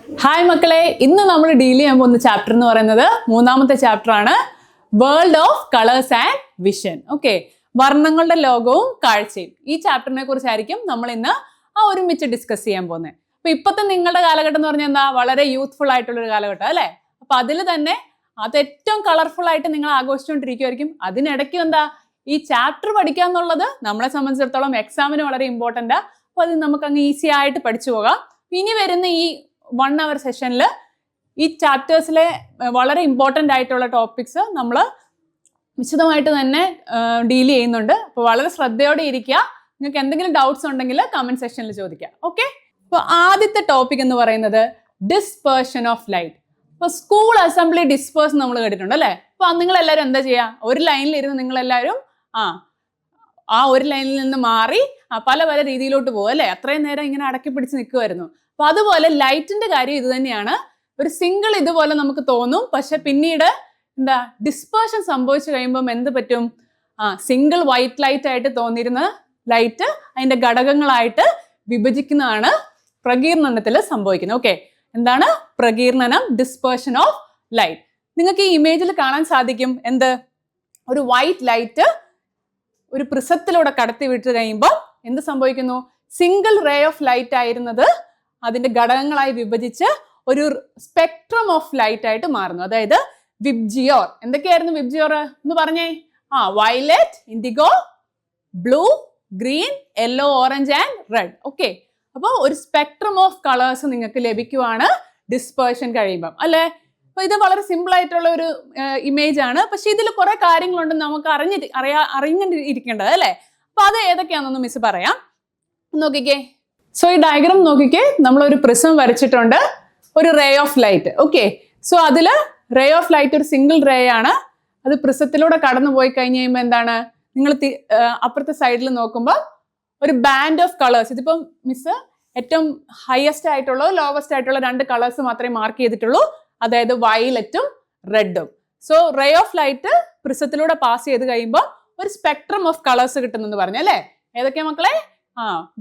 Hi മക്കളെ, ഇന്ന് നമ്മൾ ഡീൽ ചെയ്യാൻ പോകുന്ന ചാപ്റ്റർ എന്ന് പറയുന്നത് മൂന്നാമത്തെ ചാപ്റ്റർ ആണ്, world of colours and vision. Okay, വർണ്ണങ്ങളുടെ ലോകവും കാഴ്ചയും. ഈ ചാപ്റ്ററിനെ കുറിച്ചായിരിക്കും നമ്മൾ ഇന്ന് ഒരുമിച്ച് ഡിസ്കസ് ചെയ്യാൻ പോകുന്നത്. അപ്പൊ ഇപ്പോഴത്തെ നിങ്ങളുടെ കാലഘട്ടം എന്ന് പറഞ്ഞാൽ എന്താ, വളരെ യൂത്ത്ഫുൾ ആയിട്ടുള്ളൊരു കാലഘട്ടം അല്ലേ. അപ്പൊ അതിൽ തന്നെ അത് ഏറ്റവും കളർഫുൾ ആയിട്ട് നിങ്ങൾ ആഘോഷിച്ചുകൊണ്ടിരിക്കുമായിരിക്കും. അതിനിടയ്ക്ക് എന്താ, ഈ ചാപ്റ്റർ പഠിക്കുക എന്നുള്ളത് നമ്മളെ സംബന്ധിച്ചിടത്തോളം എക്സാമിന് വളരെ ഇമ്പോർട്ടൻ്റ്. അപ്പൊ അത് നമുക്ക് അങ്ങ് ഈസി ആയിട്ട് പഠിച്ചു പോകാം. ഇനി വരുന്ന ഈ 1 hour സെഷനിൽ ഈ ചാപ്റ്റേഴ്സിലെ വളരെ ഇമ്പോർട്ടൻ്റ് ആയിട്ടുള്ള ടോപ്പിക്സ് നമ്മൾ വിശദമായിട്ട് തന്നെ ഡീൽ ചെയ്യുന്നുണ്ട്. അപ്പോൾ വളരെ ശ്രദ്ധയോടെ ഇരിക്കുക. നിങ്ങൾക്ക് എന്തെങ്കിലും ഡൗട്ട്സ് ഉണ്ടെങ്കിൽ കമന്റ് സെക്ഷനിൽ ചോദിക്കുക. ഓക്കെ, അപ്പോൾ ആദ്യത്തെ ടോപ്പിക് എന്ന് പറയുന്നത് ഡിസ്പേർഷൻ ഓഫ് ലൈറ്റ്. ഇപ്പോൾ സ്കൂൾ അസംബ്ലി ഡിസ്പേഴ്സ് നമ്മൾ കേട്ടിട്ടുണ്ട് അല്ലേ. അപ്പോൾ നിങ്ങൾ എല്ലാവരും എന്താ ചെയ്യുക, ഒരു ലൈനിൽ ഇരുന്ന് നിങ്ങളെല്ലാവരും ആ ഒരു ലൈനിൽ നിന്ന് മാറി പല പല രീതിയിലോട്ട് പോകും അല്ലേ. അത്രയും നേരം ഇങ്ങനെ അടക്കി പിടിച്ച് നിൽക്കുമായിരുന്നു. അപ്പൊ അതുപോലെ ലൈറ്റിന്റെ കാര്യം ഇത് തന്നെയാണ്. ഒരു സിംഗിൾ ഇതുപോലെ നമുക്ക് തോന്നും, പക്ഷെ പിന്നീട് എന്താ ഡിസ്പേർഷൻ സംഭവിച്ചു കഴിയുമ്പോൾ എന്ത് പറ്റും, സിംഗിൾ വൈറ്റ് ലൈറ്റ് ആയിട്ട് തോന്നിയിരുന്ന ലൈറ്റ് അതിന്റെ ഘടകങ്ങളായിട്ട് വിഭജിക്കുന്നതാണ് പ്രകീർണനത്തിൽ സംഭവിക്കുന്നത്. ഓക്കെ, എന്താണ് പ്രകീർണനം, ഡിസ്പേർഷൻ ഓഫ് ലൈറ്റ്. നിങ്ങൾക്ക് ഈ ഇമേജിൽ കാണാൻ സാധിക്കും, എന്ത്, ഒരു വൈറ്റ് ലൈറ്റ് ഒരു പ്രിസത്തിലൂടെ കടത്തി വിട്ട് കഴിയുമ്പോൾ എന്ത് സംഭവിക്കുന്നു, സിംഗിൾ റേ ഓഫ് ലൈറ്റ് ആയിരുന്നത് അതിന്റെ ഘടകങ്ങളായി വിഭജിച്ച് ഒരു സ്പെക്ട്രം ഓഫ് ലൈറ്റ് ആയിട്ട് മാറുന്നു. അതായത് വിബ്ജിയോർ. എന്തൊക്കെയായിരുന്നു വിബ്ജിയോർ എന്ന് പറഞ്ഞേ? Violet, indigo, blue, green, yellow, orange and red. Okay, അപ്പോൾ ഒരു സ്പെക്ട്രം ഓഫ് കളേഴ്സ് നിങ്ങൾക്ക് ലഭിക്കുവാണ് ഡിസ്പേർഷൻ കഴിയുമ്പം അല്ലേ. അപ്പൊ ഇത് വളരെ സിമ്പിൾ ആയിട്ടുള്ള ഒരു ഇമേജ് ആണ്. പക്ഷെ ഇതിൽ കുറെ കാര്യങ്ങളുണ്ട് നമുക്ക് അറിഞ്ഞിരിക്കേണ്ടത് അല്ലേ. അപ്പൊ അത് ഏതൊക്കെയാണെന്നൊന്ന് മിസ് പറയാം. നോക്കിക്കേ, സോ ഈ ഡയഗ്രാം നോക്കിക്കേ, നമ്മളൊരു പ്രിസം വരച്ചിട്ടുണ്ട്, ഒരു ray of light. Okay, so അതിൽ റേ ഓഫ് ലൈറ്റ് ഒരു സിംഗിൾ റേ ആണ്. അത് പ്രിസത്തിലൂടെ കടന്നു പോയി കഴിഞ്ഞ് കഴിയുമ്പോൾ എന്താണ്, നിങ്ങൾ അപ്പുറത്തെ സൈഡിൽ നോക്കുമ്പോൾ ഒരു ബാൻഡ് ഓഫ് കളേഴ്സ്. ഇതിപ്പം മിസ് ഏറ്റവും ഹയസ്റ്റ് ആയിട്ടുള്ള ലോവസ്റ്റ് ആയിട്ടുള്ള 2 കളേഴ്സ് മാത്രമേ മാർക്ക് ചെയ്തിട്ടുള്ളൂ, അതായത് വയലറ്റും റെഡും. സോ റേ ഓഫ് ലൈറ്റ് പ്രിസത്തിലൂടെ പാസ് ചെയ്ത് കഴിയുമ്പോൾ ഒരു സ്പെക്ട്രം ഓഫ് കളേഴ്സ് കിട്ടുന്നെന്ന് പറഞ്ഞു അല്ലേ. ഏതൊക്കെയാ മക്കളെ?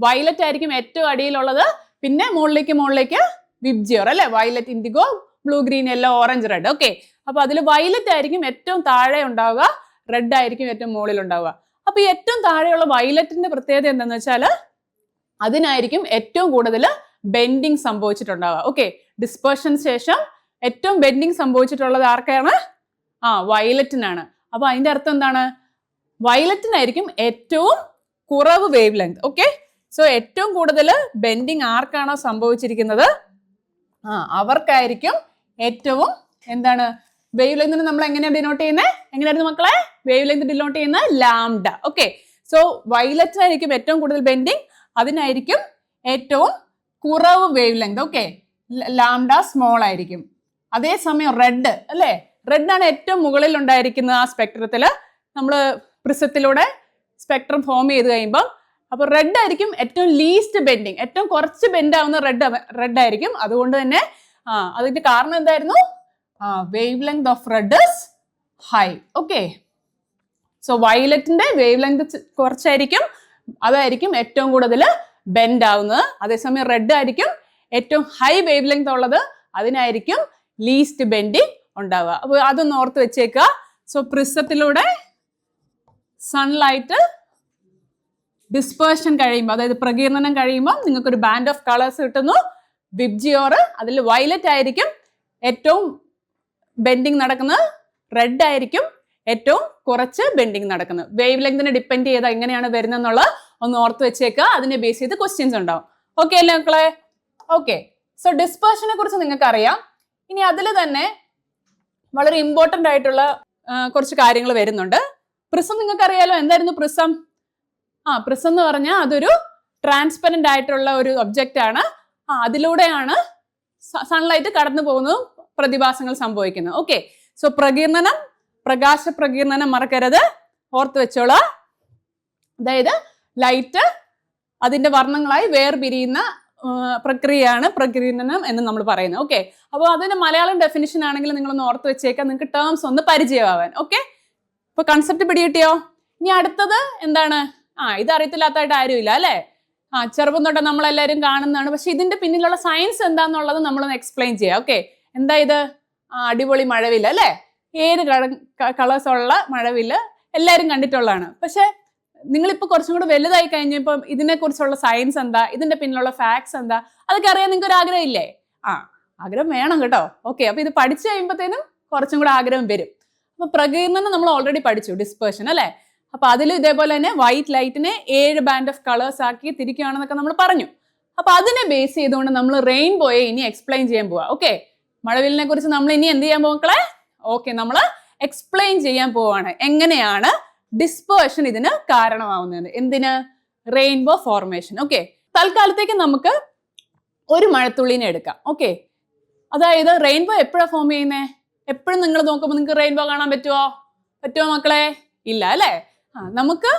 വയലറ്റ് ആയിരിക്കും ഏറ്റവും അടിയിലുള്ളത്, പിന്നെ മുകളിലേക്ക് വിബ്ജിയോർ അല്ലെ, violet, indigo, blue, green, yellow, orange, red. Okay, അപ്പൊ അതിൽ വയലറ്റ് ആയിരിക്കും ഏറ്റവും താഴെ ഉണ്ടാവുക, റെഡ് ആയിരിക്കും ഏറ്റവും മുകളിൽ ഉണ്ടാവുക. അപ്പൊ ഈ ഏറ്റവും താഴെയുള്ള വയലറ്റിന്റെ പ്രത്യേകത എന്താണെന്ന് വെച്ചാൽ അതിനായിരിക്കും ഏറ്റവും കൂടുതൽ ബെൻഡിങ് സംഭവിച്ചിട്ടുണ്ടാവുക. ഓക്കെ, ഡിസ്പേർഷന് ശേഷം ഏറ്റവും ബെൻഡിങ് സംഭവിച്ചിട്ടുള്ളത് ആർക്കാണ്? വയലറ്റിനാണ്. അപ്പൊ അതിന്റെ അർത്ഥം എന്താണ്, വയലറ്റിനായിരിക്കും ഏറ്റവും കുറവ് വേവ് ലെങ്ത്. ഓക്കെ, സോ ഏറ്റവും കൂടുതൽ ബെൻഡിങ് ആർക്കാണോ സംഭവിച്ചിരിക്കുന്നത് അവർക്കായിരിക്കും ഏറ്റവും എന്താണ് വേവ് ലെങ്തിന് നമ്മൾ എങ്ങനെയാണ് ഡിനോട്ട് ചെയ്യുന്നത്? എങ്ങനെയായിരുന്നു മക്കളെ വേവ് ലെങ്ത് ഡിനോട്ട് ചെയ്യുന്നത്? ലാംഡ. ഓക്കെ, സോ വയലറ്റിനായിരിക്കും ഏറ്റവും കൂടുതൽ ബെൻഡിങ്, അതിനായിരിക്കും ഏറ്റവും കുറവ് wave length. Okay, lambda small ആയിരിക്കും. അതേസമയം റെഡ് അല്ലേ, റെഡ് ആണ് ഏറ്റവും മുകളിൽ ഉണ്ടായിരിക്കുന്നത് ആ സ്പെക്ട്രത്തില്. നമ്മൾ പ്രിസത്തിലൂടെ സ്പെക്ട്രം ഫോം ചെയ്ത് കഴിയുമ്പോൾ അപ്പോൾ റെഡ് ആയിരിക്കും ഏറ്റവും ലീസ്റ്റ് ബെൻഡിങ്, ഏറ്റവും കുറച്ച് ബെൻഡ് ആവുന്ന റെഡ് ആയിരിക്കും. അതുകൊണ്ട് തന്നെ അതിന്റെ കാരണം എന്തായിരുന്നു? Wavelength of red is high. Okay, so വയലറ്റിന്റെ വേവ് ലെങ്ത് കുറച്ചായിരിക്കും, അതായിരിക്കും ഏറ്റവും കൂടുതൽ ബെൻഡ് ആവുന്നത്. അതേസമയം റെഡ് ആയിരിക്കും ഏറ്റവും ഹൈ വേവ് ലെങ്ത് ഉള്ളത്, അതിനായിരിക്കും ലീസ്റ്റ് ബെൻഡിങ് ഉണ്ടാവുക. അപ്പോൾ അതൊന്ന് ഓർത്ത് വെച്ചേക്കുക. സോ പ്രിസത്തിലൂടെ സൺലൈറ്റ് ഡിസ്പേർഷൻ കഴിയുമ്പോൾ, അതായത് പ്രകീർണനം കഴിയുമ്പോൾ നിങ്ങൾക്കൊരു ബാൻഡ് ഓഫ് കളേഴ്സ് കിട്ടുന്നു, വിബ്ജിയോർ. അതിൽ വയലറ്റ് ആയിരിക്കും ഏറ്റവും ബെൻഡിങ് നടക്കുന്നത്, റെഡ് ആയിരിക്കും ഏറ്റവും കുറച്ച് ബെൻഡിങ് നടക്കുന്നത്. വേവ് ലെങ്തിനെ ഡിപ്പെൻഡ് ചെയ്ത് എങ്ങനെയാണ് വരുന്നതെന്നുള്ളത് ഒന്ന് ഓർത്ത് വെച്ചേക്കുക. അതിനെ ബേസ് ചെയ്ത് ക്വസ്റ്റ്യൻസ് ഉണ്ടാവും. ഓക്കെ അല്ലേ മക്കളെ? ഓക്കെ, സോ ഡിസ്പേർഷനെ കുറിച്ച് നിങ്ങൾക്ക് അറിയാം. ഇനി അതിൽ തന്നെ വളരെ ഇമ്പോർട്ടൻ്റ് ആയിട്ടുള്ള കുറച്ച് കാര്യങ്ങൾ വരുന്നുണ്ട്. പ്രിസം നിങ്ങൾക്ക് അറിയാലോ, എന്തായിരുന്നു പ്രിസം? പ്രിസം എന്ന് പറഞ്ഞാൽ അതൊരു ട്രാൻസ്പെറന്റ് ആയിട്ടുള്ള ഒരു ഒബ്ജക്റ്റ് ആണ്. അതിലൂടെയാണ് സൺലൈറ്റ് കടന്നു പോകുന്നതും പ്രതിഭാസങ്ങൾ സംഭവിക്കുന്നത്. ഓക്കെ, സോ പ്രകീർണനം, പ്രകാശ പ്രകീർണനം മറക്കരുത്, ഓർത്ത് വെച്ചോളാം. അതായത് ലൈറ്റ് അതിന്റെ വർണ്ണങ്ങളായി വേർപിരിയുന്ന പ്രക്രിയയാണ് പ്രകീർണനം എന്ന് നമ്മൾ പറയുന്നത്. ഓക്കെ, അപ്പോൾ അതിന്റെ മലയാളം ഡെഫിനിഷൻ ആണെങ്കിൽ നിങ്ങളൊന്ന് ഓർത്ത് വെച്ചേക്കാം, നിങ്ങൾക്ക് ടേംസ് ഒന്ന് പരിചയമാവാൻ. ഓക്കെ, ഇപ്പൊ കൺസെപ്റ്റ് പിടികിട്ടിയോ? ഇനി അടുത്തത് എന്താണ്? ഇത് അറിയത്തില്ലാത്തതായിട്ട് ആരുമില്ല അല്ലെ. ചെറുപ്പം തൊട്ട് നമ്മളെല്ലാവരും കാണുന്നതാണ്. പക്ഷെ ഇതിന്റെ പിന്നിലുള്ള സയൻസ് എന്താന്നുള്ളത് നമ്മളൊന്ന് എക്സ്പ്ലെയിൻ ചെയ്യാം. ഓക്കെ, എന്താ ഇത്? അടിപൊളി മഴവില്ല് അല്ലേ? 7 കളേഴ്സ് ഉള്ള മഴവില്ല് എല്ലാവരും കണ്ടിട്ടുള്ളതാണ്. പക്ഷെ നിങ്ങളിപ്പോൾ കുറച്ചും കൂടെ വലുതായി കഴിഞ്ഞപ്പോൾ ഇതിനെക്കുറിച്ചുള്ള സയൻസ് എന്താ, ഇതിന്റെ പിന്നിലുള്ള ഫാക്ട്സ് എന്താ, അതൊക്കെ അറിയാൻ നിങ്ങൾക്ക് ഒരു ആഗ്രഹം ഇല്ലേ? ആഗ്രഹം വേണം കേട്ടോ. ഓക്കെ, അപ്പൊ ഇത് പഠിച്ചു കഴിയുമ്പോഴത്തേനും കുറച്ചും കൂടെ ആഗ്രഹം വരും. അപ്പൊ പ്രകീർണനം നമ്മൾ ഓൾറെഡി പഠിച്ചു, ഡിസ്പേർഷൻ അല്ലേ? അപ്പൊ അതിൽ ഇതേപോലെ തന്നെ വൈറ്റ് ലൈറ്റിനെ 7 ബാൻഡ് ഓഫ് കളേഴ്സ് ആക്കി തിരിക്കുകയാണെന്നൊക്കെ നമ്മൾ പറഞ്ഞു. അപ്പൊ അതിനെ ബേസ് ചെയ്തുകൊണ്ട് നമ്മൾ റെയിൻബോയെ ഇനി എക്സ്പ്ലെയിൻ ചെയ്യാൻ പോവാ. ഓക്കെ, മഴവില്ലിനെ കുറിച്ച് നമ്മൾ ഇനി എന്ത് ചെയ്യാൻ പോക്കളെ? ഓക്കെ, നമ്മൾ എക്സ്പ്ലെയിൻ ചെയ്യാൻ പോവാണ് എങ്ങനെയാണ് ഡിസ്പേർഷൻ ഇതിന് കാരണമാവുന്നത്. എന്തിന്? Rainbow formation. ഓക്കെ, തൽക്കാലത്തേക്ക് നമുക്ക് ഒരു മഴത്തുള്ളിനെ എടുക്കാം. ഓക്കെ, അതായത് റെയിൻബോ എപ്പോഴാണ് ഫോം ചെയ്യുന്നത്? എപ്പോഴും നിങ്ങൾ നോക്കുമ്പോൾ നിങ്ങൾക്ക് റെയിൻബോ കാണാൻ പറ്റുമോ മക്കളെ? ഇല്ല അല്ലേ? നമുക്ക്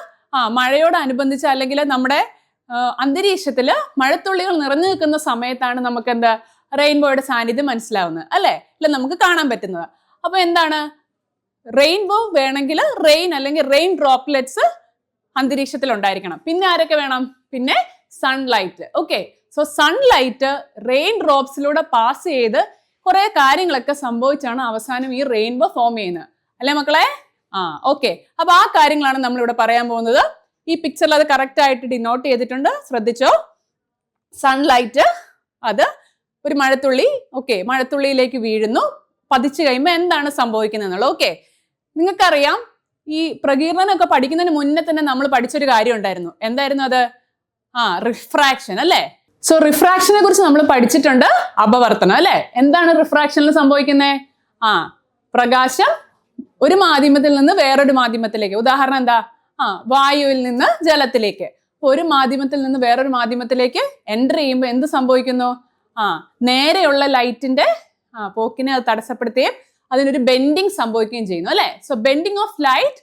മഴയോടനുബന്ധിച്ച് അല്ലെങ്കിൽ നമ്മുടെ അന്തരീക്ഷത്തിൽ മഴത്തുള്ളികൾ നിറഞ്ഞു നിൽക്കുന്ന സമയത്താണ് നമുക്ക് എന്താ റെയിൻബോയുടെ സാന്നിധ്യം മനസ്സിലാവുന്നത് അല്ലേ? അല്ല, നമുക്ക് കാണാൻ പറ്റുന്നത്. അപ്പൊ എന്താണ്? റെയിൻബോ വേണമെങ്കിൽ റെയിൻ അല്ലെങ്കിൽ റെയിൻ ഡ്രോപ്ലെറ്റ്സ് അന്തരീക്ഷത്തിൽ ഉണ്ടായിരിക്കണം. പിന്നെ ആരൊക്കെ വേണം? പിന്നെ sunlight. Okay, so sunlight rain ഡ്രോപ്സിലൂടെ പാസ് ചെയ്ത് കുറെ കാര്യങ്ങളൊക്കെ സംഭവിച്ചാണ് അവസാനം ഈ റെയിൻബോ ഫോം ചെയ്യുന്നത് അല്ലേ മക്കളെ? ഓക്കെ, അപ്പൊ ആ കാര്യങ്ങളാണ് നമ്മളിവിടെ പറയാൻ പോകുന്നത്. ഈ പിക്ചറിൽ അത് കറക്റ്റ് ആയിട്ട് ഡിനോട്ട് ചെയ്തിട്ടുണ്ട്, ശ്രദ്ധിച്ചോ. സൺലൈറ്റ് അത് ഒരു മഴത്തുള്ളി, ഓക്കെ, മഴത്തുള്ളിയിലേക്ക് വീഴുന്നു. പതിച്ചു കഴിയുമ്പോൾ എന്താണ് സംഭവിക്കുന്നത് എന്നുള്ളത്. ഓക്കെ, നിങ്ങൾക്കറിയാം ഈ പ്രകീർണനമൊക്കെ പഠിക്കുന്നതിന് മുന്നേ തന്നെ നമ്മൾ പഠിച്ചൊരു കാര്യം ഉണ്ടായിരുന്നു. എന്തായിരുന്നു അത്? റിഫ്രാക്ഷൻ അല്ലേ? സോ റിഫ്രാക്ഷനെ കുറിച്ച് നമ്മൾ പഠിച്ചിട്ടുണ്ട്, അപവർത്തനം അല്ലെ? എന്താണ് റിഫ്രാക്ഷനിൽ സംഭവിക്കുന്നത്? പ്രകാശം ഒരു മാധ്യമത്തിൽ നിന്ന് വേറൊരു മാധ്യമത്തിലേക്ക്, ഉദാഹരണം എന്താ? വായുവിൽ നിന്ന് ജലത്തിലേക്ക്. ഒരു മാധ്യമത്തിൽ നിന്ന് വേറൊരു മാധ്യമത്തിലേക്ക് എൻ്റർ ചെയ്യുമ്പോൾ എന്ത് സംഭവിക്കുന്നു? നേരെയുള്ള ലൈറ്റിന്റെ പോക്കിനെ അത് തടസ്സപ്പെടുത്തുകയും അതിനൊരു ബെൻഡിങ് സംഭവിക്കുകയും ചെയ്യുന്നു അല്ലെ? So bending of light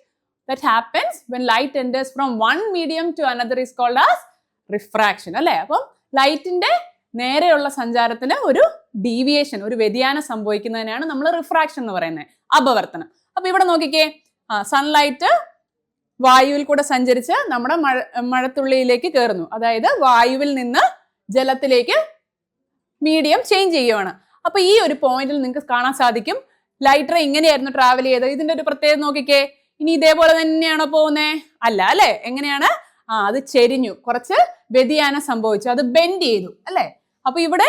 that happens when light enters from one medium to another is called as refraction അല്ലെ? അപ്പം ലൈറ്റിന്റെ നേരെയുള്ള സഞ്ചാരത്തിന് ഒരു ഡീവിയേഷൻ, ഒരു വ്യതിയാനം സംഭവിക്കുന്നതിനാണ് നമ്മൾ റിഫ്രാക്ഷൻ എന്ന് പറയുന്നത്, അപവർത്തനം. അപ്പൊ ഇവിടെ നോക്കിക്കേ, സൺലൈറ്റ് വായുവിൽ കൂടെ സഞ്ചരിച്ച് നമ്മുടെ മഴത്തുള്ളിയിലേക്ക് കയറുന്നു. അതായത് വായുവിൽ നിന്ന് ജലത്തിലേക്ക് മീഡിയം ചേഞ്ച് ചെയ്യുവാണ്. അപ്പൊ ഈ ഒരു പോയിന്റിൽ നിങ്ങൾക്ക് കാണാൻ സാധിക്കും ലൈറ്റ് റേ ഇങ്ങനെയായിരുന്നു ട്രാവൽ ചെയ്തത്. ഇതിന്റെ ഒരു പ്രത്യേകത നോക്കിക്കേ. ഇനി ഇതേപോലെ തന്നെയാണോ പോകുന്നേ? അല്ല അല്ലെ? എങ്ങനെയാണ്? അത് ചെരിഞ്ഞു, കുറച്ച് വ്യതിയാനം സംഭവിച്ചു, അത് ബെൻഡ് ചെയ്തു അല്ലെ? അപ്പൊ ഇവിടെ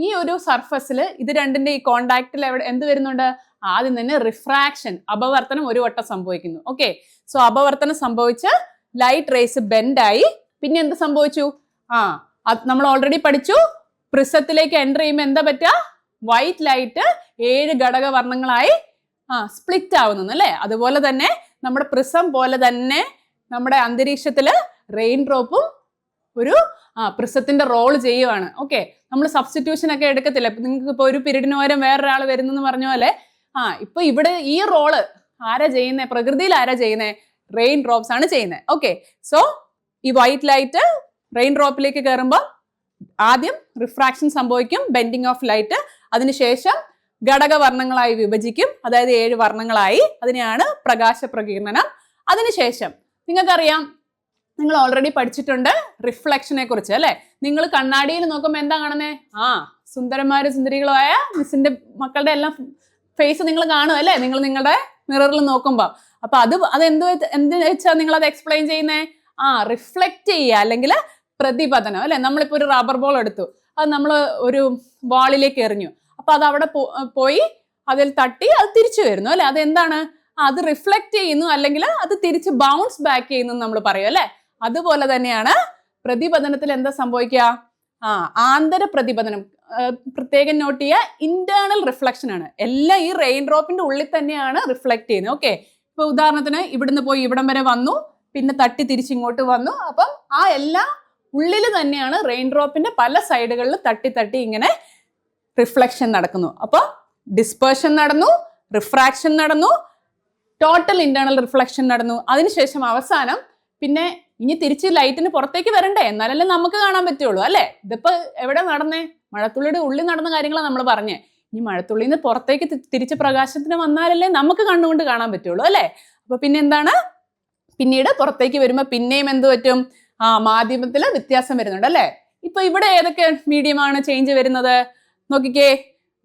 ഈ ഒരു സർഫസിൽ ഇത് രണ്ടിന്റെ ഈ കോണ്ടാക്റ്റിൽ എന്ത് വരുന്നുണ്ട്? ആദ്യം തന്നെ റിഫ്രാക്ഷൻ, അപവർത്തനം ഒരു വട്ടം സംഭവിക്കുന്നു. ഓക്കെ, സോ അപവർത്തനം സംഭവിച്ച് ലൈറ്റ് റേസ് ബെൻഡായി. പിന്നെ എന്ത് സംഭവിച്ചു? നമ്മൾ ഓൾറെഡി പഠിച്ചു, പ്രിസത്തിലേക്ക് എൻ്റർ ചെയ്യുമ്പോൾ എന്താ പറ്റുക? വൈറ്റ് ലൈറ്റ് 7 ഘടകവർണ്ണങ്ങളായി സ്പ്ലിറ്റ് ആവുന്നു അല്ലെ? അതുപോലെ തന്നെ നമ്മുടെ പ്രിസം പോലെ തന്നെ നമ്മുടെ അന്തരീക്ഷത്തില് റെയിൻ ഡ്രോപ്പും ഒരു പ്രിസത്തിന്റെ റോൾ ചെയ്യുവാണ്. ഓക്കെ, നമ്മൾ സബ്സ്റ്റിറ്റ്യൂഷൻ ഒക്കെ എടുക്കത്തില്ല. നിങ്ങൾക്ക് ഇപ്പൊ ഒരു പീരീഡിന് പകരം വേറൊരാൾ വരുന്നെന്ന് പറഞ്ഞ പോലെ ഇപ്പൊ ഇവിടെ ഈ റോള് ആരാ ചെയ്യുന്നേ? പ്രകൃതിയിൽ ആരാ ചെയ്യുന്നേ? റെയിൻ ഡ്രോപ്സ് ആണ് ചെയ്യുന്നത്. ഓക്കെ, സോ ഈ വൈറ്റ് ലൈറ്റ് റെയിൻ ഡ്രോപ്പിലേക്ക് കയറുമ്പോൾ ആദ്യം റിഫ്രാക്ഷൻ സംഭവിക്കും, ബെൻഡിങ് ഓഫ് ലൈറ്റ്. അതിനുശേഷം ഘടകവർണ്ണങ്ങളായി വിഭജിക്കും, അതായത് 7 വർണ്ണങ്ങളായി. അതിനെയാണ് പ്രകാശ പ്രകീർണനം. അതിനുശേഷം നിങ്ങൾക്കറിയാം, നിങ്ങൾ ഓൾറെഡി പഠിച്ചിട്ടുണ്ട് റിഫ്ലക്ഷനെ കുറിച്ച് അല്ലെ? നിങ്ങൾ കണ്ണാടിയിൽ നോക്കുമ്പോൾ എന്താ കാണുന്നേ? സുന്ദരന്മാരും സുന്ദരികളുമായ മിസ്സിന്റെ മക്കളുടെ എല്ലാം ഫേസ് നിങ്ങൾ കാണും അല്ലെ? നിങ്ങൾ നിങ്ങളുടെ മിററിൽ നോക്കുമ്പോൾ. അപ്പൊ എന്ത് വെച്ചാൽ നിങ്ങൾ അത് എക്സ്പ്ലെയിൻ ചെയ്യുന്നേ? റിഫ്ലക്റ്റ് ചെയ്യുക അല്ലെങ്കിൽ പ്രതിപതനം അല്ലെ? നമ്മളിപ്പോ ഒരു റബ്ബർ ബോൾ എടുത്തു, അത് നമ്മൾ ഒരു വാളിലേക്ക് എറിഞ്ഞു. അപ്പൊ അത് അവിടെ പോയി അതിൽ തട്ടി അത് തിരിച്ചു വരുന്നു അല്ലെ? അതെന്താണ്? അത് റിഫ്ലക്റ്റ് ചെയ്യുന്നു അല്ലെങ്കിൽ അത് തിരിച്ച് ബൗൺസ് ബാക്ക് ചെയ്യുന്നു നമ്മൾ പറയും അല്ലെ? അതുപോലെ തന്നെയാണ് പ്രതിപതനത്തിൽ എന്താ സംഭവിക്കുക? ആന്തര പ്രതിപതനം, പ്രത്യേകം നോട്ട് ചെയ്യുക, ഇന്റേണൽ റിഫ്ലക്ഷൻ ആണ്. എല്ലാം ഈ റെയിൻ ഡ്രോപ്പിന്റെ ഉള്ളിൽ തന്നെയാണ് റിഫ്ലക്ട് ചെയ്യുന്നത്. ഓക്കെ, ഇപ്പൊ ഉദാഹരണത്തിന് ഇവിടുന്ന് പോയി ഇവിടം വരെ വന്നു, പിന്നെ തട്ടി തിരിച്ചിങ്ങോട്ട് വന്നു. അപ്പം എല്ലാം ഉള്ളിൽ തന്നെയാണ് റെയിൻ ഡ്രോപ്പിന്റെ പല സൈഡുകളിൽ തട്ടി തട്ടി ഇങ്ങനെ റിഫ്ലക്ഷൻ നടക്കുന്നു. അപ്പൊ ഡിസ്പേർഷൻ നടന്നു, റിഫ്രാക്ഷൻ നടന്നു, ടോട്ടൽ ഇന്റേണൽ റിഫ്ലക്ഷൻ നടന്നു. അതിനുശേഷം അവസാനം പിന്നെ ഇനി തിരിച്ച് ലൈറ്റിന് പുറത്തേക്ക് വരണ്ടേ? എന്നാലല്ലേ നമുക്ക് കാണാൻ പറ്റുള്ളൂ അല്ലെ? ഇതിപ്പോ എവിടെ നടന്നേ? മഴത്തുള്ളിയുടെ ഉള്ളിൽ നടന്ന കാര്യങ്ങളാണ് നമ്മൾ പറഞ്ഞേ. ഇനി മഴത്തുള്ളിൽ നിന്ന് പുറത്തേക്ക് തിരിച്ച് പ്രകാശത്തിന് വന്നാലല്ലേ നമുക്ക് കണ്ണുകൊണ്ട് കാണാൻ പറ്റുള്ളൂ അല്ലെ? അപ്പൊ പിന്നെ എന്താണ്? പിന്നീട് പുറത്തേക്ക് വരുമ്പോൾ പിന്നെയും എന്ത് പറ്റും? മാധ്യമത്തിൽ വ്യത്യാസം വരുന്നുണ്ട് അല്ലെ. ഇപ്പൊ ഇവിടെ ഏതൊക്കെ മീഡിയമാണ് ചേഞ്ച് വരുന്നത് നോക്കിക്കേ.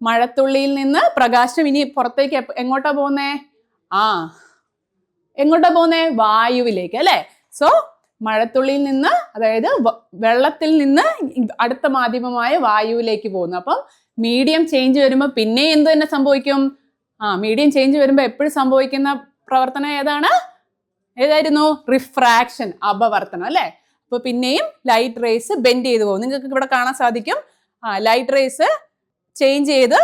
മഴത്തുള്ളിയിൽ നിന്ന് പ്രകാശം ഇനി പുറത്തേക്ക് എങ്ങോട്ടാ പോകുന്നേ? എങ്ങോട്ടാ പോകുന്നേ? വായുവിലേക്ക് അല്ലെ. സോ മഴത്തുള്ളിയിൽ നിന്ന്, അതായത് വെള്ളത്തിൽ നിന്ന് അടുത്ത മാധ്യമമായ വായുവിലേക്ക് പോകുന്നു. അപ്പം മീഡിയം ചേഞ്ച് വരുമ്പോൾ പിന്നെ എന്ത് തന്നെ സംഭവിക്കും? മീഡിയം ചേഞ്ച് വരുമ്പോൾ എപ്പോഴും സംഭവിക്കുന്ന പ്രവർത്തനം ഏതായിരുന്നു? റിഫ്രാക്ഷൻ, അപവർത്തനം അല്ലെ. അപ്പൊ പിന്നെയും ലൈറ്റ് റേസ് ബെൻഡ് ചെയ്ത് പോകും. നിങ്ങൾക്ക് ഇവിടെ കാണാൻ സാധിക്കും. ലൈറ്റ് റേസ് ചേഞ്ച് ചെയ്ത്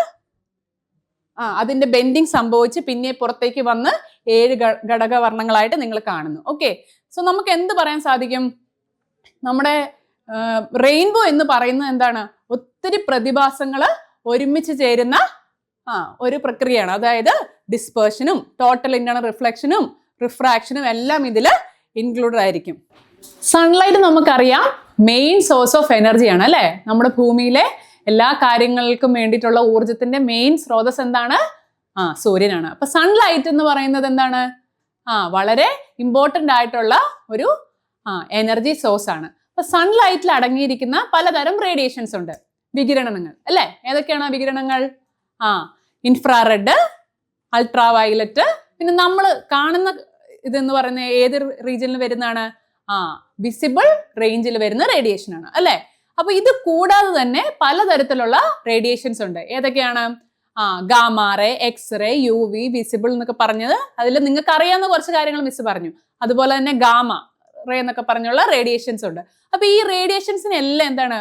അതിന്റെ ബെൻഡിങ് സംഭവിച്ച് പിന്നെ പുറത്തേക്ക് വന്ന് 7 ഘടകവർണ്ണങ്ങളായിട്ട് നിങ്ങൾ കാണുന്നു. ഓക്കെ, സോ നമുക്ക് എന്ത് പറയാൻ സാധിക്കും? നമ്മുടെ റെയിൻബോ എന്ന് പറയുന്നത് എന്താണ്? ഒത്തിരി പ്രതിഭാസങ്ങൾ ഒരുമിച്ച് ചേരുന്ന ഒരു പ്രക്രിയയാണ്. അതായത് ഡിസ്പേർഷനും ടോട്ടൽ ഇന്റേണൽ റിഫ്ലക്ഷനും റിഫ്രാക്ഷനും എല്ലാം ഇതിൽ ഇൻക്ലൂഡഡ് ആയിരിക്കും. സൺലൈറ്റ് നമുക്കറിയാം മെയിൻ സോഴ്സ് ഓഫ് എനർജിയാണ് അല്ലെ. നമ്മുടെ ഭൂമിയിലെ എല്ലാ കാര്യങ്ങൾക്കും വേണ്ടിയിട്ടുള്ള ഊർജത്തിന്റെ മെയിൻ സ്രോതസ് എന്താണ്? സൂര്യനാണ്. അപ്പൊ സൺലൈറ്റ് എന്ന് പറയുന്നത് എന്താണ്? വളരെ ഇമ്പോർട്ടൻ്റ് ആയിട്ടുള്ള ഒരു എനർജി സോഴ്സ് ആണ്. അപ്പൊ സൺലൈറ്റിൽ അടങ്ങിയിരിക്കുന്ന പലതരം റേഡിയേഷൻസ് ഉണ്ട്, വികിരണങ്ങൾ അല്ലെ. ഏതൊക്കെയാണ് വികിരണങ്ങൾ? ഇൻഫ്രാറെഡ്, അൾട്രാ വയലറ്റ്, പിന്നെ നമ്മൾ കാണുന്ന ഇതെന്ന് പറയുന്ന ഏത് റീജിയനിൽ വരുന്നതാണ്? വിസിബിൾ റേഞ്ചിൽ വരുന്ന റേഡിയേഷൻ ആണ് അല്ലെ. അപ്പൊ ഇത് കൂടാതെ തന്നെ പലതരത്തിലുള്ള റേഡിയേഷൻസ് ഉണ്ട്. ഏതൊക്കെയാണ്? ഗാമാറേ, എക്സ്റേ, UV, വിസിബിൾ എന്നൊക്കെ പറഞ്ഞത് അതിൽ നിങ്ങൾക്ക് അറിയാവുന്ന കുറച്ച് കാര്യങ്ങൾ മിസ് പറഞ്ഞു. അതുപോലെ തന്നെ ഗാമ റേ എന്നൊക്കെ പറഞ്ഞുള്ള റേഡിയേഷൻസ് ഉണ്ട്. അപ്പൊ ഈ റേഡിയേഷൻസിനെല്ലാം എന്താണ്?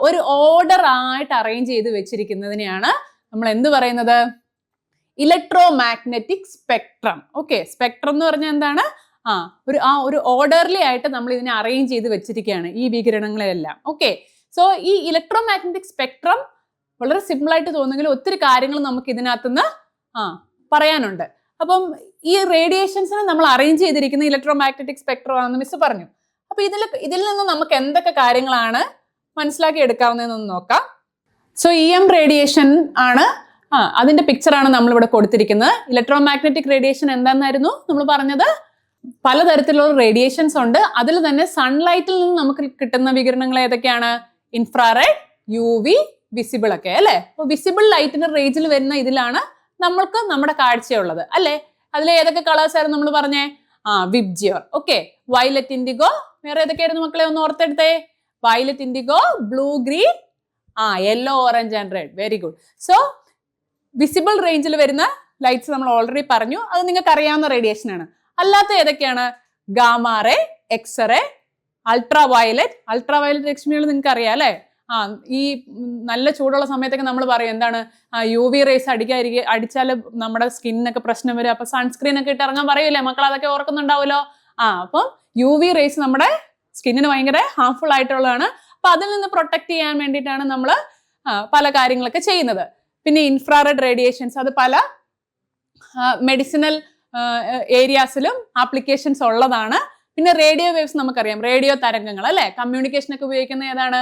ഒരു ഓർഡർ ആയിട്ട് അറേഞ്ച് ചെയ്ത് വെച്ചിരിക്കുന്നതിനെയാണ് നമ്മൾ എന്ത് പറയുന്നത്? Electro magnetic spectrum. Okay, spectrum എന്ന് പറഞ്ഞാൽ എന്താണ്? ഒരു ഓർഡർലി ആയിട്ട് നമ്മൾ ഇതിനെ അറേഞ്ച് ചെയ്ത് വെച്ചിരിക്കുകയാണ് ഈ വികിരണങ്ങളെല്ലാം. ഓക്കെ, സോ ഈ ഇലക്ട്രോ മാഗ്നറ്റിക് സ്പെക്ട്രം വളരെ സിമ്പിൾ ആയിട്ട് തോന്നുമെങ്കിലും ഒത്തിരി കാര്യങ്ങൾ നമുക്ക് ഇതിനകത്തുനിന്ന് പറയാനുണ്ട്. അപ്പം ഈ റേഡിയേഷൻസിനെ നമ്മൾ അറേഞ്ച് ചെയ്തിരിക്കുന്ന ഇലക്ട്രോ മാഗ്നറ്റിക് സ്പെക്ട്രം ആണെന്ന് മിസ് പറഞ്ഞു. അപ്പൊ ഇതിൽ നിന്ന് നമുക്ക് എന്തൊക്കെ കാര്യങ്ങളാണ് മനസ്സിലാക്കി എടുക്കാവുന്നതെന്ന് നോക്കാം. സോ EM റേഡിയേഷൻ ആണ്, അതിന്റെ പിക്ചറാണ് നമ്മളിവിടെ കൊടുത്തിരിക്കുന്നത്. ഇലക്ട്രോ മാഗ്നറ്റിക് റേഡിയേഷൻ എന്താണെന്നായിരുന്നു നമ്മൾ പറഞ്ഞത്? പലതരത്തിലുള്ള റേഡിയേഷൻസ് ഉണ്ട്. അതിൽ തന്നെ സൺലൈറ്റിൽ നിന്ന് നമുക്ക് കിട്ടുന്ന വികിരണങ്ങൾ ഏതൊക്കെയാണ്? ഇൻഫ്രാറെഡ്, UV, വിസിബിൾ ഒക്കെ അല്ലെ. അപ്പൊ വിസിബിൾ ലൈറ്റിന്റെ റേഞ്ചിൽ വരുന്ന ഇതിലാണ് നമ്മൾക്ക് നമ്മുടെ കാഴ്ചയുള്ളത് അല്ലെ. അതിൽ ഏതൊക്കെ കളേഴ്സ് ആയിരുന്നു നമ്മൾ പറഞ്ഞേ? വിബ്ജിയോർ, ഓക്കെ, വയലറ്റ് ഇൻഡിഗോ, വേറെ ഏതൊക്കെയായിരുന്നു മക്കളെ? ഒന്ന് ഓർത്തെടുത്തേ. Violet indigo, blue green, yellow, orange and red. Very good. So visible റേഞ്ചിൽ വരുന്ന ലൈറ്റ്സ് നമ്മൾ ഓൾറെഡി പറഞ്ഞു, അത് നിങ്ങൾക്ക് അറിയാവുന്ന റേഡിയേഷൻ ആണ്. അല്ലാത്ത ഏതൊക്കെയാണ്? ഗാമാറേ, എക്സ്റേ, അൾട്രാ വയലറ്റ് രശ്മികൾ നിങ്ങൾക്ക് അറിയാം അല്ലെ. ഈ നല്ല ചൂടുള്ള സമയത്തൊക്കെ നമ്മൾ പറയും എന്താണ്? UV റേസ് അടിച്ചാൽ നമ്മുടെ സ്കിന്നിനൊക്കെ പ്രശ്നം വരും. അപ്പൊ സൺസ്ക്രീൻ ഒക്കെ ഇട്ട് ഇറങ്ങാൻ പറയൂലേ മക്കൾ? അതൊക്കെ ഓർക്കുന്നുണ്ടാവുമല്ലോ. അപ്പം UV റേസ് നമ്മുടെ സ്കിന്നിന് ഭയങ്കര ഹാർംഫുൾ ആയിട്ടുള്ളതാണ്. അപ്പൊ അതിൽ നിന്ന് പ്രൊട്ടക്ട് ചെയ്യാൻ വേണ്ടിയിട്ടാണ് നമ്മൾ പല കാര്യങ്ങളൊക്കെ ചെയ്യുന്നത്. പിന്നെ ഇൻഫ്രാറെഡ് റേഡിയേഷൻസ്, അത് പല മെഡിസിനൽ ഏരിയാസിലും ആപ്ലിക്കേഷൻസ് ഉള്ളതാണ്. പിന്നെ റേഡിയോ വേവ്സ് നമുക്കറിയാം, റേഡിയോ തരംഗങ്ങൾ അല്ലെ. കമ്മ്യൂണിക്കേഷനൊക്കെ ഉപയോഗിക്കുന്ന ഏതാണ്?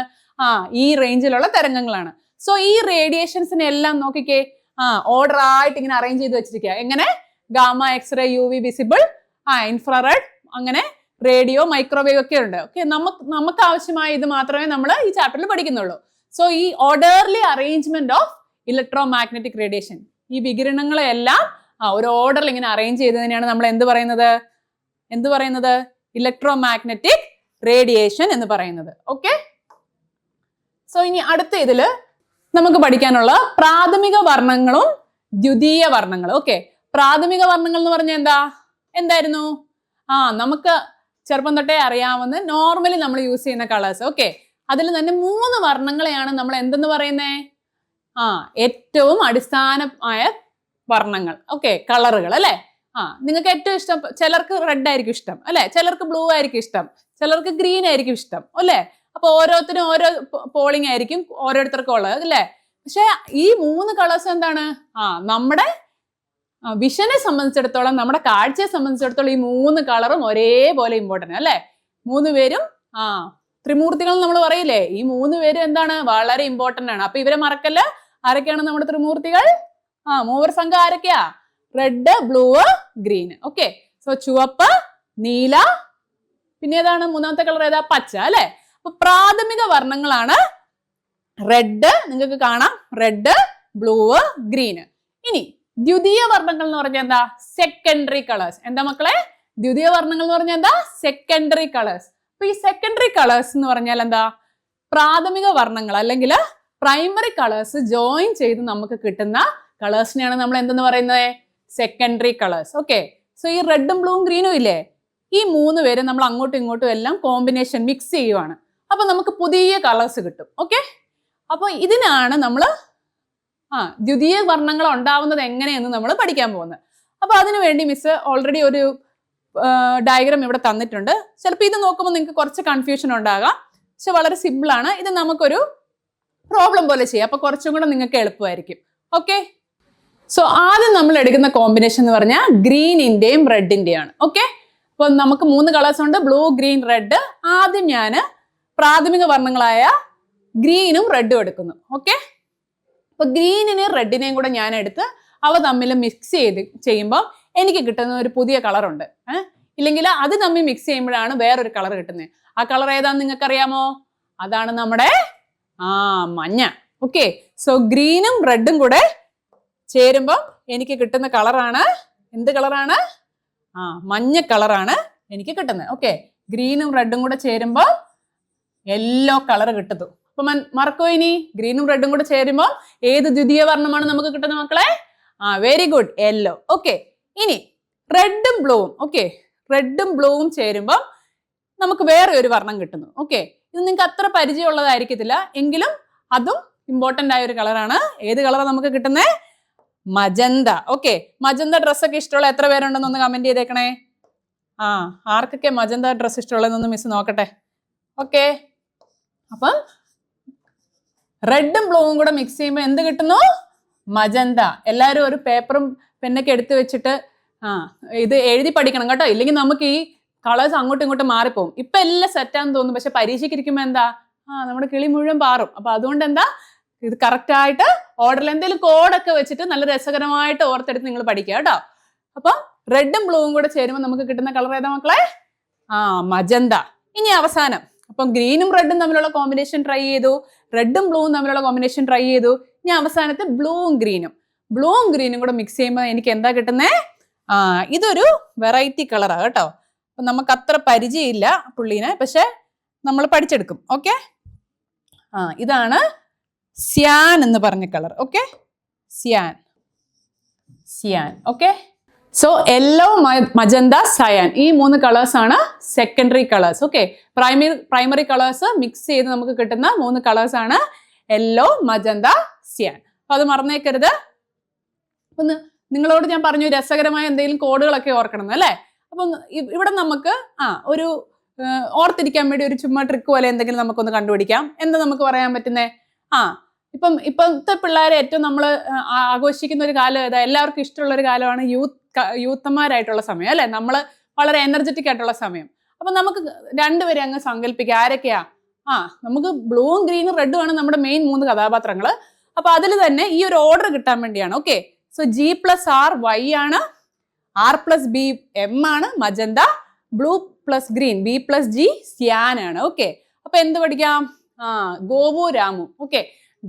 ഈ റേഞ്ചിലുള്ള തരംഗങ്ങളാണ്. സോ ഈ റേഡിയേഷൻസിനെ എല്ലാം നോക്കിക്കേ, ഓർഡർ ആയിട്ട് ഇങ്ങനെ അറേഞ്ച് ചെയ്ത് വെച്ചിരിക്കുക. എങ്ങനെ? Gamma, X ray, UV, visible, infrared, അങ്ങനെ റേഡിയോ, മൈക്രോവേവ് ഒക്കെ ഉണ്ട്. ഓക്കെ, നമുക്ക് ആവശ്യമായ ഇത് മാത്രമേ നമ്മൾ ഈ ചാപ്റ്ററിൽ പഠിക്കുന്നുള്ളൂ. സോ ഈ orderly arrangement of electro magnetic radiation, ഈ വികിരണങ്ങളെല്ലാം ഒരു ഓർഡറിൽ ഇങ്ങനെ അറേഞ്ച് ചെയ്തതിനെയാണ് നമ്മൾ എന്ത് പറയുന്നത്? ഇലക്ട്രോ മാഗ്നറ്റിക് റേഡിയേഷൻ എന്ന് പറയുന്നത്. ഓക്കെ, സോ ഇനി അടുത്ത ഇതില് നമുക്ക് പഠിക്കാനുള്ള പ്രാഥമിക വർണ്ണങ്ങളും ദ്വിതീയ വർണ്ണങ്ങളും. ഓക്കെ, പ്രാഥമിക വർണ്ണങ്ങൾ എന്ന് പറഞ്ഞാൽ എന്തായിരുന്നു? നമുക്ക് ചെറുപ്പം തൊട്ടേ അറിയാവുന്ന നോർമലി നമ്മൾ യൂസ് ചെയ്യുന്ന കളേഴ്സ്. ഓക്കെ, അതിൽ തന്നെ 3 വർണ്ണങ്ങളെയാണ് നമ്മൾ എന്തെന്ന് പറയുന്നേ? ഏറ്റവും അടിസ്ഥാനമായ വർണ്ണങ്ങൾ. ഓക്കെ, കളറുകൾ അല്ലെ. നിങ്ങൾക്ക് ഏറ്റവും ഇഷ്ടം, ചിലർക്ക് റെഡ് ആയിരിക്കും ഇഷ്ടം അല്ലെ, ചിലർക്ക് ബ്ലൂ ആയിരിക്കും ഇഷ്ടം, ചിലർക്ക് ഗ്രീൻ ആയിരിക്കും ഇഷ്ടം അല്ലെ. അപ്പൊ ഓരോരുത്തരും ഓരോ പോളിംഗ് ആയിരിക്കും ഓരോരുത്തർക്കും ഉള്ളത് അല്ലെ. പക്ഷെ ഈ 3 കളേഴ്സ് എന്താണ്? നമ്മുടെ വിഷനെ സംബന്ധിച്ചിടത്തോളം, നമ്മുടെ കാഴ്ചയെ സംബന്ധിച്ചിടത്തോളം ഈ 3 കളറും ഒരേപോലെ ഇമ്പോർട്ടന്റ് അല്ലെ. 3 പേരും ത്രിമൂർത്തികൾ നമ്മൾ പറയില്ലേ, ഈ 3 പേരും എന്താണ്? വളരെ ഇമ്പോർട്ടന്റ് ആണ്. അപ്പൊ ഇവരെ മറക്കല്ല. ആരൊക്കെയാണ് നമ്മുടെ ത്രിമൂർത്തികൾ? മൂവർ സംഘം ആരൊക്കെയാ? Red, blue, green. Okay, so ചുവപ്പ്, നീല, പിന്നെ ഏതാണ് മൂന്നാമത്തെ കളർ ഏതാ? പച്ച അല്ലെ. അപ്പൊ പ്രാഥമിക വർണ്ണങ്ങളാണ് റെഡ്, നിങ്ങൾക്ക് കാണാം റെഡ്, ബ്ലൂ, ഗ്രീന്. ഇനി ദ്വിതീയ വർണ്ണങ്ങൾ എന്ന് പറഞ്ഞാൽ എന്താ? Secondary colours. എന്താ മക്കളെ? ദ്വിതീയ വർണ്ണങ്ങൾ എന്ന് പറഞ്ഞാൽ എന്താ? Secondary colours. അപ്പൊ ഈ സെക്കൻഡറി കളേഴ്സ് എന്ന് പറഞ്ഞാൽ എന്താ? പ്രാഥമിക വർണ്ണങ്ങൾ അല്ലെങ്കിൽ പ്രൈമറി കളേഴ്സ് ജോയിൻ ചെയ്ത് നമുക്ക് കിട്ടുന്ന കളേഴ്സിനെയാണ് നമ്മൾ എന്തെന്ന് പറയുന്നത്? Secondary colours. ഓക്കെ. സോ ഈ റെഡും ബ്ലൂവും ഗ്രീനും ഇല്ലേ, ഈ മൂന്ന് പേര് നമ്മൾ അങ്ങോട്ടും ഇങ്ങോട്ടും എല്ലാം കോമ്പിനേഷൻ മിക്സ് ചെയ്യുവാണ്. അപ്പൊ നമുക്ക് പുതിയ കളേഴ്സ് കിട്ടും. ഓക്കെ. അപ്പൊ ഇതിനാണ് നമ്മൾ ദ്വിതീയ വർണ്ണങ്ങൾ ഉണ്ടാവുന്നത് എങ്ങനെയെന്ന് നമ്മൾ പഠിക്കാൻ പോകുന്നത്. അപ്പൊ അതിനു വേണ്ടി മിസ് ഓൾറെഡി ഒരു ഡയഗ്രാം ഇവിടെ തന്നിട്ടുണ്ട്. ചിലപ്പോൾ ഇത് നോക്കുമ്പോൾ നിങ്ങൾക്ക് കുറച്ച് കൺഫ്യൂഷൻ ഉണ്ടാകാം, പക്ഷെ വളരെ സിമ്പിൾ ആണ്. ഇത് നമുക്കൊരു പ്രോബ്ലം പോലെ ചെയ്യാം. അപ്പൊ കുറച്ചും കൂടെ നിങ്ങൾക്ക് എളുപ്പമായിരിക്കും. ഓക്കെ. സോ ആദ്യം നമ്മൾ എടുക്കുന്ന കോമ്പിനേഷൻ എന്ന് പറഞ്ഞാൽ ഗ്രീനിന്റെയും റെഡിന്റെയും ആണ്. ഓക്കെ. അപ്പൊ നമുക്ക് 3 കളേഴ്സ് ഉണ്ട്, ബ്ലൂ, ഗ്രീൻ, റെഡ്. ആദ്യം ഞാൻ പ്രാഥമിക വർണ്ണങ്ങളായ ഗ്രീനും റെഡും എടുക്കുന്നു. ഓക്കെ. അപ്പൊ ഗ്രീനിനെയും റെഡിനെയും കൂടെ ഞാൻ എടുത്ത് അവ തമ്മിൽ മിക്സ് ചെയ്യുമ്പോൾ എനിക്ക് കിട്ടുന്ന ഒരു പുതിയ കളറുണ്ട്. ഇല്ലെങ്കിൽ അത് തമ്മിൽ മിക്സ് ചെയ്യുമ്പോഴാണ് വേറൊരു കളർ കിട്ടുന്നത്. ആ കളർ ഏതാന്ന് നിങ്ങൾക്ക് അറിയാമോ? അതാണ് നമ്മുടെ മഞ്ഞ. ഓക്കെ. സോ ഗ്രീനും റെഡും കൂടെ ചേരുമ്പോൾ എനിക്ക് കിട്ടുന്ന കളറാണ് എന്ത് കളറാണ്? മഞ്ഞ കളറാണ് എനിക്ക് കിട്ടുന്നത്. ഓക്കെ. ഗ്രീനും റെഡും കൂടെ ചേരുമ്പോൾ യെല്ലോ കളർ കിട്ടുന്നു. അപ്പൊ മറക്കോ ഇനി? ഗ്രീനും റെഡും കൂടെ ചേരുമ്പോൾ ഏത് ദ്വിതീയ വർണ്ണമാണ് നമുക്ക് കിട്ടുന്നത് മക്കളെ? Very good, yellow. ഓക്കെ. ഇനി റെഡും ബ്ലൂവും. ഓക്കെ. റെഡും ബ്ലൂവും ചേരുമ്പോൾ നമുക്ക് വേറെ ഒരു വർണ്ണം കിട്ടുന്നു. ഓക്കെ. ഇത് നിങ്ങൾക്ക് അത്ര പരിചയമുള്ളതായിരിക്കത്തില്ല, എങ്കിലും അതും ഇമ്പോർട്ടന്റ് ആയ ഒരു കളറാണ്. ഏത് കളറാണ് നമുക്ക് കിട്ടുന്നത്? മജന്ത. ഓക്കെ. മജന്ത ഡ്രസ്സൊക്കെ ഇഷ്ടമുള്ള എത്ര പേരുണ്ടെന്ന് ഒന്ന് കമന്റ് ചെയ്തേക്കണേ. ആർക്കൊക്കെ മജന്ത ഡ്രസ്സ് ഇഷ്ടമുള്ളതെന്നൊന്ന് മിസ് നോക്കട്ടെ. ഓക്കെ. അപ്പം റെഡും ബ്ലൂവും കൂടെ മിക്സ് ചെയ്യുമ്പോൾ എന്ത് കിട്ടുന്നു? മജന്ത. എല്ലാവരും ഒരു പേപ്പറും പെന്നൊക്കെ എടുത്ത് വെച്ചിട്ട് ഇത് എഴുതി പഠിക്കണം കേട്ടോ, ഇല്ലെങ്കിൽ നമുക്ക് ഈ കളേഴ്സ് അങ്ങോട്ടും ഇങ്ങോട്ടും മാറിപ്പോവും. ഇപ്പൊ എല്ലാം സെറ്റാന്ന് തോന്നും, പക്ഷെ പരീക്ഷയ്ക്ക് ഇരിക്കുമ്പോൾ എന്താ നമ്മുടെ കിളി മുഴുവൻ പാറും. അപ്പൊ അതുകൊണ്ട് എന്താ ഇത് കറക്റ്റ് ആയിട്ട് ഓർഡറിൽ എന്തെങ്കിലും കോഡൊക്കെ വെച്ചിട്ട് നല്ല രസകരമായിട്ട് ഓർത്തെടുത്ത് നിങ്ങൾ പഠിക്കുക കേട്ടോ. അപ്പൊ റെഡും ബ്ലൂവും കൂടെ ചേരുമ്പോൾ നമുക്ക് കിട്ടുന്ന കളർ ഏതാ മക്കളെ? മജന്ത. ഇനി അവസാനം അപ്പം ഗ്രീനും റെഡും തമ്മിലുള്ള കോമ്പിനേഷൻ ട്രൈ ചെയ്തു, റെഡും ബ്ലൂവും തമ്മിലുള്ള കോമ്പിനേഷൻ ട്രൈ ചെയ്തു. ഇനി അവസാനത്തെ ബ്ലൂവും ഗ്രീനും കൂടെ മിക്സ് ചെയ്യുമ്പോൾ എനിക്ക് എന്താ കിട്ടുന്നേ? ഇതൊരു വെറൈറ്റി കളറാണ് കേട്ടോ. അപ്പൊ നമുക്ക് അത്ര പരിചയമില്ല പുള്ളീനെ, പക്ഷെ നമ്മൾ പഠിച്ചെടുക്കും. ഓക്കെ. ഇതാണ് സിയാൻ എന്ന് പറഞ്ഞ colour. Okay. Cyan. Okay. So yellow, magenta, cyan, ഈ 3 കളേഴ്സ് ആണ് secondary colours. Okay. Primary colours mix ചെയ്ത് നമുക്ക് കിട്ടുന്ന 3 കളേഴ്സ് ആണ് യെല്ലോ, മജന്ത, സിയാൻ. അപ്പൊ അത് മറന്നേക്കരുത്. അപ്പൊ നിങ്ങളോട് ഞാൻ പറഞ്ഞു രസകരമായ എന്തെങ്കിലും കോഡുകളൊക്കെ ഓർക്കണം അല്ലേ. അപ്പം ഇവിടെ നമുക്ക് ഒരു ഓർത്തിരിക്കാൻ വേണ്ടി ഒരു ചുമ്മാ ട്രിക്ക് പോലെ എന്തെങ്കിലും നമുക്കൊന്ന് കണ്ടുപിടിക്കാം. എന്താ നമുക്ക് പറയാൻ പറ്റുന്നേ? ഇപ്പോഴത്തെ പിള്ളേരെ ഏറ്റവും നമ്മൾ ആഘോഷിക്കുന്ന ഒരു കാലം ഏതാ? എല്ലാവർക്കും ഇഷ്ടമുള്ള ഒരു കാലമാണ് യൂത്തന്മാരായിട്ടുള്ള സമയം അല്ലെ. നമ്മൾ വളരെ എനർജറ്റിക് ആയിട്ടുള്ള സമയം. അപ്പൊ നമുക്ക് രണ്ടുപേരെ അങ്ങ് സങ്കല്പിക്കാം. ആരൊക്കെയാ? നമുക്ക് ബ്ലൂവും ഗ്രീനും റെഡും ആണ് നമ്മുടെ മെയിൻ 3 കഥാപാത്രങ്ങൾ. അപ്പൊ അതിൽ തന്നെ ഈ ഒരു ഓർഡർ കിട്ടാൻ വേണ്ടിയാണ്. ഓക്കെ. സോ G+R Y ആണ്, R+B M ആണ് magenta, blue plus green B+G സിയാൻ ആണ്. ഓക്കെ. അപ്പൊ എന്ത് പഠിക്കാം? ഗോപു രാമു. ഓക്കെ.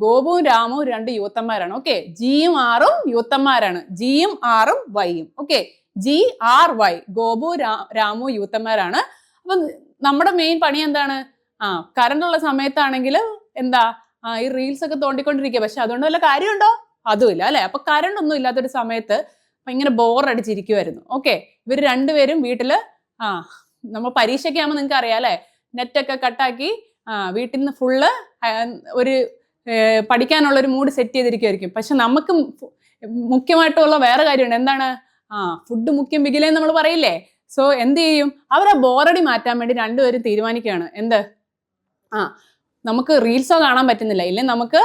ഗോപു രാമു 2 യൂത്തന്മാരാണ്. ഓക്കെ. ജിയും ആറും യൂത്തന്മാരാണ്. ജിയും ആറും വൈയും. ഓക്കെ. GRY ഗോപു രാമു യൂത്തന്മാരാണ്. അപ്പൊ നമ്മുടെ മെയിൻ പണി എന്താണ്? കറണ്ട് ഉള്ള സമയത്താണെങ്കിൽ എന്താ ഈ റീൽസ് ഒക്കെ തോണ്ടിക്കൊണ്ടിരിക്കുക. പക്ഷെ അതുകൊണ്ട് വല്ല കാര്യമുണ്ടോ? അതുമില്ല അല്ലെ. അപ്പൊ കറണ്ട് ഒന്നും ഇല്ലാത്തൊരു സമയത്ത് ഇങ്ങനെ ബോറടിച്ചിരിക്കുമായിരുന്നു. ഓക്കെ. ഇവർ രണ്ടുപേരും വീട്ടില് നമ്മൾ പരീക്ഷയ്ക്ക് ആകുമ്പോൾ നിങ്ങൾക്ക് അറിയാം അല്ലെ, നെറ്റൊക്കെ കട്ടാക്കി വീട്ടിൽ നിന്ന് ഫുള്ള് ഒരു പഠിക്കാനുള്ള ഒരു മൂഡ് സെറ്റ് ചെയ്തിരിക്കുമായിരിക്കും. പക്ഷെ നമുക്ക് മുഖ്യമായിട്ടുള്ള വേറെ കാര്യമുണ്ട്. എന്താണ്? ഫുഡ് മുഖ്യം ബിഗിലേ നമ്മൾ പറയില്ലേ. സോ എന്ത് ചെയ്യും? അവരെ ബോറടി മാറ്റാൻ വേണ്ടി രണ്ടുപേരും തീരുമാനിക്കുകയാണ്. എന്ത്? നമുക്ക് റീൽസോ കാണാൻ പറ്റുന്നില്ല, ഇല്ലെങ്കിൽ നമുക്ക്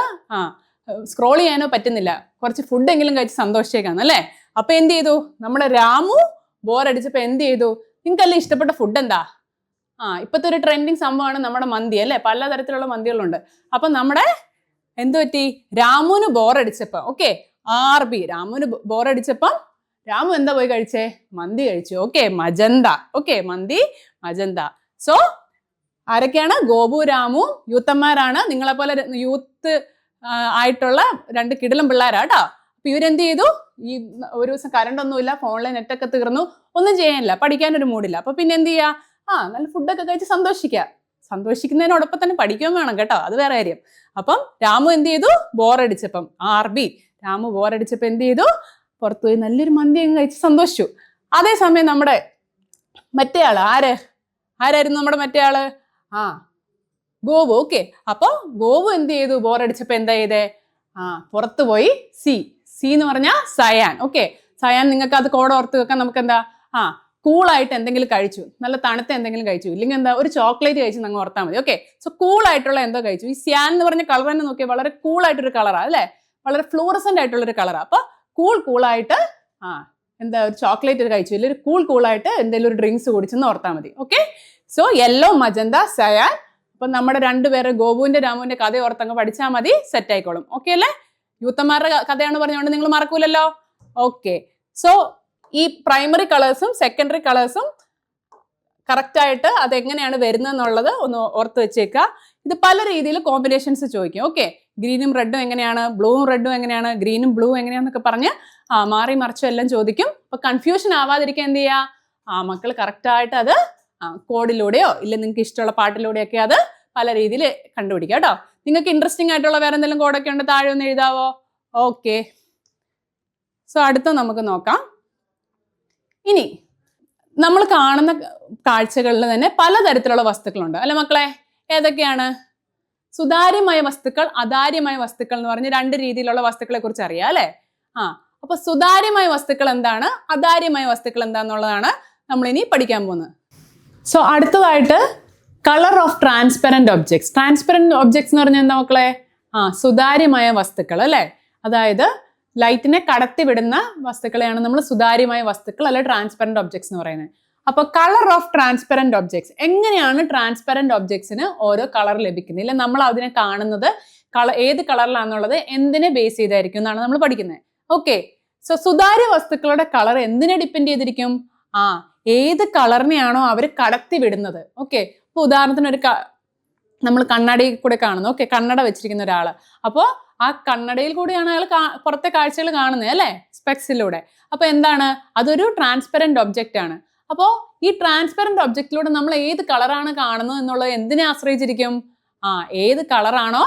സ്ക്രോൾ ചെയ്യാനോ പറ്റുന്നില്ല, കുറച്ച് ഫുഡെങ്കിലും കഴിച്ച് സന്തോഷിച്ചേക്കാന്ന് അല്ലേ. അപ്പൊ എന്ത് ചെയ്തു? നമ്മുടെ രാമു ബോറടിച്ചപ്പോ എന്ത് ചെയ്തു? നിങ്ങൾക്കല്ലേ ഇഷ്ടപ്പെട്ട ഫുഡ് എന്താ? ഇപ്പോഴത്തെ ഒരു ട്രെൻഡിങ് സംഭവമാണ് നമ്മുടെ മന്തി അല്ലേ. പലതരത്തിലുള്ള മന്തികളുണ്ട്. അപ്പൊ നമ്മുടെ എന്ത് പറ്റി? രാമുവിന് ബോറടിച്ചപ്പോ RB രാമുവിന് ബോറടിച്ചപ്പം രാമു എന്താ പോയി കഴിച്ചേ? മന്തി കഴിച്ചു. ഓക്കെ. മജന്ത. ഓക്കെ. മന്തി, മജന്ത. സോ ആരൊക്കെയാണ്? ഗോപു രാമു യൂത്തന്മാരാണ്. നിങ്ങളെപ്പോലെ യൂത്ത് ആയിട്ടുള്ള 2 കിടിലം പിള്ളേരാട്ടോ. അപ്പൊ ഇവരെന്ത് ചെയ്തു? ഈ ഒരു ദിവസം കറണ്ട് ഒന്നുമില്ല, ഫോണിലെ നെറ്റൊക്കെ തീർന്നു, ഒന്നും ചെയ്യാനില്ല, പഠിക്കാനൊരു മൂടില്ല. അപ്പൊ പിന്നെ എന്ത് ചെയ്യാ? നല്ല ഫുഡൊക്കെ കഴിച്ച് സന്തോഷിക്കുക. സന്തോഷിക്കുന്നതിനോടൊപ്പം തന്നെ പഠിക്കുകയും വേണം കേട്ടോ, അത് വേറെ കാര്യം. അപ്പം രാമു എന്ത് ചെയ്തു? ബോറടിച്ചപ്പം രാമു ബോറടിച്ചപ്പോ എന്ത് ചെയ്തു? പുറത്തു പോയി നല്ലൊരു മന്തി അങ്ങ് കഴിച്ച് സന്തോഷിച്ചു. അതേസമയം നമ്മുടെ മറ്റേ ആള് ആരായിരുന്നു നമ്മുടെ മറ്റേ ആള്? ഗോപു. ഓക്കെ, അപ്പൊ ഗോപു എന്ത് ചെയ്തു? ബോറടിച്ചപ്പോ എന്താ ചെയ്തേ? പുറത്തു പോയി സി എന്ന് പറഞ്ഞാൽ സയാൻ. ഓക്കെ, സയാൻ നിങ്ങൾക്ക് അത് കോഡ് ഓർത്ത് വെക്കാൻ. നമുക്ക് എന്താ? കൂളായിട്ട് എന്തെങ്കിലും കഴിച്ചു, നല്ല തണുത്ത എന്തെങ്കിലും കഴിച്ചു, ഇല്ലെങ്കിൽ എന്താ ഒരു ചോക്ലേറ്റ് കഴിച്ചു അങ്ങ് ഓർത്താൽ മതി. ഓക്കെ, സോ കൂളായിട്ടുള്ള എന്തോ കഴിച്ചു. ഈ സ്യാൻ എന്ന് പറഞ്ഞ കളർ തന്നെ നോക്കിയാൽ വളരെ കൂളായിട്ടൊരു കളറാണ് അല്ലേ, വളരെ ഫ്ലൂറസെന്റ് ആയിട്ടുള്ളൊരു കളറാണ്. അപ്പൊ കൂളായിട്ട് എന്താ ഒരു ചോക്ലേറ്റ് കഴിച്ചു, ഇല്ല ഒരു കൂളായിട്ട് എന്തെങ്കിലും ഒരു ഡ്രിങ്ക്സ് കുടിച്ചെന്ന് ഓർത്താൽ മതി. Okay, so yellow, magenta, cyan. അപ്പൊ നമ്മുടെ 2 പേര് ഗോപുവിന്റെ രാമുവിന്റെ കഥ ഓർത്തങ്ങ് പഠിച്ചാൽ മതി, സെറ്റ് ആയിക്കോളും. ഓക്കെ അല്ലേ? യൂത്തന്മാരുടെ കഥയാണ് പറഞ്ഞുകൊണ്ട് നിങ്ങൾ മറക്കൂലല്ലോ. ഓക്കെ, സോ ഈ പ്രൈമറി കളേഴ്സും സെക്കൻഡറി കളേഴ്സും കറക്റ്റ് ആയിട്ട് അതെങ്ങനെയാണ് വരുന്നതെന്നുള്ളത് ഒന്ന് ഓർത്ത് വെച്ചേക്കുക. ഇത് പല രീതിയിൽ കോമ്പിനേഷൻസ് ചോദിക്കും. ഓക്കെ, ഗ്രീനും റെഡും എങ്ങനെയാണ്, ബ്ലൂവും റെഡും എങ്ങനെയാണ്, ഗ്രീനും ബ്ലൂ എങ്ങനെയാന്നൊക്കെ പറഞ്ഞ് മാറി മറിച്ചും എല്ലാം ചോദിക്കും. അപ്പൊ കൺഫ്യൂഷൻ ആവാതിരിക്കാൻ എന്ത് ചെയ്യുക? മക്കൾ കറക്റ്റ് ആയിട്ട് അത് കോഡിലൂടെയോ ഇല്ല നിങ്ങൾക്ക് ഇഷ്ടമുള്ള പാട്ടിലൂടെയൊക്കെ അത് പല രീതിയിൽ കണ്ടുപിടിക്കുക കേട്ടോ. നിങ്ങൾക്ക് ഇൻട്രസ്റ്റിംഗ് ആയിട്ടുള്ള വേറെ എന്തെങ്കിലും കോഡൊക്കെ ഉണ്ട്, താഴെ ഒന്ന് എഴുതാവോ? ഓക്കെ, സോ അടുത്ത നമുക്ക് നോക്കാം. ഇനി നമ്മൾ കാണുന്ന കാഴ്ചകളിൽ തന്നെ പലതരത്തിലുള്ള വസ്തുക്കളുണ്ട് അല്ലെ മക്കളെ? ഏതൊക്കെയാണ്? സുതാര്യമായ വസ്തുക്കൾ, അതാര്യമായ വസ്തുക്കൾ എന്ന് പറഞ്ഞ് 2 രീതിയിലുള്ള വസ്തുക്കളെ കുറിച്ച് അറിയാം അല്ലെ? അപ്പൊ സുതാര്യമായ വസ്തുക്കൾ എന്താണ്, അതാര്യമായ വസ്തുക്കൾ എന്താന്നുള്ളതാണ് നമ്മൾ ഇനി പഠിക്കാൻ പോകുന്നത്. സോ അടുത്തതായിട്ട് colour of transparent objects. Transparent objects എന്ന് പറഞ്ഞാൽ എന്താ മക്കളെ? സുതാര്യമായ വസ്തുക്കൾ അല്ലെ, അതായത് ലൈറ്റിനെ കടത്തിവിടുന്ന വസ്തുക്കളെയാണ് നമ്മൾ സുതാര്യമായ വസ്തുക്കൾ അല്ലെ ട്രാൻസ്പെറന്റ് ഒബ്ജക്ട്സ് എന്ന് പറയുന്നത്. അപ്പൊ കളർ ഓഫ് ട്രാൻസ്പെറന്റ് ഒബ്ജക്ട്സ്, എങ്ങനെയാണ് ട്രാൻസ്പെറന്റ് ഒബ്ജക്ട്സിന് ഓരോ കളർ ലഭിക്കുന്നത്, ഇല്ല നമ്മൾ അതിനെ കാണുന്നത് ഏത് കളറിലാണെന്നുള്ളത് എന്തിനെ ബേസ് ചെയ്തായിരിക്കും എന്നാണ് നമ്മൾ പഠിക്കുന്നത്. ഓക്കെ, സോ സുതാര്യ വസ്തുക്കളുടെ കളർ എന്തിനെ ഡിപ്പെൻഡ് ചെയ്തിരിക്കും? ഏത് കളറിനെയാണോ അവർ കടത്തി വിടുന്നത്. ഓക്കെ, ഇപ്പൊ ഉദാഹരണത്തിന് നമ്മൾ കണ്ണാടിയിൽ കൂടെ കാണുന്നു. ഓക്കെ, കണ്ണട വെച്ചിരിക്കുന്ന ഒരാള്, അപ്പോൾ ആ കണ്ണടയിൽ കൂടിയാണ് അയാൾ പുറത്തെ കാഴ്ചകൾ കാണുന്നത് അല്ലെ, സ്പെക്സിലൂടെ. അപ്പൊ എന്താണ്? അതൊരു ട്രാൻസ്പെറന്റ് ഒബ്ജക്റ്റ് ആണ്. അപ്പോൾ ഈ ട്രാൻസ്പെറന്റ് ഒബ്ജക്റ്റിലൂടെ നമ്മൾ ഏത് കളറാണ് കാണുന്നത് എന്നുള്ളത് എന്തിനെ ആശ്രയിച്ചിരിക്കും? ഏത് കളറാണോ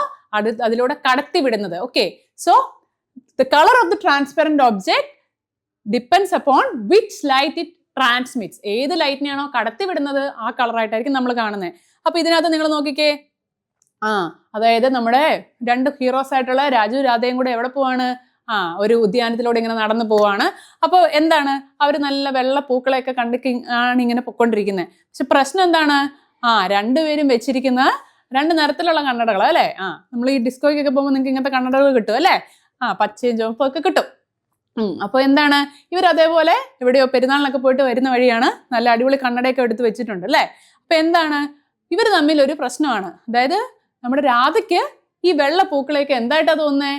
അതിലൂടെ കടത്തി വിടുന്നത്. Okay, so the colour of the transparent object depends upon which light it transmits. ഏത് ലൈറ്റിനെയാണോ കടത്തി വിടുന്നത് ആ കളറായിട്ടായിരിക്കും നമ്മൾ കാണുന്നത്. അപ്പൊ ഇതിനകത്ത് നിങ്ങൾ നോക്കിക്കേ, അതായത് നമ്മുടെ 2 ഹീറോസ് ആയിട്ടുള്ള രാജു രാധയും കൂടെ എവിടെ പോവാണ്? ഒരു ഉദ്യാനത്തിലൂടെ ഇങ്ങനെ നടന്നു പോവാണ്. അപ്പോൾ എന്താണ്? അവർ നല്ല വെള്ള പൂക്കളെയൊക്കെ ആണ് ഇങ്ങനെ പൊയ്ക്കൊണ്ടിരിക്കുന്നത്. പക്ഷെ പ്രശ്നം എന്താണ്? 2 പേരും വെച്ചിരിക്കുന്ന 2 നിറത്തിലുള്ള കണ്ണടകൾ അല്ലേ? നമ്മൾ ഈ ഡിസ്കോയ്ക്കൊക്കെ പോകുമ്പോൾ നിങ്ങൾക്ക് ഇങ്ങനത്തെ കണ്ണടകൾ കിട്ടും അല്ലേ? പച്ചയും ചുവപ്പും ഒക്കെ കിട്ടും. അപ്പോൾ എന്താണ്? ഇവർ അതേപോലെ എവിടെയോ പെരുന്നാളിനൊക്കെ പോയിട്ട് വരുന്ന വഴിയാണ് നല്ല അടിപൊളി കണ്ണടയൊക്കെ എടുത്ത് വെച്ചിട്ടുണ്ട് അല്ലേ? അപ്പൊ എന്താണ്? ഇവർ തമ്മിൽ ഒരു പ്രശ്നമാണ്. അതായത് നമ്മുടെ രാധയ്ക്ക് ഈ വെള്ള പൂക്കളെയൊക്കെ എന്തായിട്ടാ തോന്നുന്നേ?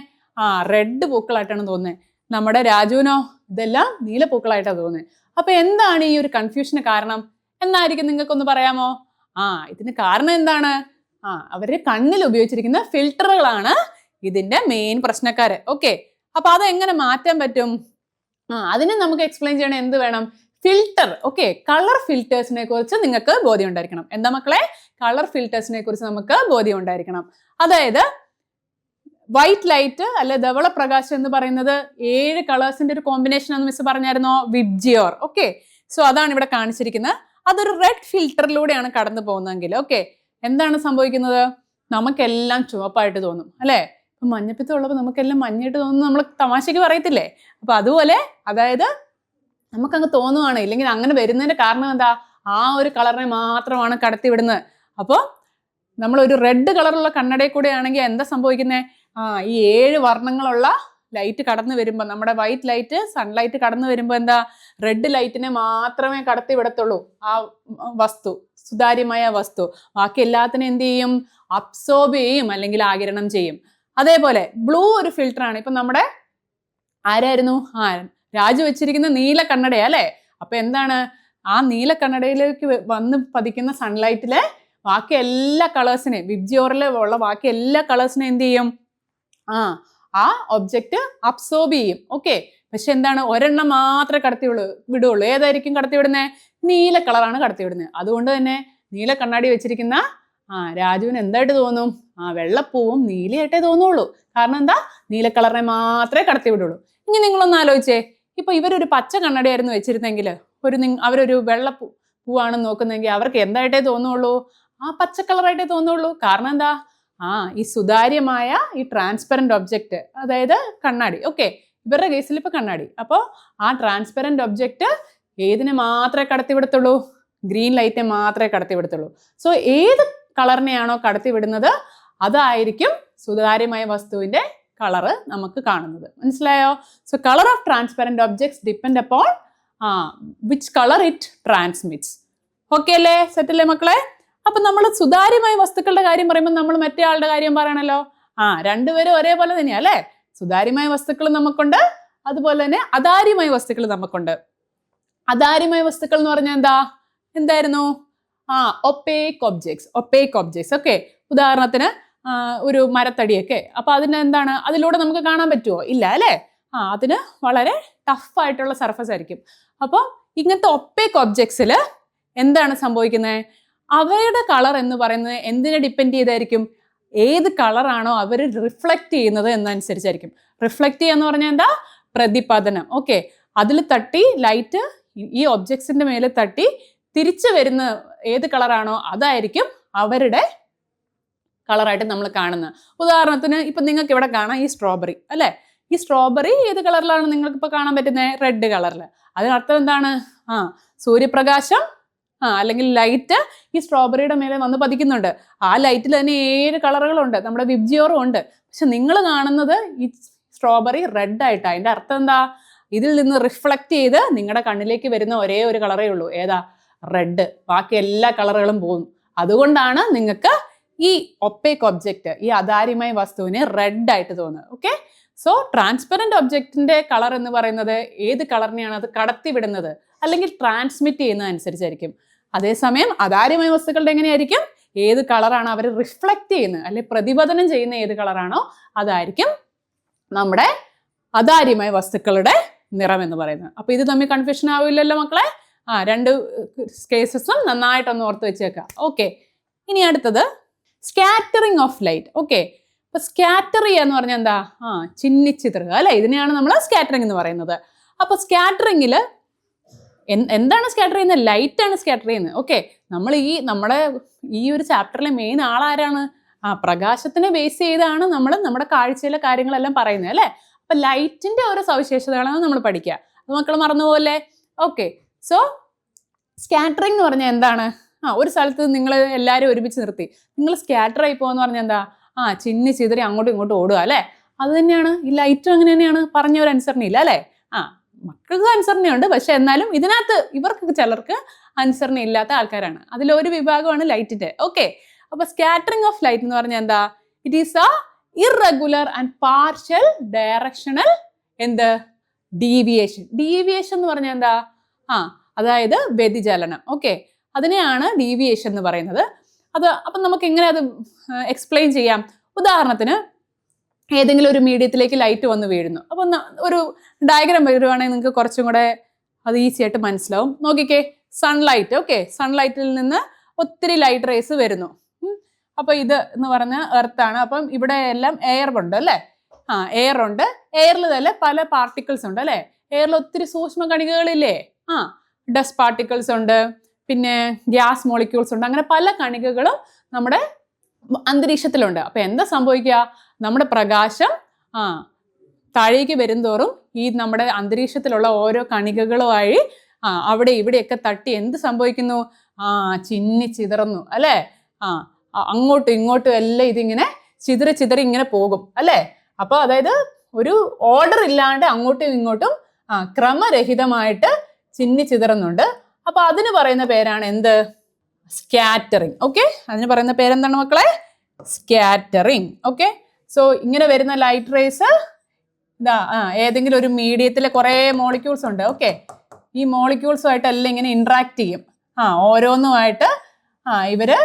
റെഡ് പൂക്കളായിട്ടാണ് തോന്നുന്നത്. നമ്മുടെ രാജുവിനോ ഇതെല്ലാം നീല പൂക്കളായിട്ടാണ് തോന്നുന്നത്. അപ്പൊ എന്താണ് ഈ ഒരു കൺഫ്യൂഷന് കാരണം എന്നായിരിക്കും നിങ്ങൾക്കൊന്ന് പറയാമോ? ഇതിന് കാരണം എന്താണ്? അവരുടെ കണ്ണിൽ ഉപയോഗിച്ചിരിക്കുന്ന ഫിൽറ്ററുകളാണ് ഇതിന്റെ മെയിൻ പ്രശ്നക്കാര്. ഓക്കെ, അപ്പൊ അത് എങ്ങനെ മാറ്റാൻ പറ്റും? അതിന് നമുക്ക് എക്സ്പ്ലെയിൻ ചെയ്യണം എന്ത് വേണം? ഫിൽറ്റർ. ഓക്കെ, കളർ ഫിൽറ്റേഴ്സിനെ കുറിച്ച് നിങ്ങൾക്ക് ബോധ്യം ഉണ്ടായിരിക്കണം. എന്താ മക്കളെ? കളർ ഫിൽറ്റേഴ്സിനെ കുറിച്ച് നമുക്ക് ബോധ്യം ഉണ്ടായിരിക്കണം. അതായത് വൈറ്റ് ലൈറ്റ് അല്ലെ ധവള പ്രകാശം എന്ന് പറയുന്നത് 7 കളേഴ്സിന്റെ ഒരു കോമ്പിനേഷൻ എന്ന് മിസ് പറഞ്ഞായിരുന്നോ? വിബ്ജിയോർ. ഓക്കെ, സോ അതാണ് ഇവിടെ കാണിച്ചിരിക്കുന്നത്. അതൊരു റെഡ് ഫിൽറ്ററിലൂടെയാണ് കടന്നു പോകുന്നതെങ്കിൽ ഓക്കെ, എന്താണ് സംഭവിക്കുന്നത്? നമുക്കെല്ലാം ചുവപ്പായിട്ട് തോന്നും അല്ലെ? ഇപ്പൊ മഞ്ഞപ്പിത്തം ഉള്ളപ്പോൾ നമുക്കെല്ലാം മഞ്ഞയിട്ട് തോന്നുന്നു, നമ്മൾ തമാശക്ക് പറയത്തില്ലേ? അപ്പൊ അതുപോലെ അതായത് നമുക്കങ്ങ് തോന്നുവാണ്. ഇല്ലെങ്കിൽ അങ്ങനെ വരുന്നതിന്റെ കാരണം എന്താ? ആ ഒരു കളറിനെ മാത്രമാണ് കടത്തി വിടുന്നത്. അപ്പോൾ നമ്മൾ ഒരു റെഡ് കളറുള്ള കണ്ണടയിൽ കൂടെ ആണെങ്കിൽ എന്താ സംഭവിക്കുന്നത്? ഈ 7 വർണ്ണങ്ങളുള്ള ലൈറ്റ് കടന്നു വരുമ്പോൾ, നമ്മുടെ വൈറ്റ് ലൈറ്റ് സൺലൈറ്റ് കടന്നു വരുമ്പോൾ എന്താ? റെഡ് ലൈറ്റിനെ മാത്രമേ കടത്തി വിടത്തുള്ളൂ ആ വസ്തു, സുതാര്യമായ വസ്തു. ബാക്കി എല്ലാത്തിനും എന്ത് ചെയ്യും? അബ്സോർബ് ചെയ്യും അല്ലെങ്കിൽ ആഗിരണം ചെയ്യും. അതേപോലെ ബ്ലൂ ഒരു ഫിൽറ്ററാണ്. ഇപ്പൊ നമ്മുടെ ആരായിരുന്നു? രാജു വെച്ചിരിക്കുന്ന നീല കണ്ണടയാ അല്ലെ? അപ്പൊ എന്താണ്? ആ നീല കണ്ണടയിലേക്ക് വന്ന് പതിക്കുന്ന സൺലൈറ്റിലെ ബാക്കി എല്ലാ കളേഴ്സിനെയും വിബ്ജിയോറിൽ ഉള്ള ബാക്കി എല്ലാ കളേഴ്സിനെയും എന്ത് ചെയ്യും? ആ ഒബ്ജക്റ്റ് അബ്സോർബ് ചെയ്യും. ഓക്കെ, പക്ഷെ എന്താണ്, ഒരെണ്ണം മാത്രമേ വിടുള്ളൂ. ഏതായിരിക്കും കടത്തിവിടുന്നത്? നീല കളറാണ് കടത്തിവിടുന്നത്. അതുകൊണ്ട് തന്നെ നീല കണ്ണാടി വെച്ചിരിക്കുന്ന രാജുവിന് എന്തായിട്ട് തോന്നും? വെള്ളപ്പൂവും നീലയായിട്ടേ തോന്നുള്ളൂ. കാരണം എന്താ? നീല കളറിനെ മാത്രമേ കടത്തിവിടുള്ളൂ. ഇനി നിങ്ങളൊന്ന് ആലോചിച്ചേ, ഇപ്പൊ ഇവരൊരു പച്ച കണ്ണാടിയായിരുന്നു വെച്ചിരുന്നെങ്കിൽ, അവരൊരു പൂവാണെന്ന് നോക്കുന്നെങ്കിൽ അവർക്ക് എന്തായിട്ടേ തോന്നുള്ളൂ? പച്ച കളറായിട്ടേ തോന്നുള്ളൂ. കാരണം എന്താ? ഈ സുതാര്യമായ ഈ ട്രാൻസ്പെറന്റ് ഒബ്ജക്റ്റ്, അതായത് കണ്ണാടി. ഓക്കെ, ഇവരുടെ കേസിൽ ഇപ്പൊ കണ്ണാടി. അപ്പോൾ ആ ട്രാൻസ്പെറന്റ് ഒബ്ജക്റ്റ് ഏതിനെ മാത്രമേ കടത്തിവിടത്തുള്ളൂ? ഗ്രീൻ ലൈറ്റിനെ മാത്രമേ കടത്തിവിടത്തുള്ളൂ. സോ ഏത് കളറിനെയാണോ കടത്തിവിടുന്നത് അതായിരിക്കും സുതാര്യമായ വസ്തുവിന്റെ കളറ് നമുക്ക് കാണുന്നത്. മനസ്സിലായോ? So colour of transparent objects depend upon which colour it transmits. Okay അല്ലേ? സെറ്റ് അല്ലേ മക്കളെ? അപ്പൊ നമ്മൾ സുതാര്യമായ വസ്തുക്കളുടെ കാര്യം പറയുമ്പോൾ നമ്മൾ മറ്റേ ആളുടെ കാര്യം പറയണല്ലോ. രണ്ടുപേരും ഒരേപോലെ തന്നെയാ അല്ലേ? സുതാര്യമായ വസ്തുക്കൾ നമുക്കുണ്ട്, അതുപോലെ തന്നെ അതാര്യമായ വസ്തുക്കൾ നമുക്കുണ്ട്. അതാര്യമായ വസ്തുക്കൾ എന്ന് പറഞ്ഞാൽ എന്തായിരുന്നു? Opaque objects. ഓക്കെ, ഉദാഹരണത്തിന് ഒരു മരത്തടിയൊക്കെ. അപ്പൊ അതിലൂടെ നമുക്ക് കാണാൻ പറ്റുമോ? ഇല്ല അല്ലേ? അതിന് വളരെ ടഫ് ആയിട്ടുള്ള സർഫസ് ആയിരിക്കും. അപ്പോൾ ഇങ്ങനത്തെ ഒപ്പേക്ക് ഒബ്ജക്ട്സിൽ എന്താണ് സംഭവിക്കുന്നത്? അവയുടെ കളർ എന്ന് പറയുന്നത് എന്തിനെ ഡിപ്പെൻഡ് ചെയ്തായിരിക്കും? ഏത് കളറാണോ അവർ റിഫ്ലക്റ്റ് ചെയ്യുന്നത് എന്നനുസരിച്ചായിരിക്കും. റിഫ്ലക്റ്റ് ചെയ്യാന്ന് പറഞ്ഞാൽ എന്താ? പ്രതിപതനം. ഓക്കെ, അതിൽ തട്ടി ലൈറ്റ് ഈ ഒബ്ജക്ട്സിന്റെ മേലെ തട്ടി തിരിച്ചു വരുന്ന ഏത് കളറാണോ അതായിരിക്കും അവരുടെ കളറായിട്ട് നമ്മൾ കാണുന്നത്. ഉദാഹരണത്തിന് ഇപ്പൊ നിങ്ങൾക്ക് ഇവിടെ കാണാം ഈ സ്ട്രോബെറി അല്ലെ? ഈ സ്ട്രോബെറി ഏത് കളറിലാണ് നിങ്ങൾക്ക് ഇപ്പൊ കാണാൻ പറ്റുന്നത്? റെഡ് കളറിൽ. അതിനർത്ഥം എന്താണ്? സൂര്യപ്രകാശം അല്ലെങ്കിൽ ലൈറ്റ് ഈ സ്ട്രോബെറിയുടെ മേലെ വന്ന് പതിക്കുന്നുണ്ട്. ആ ലൈറ്റിൽ തന്നെ 7 കളറുകളുണ്ട്, നമ്മുടെ വിബ്ജിയോറും ഉണ്ട്. പക്ഷെ നിങ്ങൾ കാണുന്നത് ഈ സ്ട്രോബെറി റെഡ് ആയിട്ടാണ്. അതിന്റെ അർത്ഥം എന്താ? ഇതിൽ നിന്ന് റിഫ്ലക്റ്റ് ചെയ്ത് നിങ്ങളുടെ കണ്ണിലേക്ക് വരുന്ന ഒരേ ഒരു കളറേ ഉള്ളൂ. ഏതാ? റെഡ്. ബാക്കി എല്ലാ കളറുകളും പോകും. അതുകൊണ്ടാണ് നിങ്ങൾക്ക് ഈ ഒപ്പേക്ക് ഒബ്ജക്റ്റ്, ഈ അതാര്യമായ വസ്തുവിന് റെഡ് ആയിട്ട് തോന്നുന്നത്. ഓക്കെ, സോ ട്രാൻസ്പെറന്റ് ഒബ്ജക്റ്റിന്റെ കളർ എന്ന് പറയുന്നത് ഏത് കളറിനെയാണ് അത് കടത്തിവിടുന്നത് അല്ലെങ്കിൽ ട്രാൻസ്മിറ്റ് ചെയ്യുന്നത് അനുസരിച്ചായിരിക്കും. അതേസമയം അതാര്യമായ വസ്തുക്കളുടെ എങ്ങനെയായിരിക്കും? ഏത് കളറാണ് അവർ റിഫ്ലക്റ്റ് ചെയ്യുന്നത് അല്ലെങ്കിൽ പ്രതിപതനം ചെയ്യുന്ന ഏത് കളറാണോ അതായിരിക്കും നമ്മുടെ അതാര്യമായ വസ്തുക്കളുടെ നിറം എന്ന് പറയുന്നത്. അപ്പൊ ഇത് തമ്മിൽ കൺഫ്യൂഷൻ ആവില്ലല്ലോ മക്കളെ? രണ്ട് കേസസും നന്നായിട്ടൊന്ന് ഓർത്ത് വെച്ചേക്കാം. ഓക്കെ, ഇനി അടുത്തത് സ്കാറ്ററിങ് ഓഫ് ലൈറ്റ്. ഓക്കെ, അപ്പൊ സ്കാറ്റർ ചെയ്യുക എന്ന് പറഞ്ഞാൽ എന്താ? ചിന്നിച്ചിതറുക അല്ലെ? ഇതിനെയാണ് നമ്മൾ സ്കാറ്ററിങ് എന്ന് പറയുന്നത്. അപ്പൊ സ്കാറ്ററിങ്ങിൽ എന്താണ് സ്കാറ്റർ ചെയ്യുന്നത്? ലൈറ്റ് ആണ് സ്കാറ്റർ ചെയ്യുന്നത്. ഓക്കെ, നമ്മുടെ ഈ ഒരു ചാപ്റ്ററിലെ മെയിൻ ആളാരാണ്? പ്രകാശത്തിനെ ബേസ് ചെയ്താണ് നമ്മൾ നമ്മുടെ കാഴ്ചയിലെ കാര്യങ്ങളെല്ലാം പറയുന്നത് അല്ലേ? അപ്പൊ ലൈറ്റിന്റെ ഓരോ സവിശേഷതകളാണ് നമ്മൾ പഠിക്കുക. അത് മക്കൾ മറന്നുപോലെ. ഓക്കെ, സോ സ്കാറ്ററിങ് എന്ന് പറഞ്ഞാൽ എന്താണ്? ഒരു സ്ഥലത്ത് നിങ്ങൾ എല്ലാവരും ഒരുമിച്ച് നിർത്തി നിങ്ങൾ സ്കാറ്റർ ആയി പോകാന്ന് പറഞ്ഞാൽ എന്താ? ചിന്നി ചിതറി അങ്ങോട്ടും ഇങ്ങോട്ടും ഓടുക അല്ലേ? അത് തന്നെയാണ് ഈ ലൈറ്റും അങ്ങനെ തന്നെയാണ്. പറഞ്ഞ ഒരു അനുസരണയില്ല അല്ലേ? മക്കൾക്ക് അനുസരണയുണ്ട്, പക്ഷെ എന്നാലും ഇതിനകത്ത് ഇവർക്ക് ചിലർക്ക് അനുസരണ ഇല്ലാത്ത ആൾക്കാരാണ്. അതിലൊരു വിഭാഗമാണ് ലൈറ്റിന്റെ. ഓക്കെ, അപ്പൊ സ്കാറ്ററിങ് ഓഫ് ലൈറ്റ് എന്ന് പറഞ്ഞാൽ എന്താ? It is A irregular and partial directional deviation. Deviation എന്ന് പറഞ്ഞാൽ എന്താ? അതായത് വ്യതിചലനം. ഓക്കെ, അതിനെയാണ് ഡീവിയേഷൻ എന്ന് പറയുന്നത്. അപ്പം നമുക്ക് എങ്ങനെ അത് എക്സ്പ്ലെയിൻ ചെയ്യാം? ഉദാഹരണത്തിന് ഏതെങ്കിലും ഒരു മീഡിയത്തിലേക്ക് ലൈറ്റ് വന്ന് വീഴുന്നു. അപ്പം ഒരു ഡയഗ്രാം വരുവാണെങ്കിൽ നിങ്ങൾക്ക് കുറച്ചും കൂടെ അത് ഈസി ആയിട്ട് മനസ്സിലാവും. നോക്കിക്കേ, സൺലൈറ്റ്. ഓക്കെ, സൺലൈറ്റിൽ നിന്ന് ഒത്തിരി ലൈറ്റ് റേസ് വരുന്നു. അപ്പൊ ഇത് എന്ന് പറഞ്ഞ എർത്താണ്. അപ്പം ഇവിടെ എല്ലാം എയർ ഉണ്ട് അല്ലേ? എയർ ഉണ്ട്. എയറിൽ തന്നെ പല പാർട്ടിക്കിൾസ് ഉണ്ട് അല്ലേ? എയറിൽ ഒത്തിരി സൂക്ഷ്മ കണികകളില്ലേ? ഡസ്റ്റ് പാർട്ടിക്കിൾസ് ഉണ്ട്, പിന്നെ ഗ്യാസ് മോളിക്യൂൾസ് ഉണ്ട്. അങ്ങനെ പല കണികകളും നമ്മുടെ അന്തരീക്ഷത്തിലുണ്ട്. അപ്പൊ എന്താ സംഭവിക്കുക? നമ്മുടെ പ്രകാശം താഴേക്ക് വരുംതോറും ഈ നമ്മുടെ അന്തരീക്ഷത്തിലുള്ള ഓരോ കണികകളുമായി അവിടെ ഇവിടെയൊക്കെ തട്ടി എന്ത് സംഭവിക്കുന്നു? ചിന്നി ചിതറുന്നു അല്ലേ? അങ്ങോട്ടും ഇങ്ങോട്ടും എല്ലാം ഇതിങ്ങനെ ചിതറി ഇങ്ങനെ പോകും അല്ലേ? അപ്പൊ അതായത് ഒരു ഓർഡർ ഇല്ലാണ്ട് അങ്ങോട്ടും ഇങ്ങോട്ടും ക്രമരഹിതമായിട്ട് ചിന്നി ചിതറുന്നുണ്ട്. അപ്പൊ അതിന് പറയുന്ന പേരാണ് എന്ത്? സ്കാറ്ററിങ്. ഓക്കെ, അതിന് പറയുന്ന പേരെന്താണ് മക്കളെ? സ്കാറ്ററിങ്. ഓക്കെ, സോ ഇങ്ങനെ വരുന്ന ലൈറ്റ് റേസ് ഏതെങ്കിലും ഒരു മീഡിയത്തിലെ കുറെ മോളിക്യൂൾസ് ഉണ്ട്. ഓക്കെ, ഈ മോളിക്യൂൾസുമായിട്ട് എല്ലാം ഇങ്ങനെ ഇന്ററാക്ട് ചെയ്യും. ഓരോന്നുമായിട്ട് ഇവര്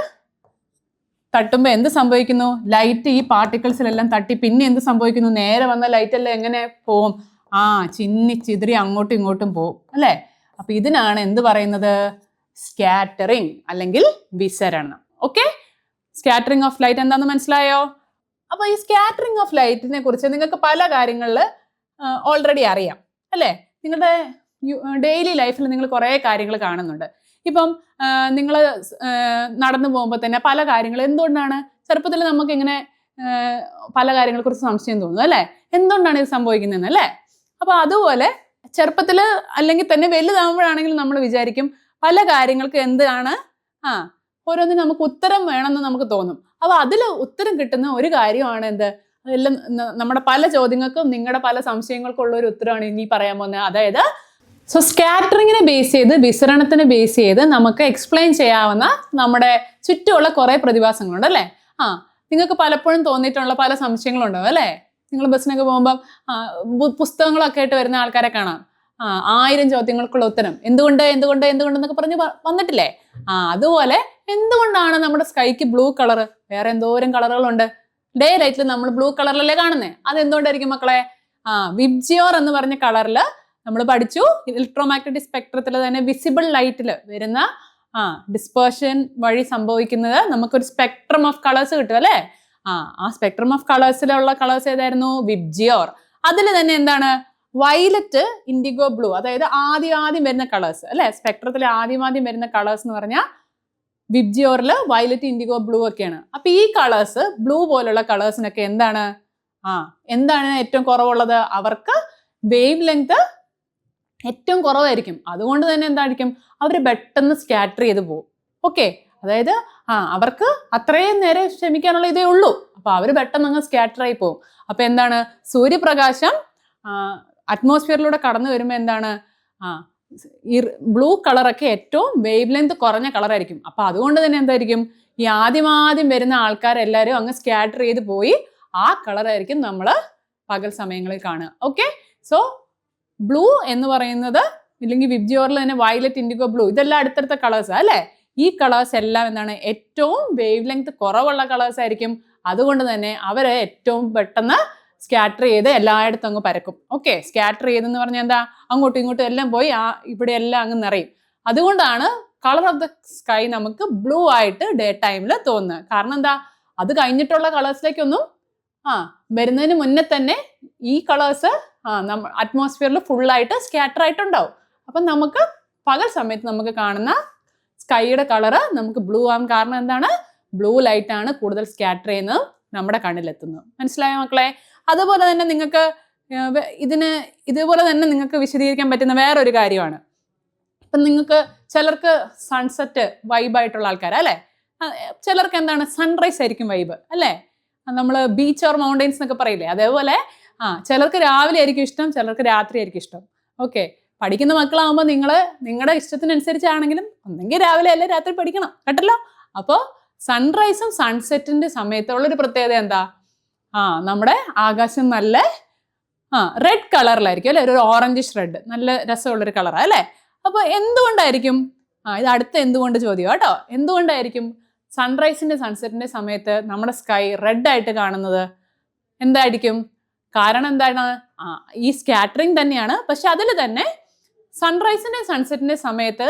തട്ടുമ്പോൾ എന്ത് സംഭവിക്കുന്നു? ലൈറ്റ് ഈ പാർട്ടിക്കിൾസിലെല്ലാം തട്ടി പിന്നെ എന്ത് സംഭവിക്കുന്നു? നേരെ വന്ന ലൈറ്റ് എല്ലാം എങ്ങനെ പോവും? ചിന്നി ചിതറി അങ്ങോട്ടും ഇങ്ങോട്ടും പോവും അല്ലേ? അപ്പൊ ഇതിനാണ് എന്ത് പറയുന്നത്? സ്കാറ്ററിങ് അല്ലെങ്കിൽ വിസരണം. ഓക്കെ, സ്കാറ്ററിങ് ഓഫ് ലൈറ്റ് എന്താണെന്ന് മനസ്സിലായോ? അപ്പൊ ഈ സ്കാറ്ററിങ് ഓഫ് ലൈറ്റിനെ കുറിച്ച് നിങ്ങൾക്ക് പല കാര്യങ്ങളിൽ ഓൾറെഡി അറിയാം അല്ലേ? നിങ്ങളുടെ ഡെയിലി ലൈഫിൽ നിങ്ങൾ കുറേ കാര്യങ്ങൾ കാണുന്നുണ്ട്. ഇപ്പം നിങ്ങൾ നടന്നു പോകുമ്പോൾ തന്നെ പല കാര്യങ്ങൾ എന്തുകൊണ്ടാണ് ചെറുപ്പത്തിൽ നമുക്ക് ഇങ്ങനെ പല കാര്യങ്ങളെ കുറിച്ച് സംശയം തോന്നുന്നു അല്ലേ? എന്തുകൊണ്ടാണ് ഇത് സംഭവിക്കുന്നതെന്ന് അല്ലേ? അപ്പൊ അതുപോലെ ചെറുപ്പത്തിൽ അല്ലെങ്കിൽ തന്നെ വലുതാകുമ്പോഴാണെങ്കിലും നമ്മൾ വിചാരിക്കും പല കാര്യങ്ങൾക്ക് എന്താണ് ഓരോന്നിനും നമുക്ക് ഉത്തരം വേണമെന്ന് നമുക്ക് തോന്നും. അപ്പൊ അതിൽ ഉത്തരം കിട്ടുന്ന ഒരു കാര്യമാണ് എന്ത്? എല്ലാം നമ്മുടെ പല ചോദ്യങ്ങൾക്കും നിങ്ങളുടെ പല സംശയങ്ങൾക്കും ഉള്ള ഒരു ഉത്തരമാണ് ഇനി പറയാൻ പോകുന്നത്. അതായത് സ്കാറ്ററിങ്ങിനെ ബേസ് ചെയ്ത് വിസരണത്തിനെ ബേസ് ചെയ്ത് നമുക്ക് എക്സ്പ്ലെയിൻ ചെയ്യാവുന്ന നമ്മുടെ ചുറ്റുമുള്ള കുറെ പ്രതിഭാസങ്ങളുണ്ട് അല്ലേ? നിങ്ങൾക്ക് പലപ്പോഴും തോന്നിയിട്ടുള്ള പല സംശയങ്ങളുണ്ടാവും അല്ലേ? നിങ്ങൾ ബസ്സിനൊക്കെ പോകുമ്പോൾ പുസ്തകങ്ങളൊക്കെ ആയിട്ട് വരുന്ന ആൾക്കാരെ കാണാം. 1000 ചോദ്യങ്ങൾക്കുള്ള ഉത്തരം എന്തുകൊണ്ടെന്നൊക്കെ പറഞ്ഞ് വന്നിട്ടില്ലേ? അതുപോലെ എന്തുകൊണ്ടാണ് നമ്മുടെ സ്കൈക്ക് ബ്ലൂ കളർ? വേറെ എന്തോരം കളറുകളുണ്ട്. ഡേ ലൈറ്റിൽ നമ്മൾ ബ്ലൂ കളറിലല്ലേ കാണുന്നത്. അതെന്തുകൊണ്ടായിരിക്കും മക്കളെ? വിബ്ജിയോർ എന്ന് പറഞ്ഞ കളറിൽ നമ്മൾ പഠിച്ചു. ഇലക്ട്രോമാഗ്നറ്റിക് സ്പെക്ട്രത്തിൽ തന്നെ വിസിബിൾ ലൈറ്റിൽ വരുന്ന ഡിസ്പേർഷൻ വഴി സംഭവിക്കുന്നത് നമുക്കൊരു സ്പെക്ട്രം ഓഫ് കളേഴ്സ് കിട്ടും അല്ലേ? ആ സ്പെക്ട്രം ഓഫ് കളേഴ്സിലുള്ള കളേഴ്സ് ഏതായിരുന്നു? വിബ്ജിയോർ. അതിൽ തന്നെ എന്താണ്? വയലറ്റ്, ഇൻഡിഗോ ബ്ലൂ, അതായത് ആദ്യം വരുന്ന കളേഴ്സ് അല്ലെ? സ്പെക്ട്രത്തിൽ ആദ്യം വരുന്ന കളേഴ്സ് എന്ന് പറഞ്ഞാൽ വിബ്ജിയോറിൽ വയലറ്റ്, ഇൻഡിഗോ, ബ്ലൂ ഒക്കെയാണ്. അപ്പൊ ഈ കളേഴ്സ്, ബ്ലൂ പോലുള്ള കളേഴ്സിനൊക്കെ എന്താണ് ഏറ്റവും കുറവുള്ളത്? അവർക്ക് വേവ് ലെങ്ത് ഏറ്റവും കുറവായിരിക്കും. അതുകൊണ്ട് തന്നെ എന്തായിരിക്കും? അവർ പെട്ടെന്ന് സ്കാറ്റർ ചെയ്ത് പോകും. ഓക്കെ, അതായത് അവർക്ക് അത്രയും നേരം ക്ഷമിക്കാനുള്ള ഇതേ ഉള്ളൂ. അപ്പൊ അവർ പെട്ടെന്ന് അങ്ങ് സ്കാറ്റർ ആയി പോകും. അപ്പൊ എന്താണ്? സൂര്യപ്രകാശം അറ്റ്മോസ്ഫിയറിലൂടെ കടന്നു വരുമ്പോൾ എന്താണ്? ഈ ബ്ലൂ കളറൊക്കെ ഏറ്റവും വേവ് ലെങ്ത് കുറഞ്ഞ കളറായിരിക്കും. അപ്പൊ അതുകൊണ്ട് തന്നെ എന്തായിരിക്കും? ഈ ആദ്യം വരുന്ന ആൾക്കാരെല്ലാവരും അങ്ങ് സ്കാറ്റർ ചെയ്ത് പോയി ആ കളറായിരിക്കും നമ്മൾ പകൽ സമയങ്ങളിൽ കാണുക. ഓക്കെ, സോ ബ്ലൂ എന്ന് പറയുന്നത്, ഇല്ലെങ്കിൽ വിബ്ജിയോറിൽ തന്നെ വയലറ്റ്, ഇൻഡിഗോ, ബ്ലൂ, ഇതെല്ലാം അടുത്തടുത്ത കളേഴ്സ് അല്ലേ? ഈ കളേഴ്സ് എല്ലാം എന്താണ്? ഏറ്റവും വേവ് ലെങ്ത് കുറവുള്ള കളേഴ്സ് ആയിരിക്കും. അതുകൊണ്ട് തന്നെ അവരെ ഏറ്റവും പെട്ടെന്ന് സ്കാറ്റർ ചെയ്ത് എല്ലായിടത്തും അങ്ങ് പരക്കും. ഓക്കെ, സ്കാറ്റർ ചെയ്തെന്ന് പറഞ്ഞാൽ എന്താ? അങ്ങോട്ടും ഇങ്ങോട്ടും എല്ലാം പോയി ഇവിടെ എല്ലാം അങ്ങ് നിറയും. അതുകൊണ്ടാണ് കളർ ഓഫ് ദ സ്കൈ നമുക്ക് ബ്ലൂ ആയിട്ട് ഡേ ടൈമിൽ തോന്നുന്നത്. കാരണം എന്താ? അത് കഴിഞ്ഞിട്ടുള്ള കളേഴ്സിലേക്കൊന്നും വരുന്നതിന് മുന്നേ തന്നെ ഈ കളേഴ്സ് അറ്റ്മോസ്ഫിയറിൽ ഫുള്ളായിട്ട് സ്കാറ്റർ ആയിട്ടുണ്ടാവും. അപ്പം നമുക്ക് പകൽ സമയത്ത് നമുക്ക് കാണുന്ന സ്കൈയുടെ കളറ് നമുക്ക് ബ്ലൂ ആവാൻ കാരണം എന്താണ്? ബ്ലൂ ലൈറ്റ് ആണ് കൂടുതൽ സ്കാറ്റർ ചെയ്യുന്നത് നമ്മുടെ കണ്ണിലെത്തുന്നത്. മനസ്സിലായോ മക്കളെ? അതുപോലെ തന്നെ നിങ്ങൾക്ക് ഇതുപോലെ തന്നെ നിങ്ങൾക്ക് വിശദീകരിക്കാൻ പറ്റുന്ന വേറൊരു കാര്യമാണ്. ഇപ്പം നിങ്ങൾക്ക് ചിലർക്ക് സൺസെറ്റ് വൈബായിട്ടുള്ള ആൾക്കാരാ അല്ലേ? ചിലർക്ക് എന്താണ്? സൺറൈസ് ആയിരിക്കും വൈബ് അല്ലേ? നമ്മൾ ബീച്ച് ഓർ മൗണ്ടെയിൻസ് എന്നൊക്കെ പറയില്ലേ? അതേപോലെ ചിലർക്ക് രാവിലെ ആയിരിക്കും ഇഷ്ടം, ചിലർക്ക് രാത്രി ആയിരിക്കും ഇഷ്ടം. ഓക്കെ, പഠിക്കുന്ന മക്കളാകുമ്പോൾ നിങ്ങളുടെ ഇഷ്ടത്തിനനുസരിച്ചാണെങ്കിലും ഒന്നെങ്കിൽ രാവിലെ അല്ലെ രാത്രി പഠിക്കണം കേട്ടല്ലോ. അപ്പോൾ സൺറൈസും സൺസെറ്റിന്റെ സമയത്തുള്ളൊരു പ്രത്യേകത എന്താ? നമ്മുടെ ആകാശം നല്ല റെഡ് കളറിലായിരിക്കും അല്ലെ? ഒരു ഓറഞ്ചിഷ് റെഡ്, നല്ല രസമുള്ളൊരു കളറാണ് അല്ലേ? അപ്പോൾ എന്തുകൊണ്ടായിരിക്കും? ഇത് അടുത്ത എന്തുകൊണ്ട് ചോദ്യം കേട്ടോ. എന്തുകൊണ്ടായിരിക്കും സൺറൈസിന്റെ സൺസെറ്റിന്റെ സമയത്ത് നമ്മുടെ സ്കൈ റെഡ് ആയിട്ട് കാണുന്നത്? എന്തായിരിക്കും കാരണം? എന്താണ്? ഈ സ്കാറ്ററിങ് തന്നെയാണ്. പക്ഷെ അതിൽ തന്നെ സൺറൈസിന്റെ സൺസെറ്റിന്റെ സമയത്ത്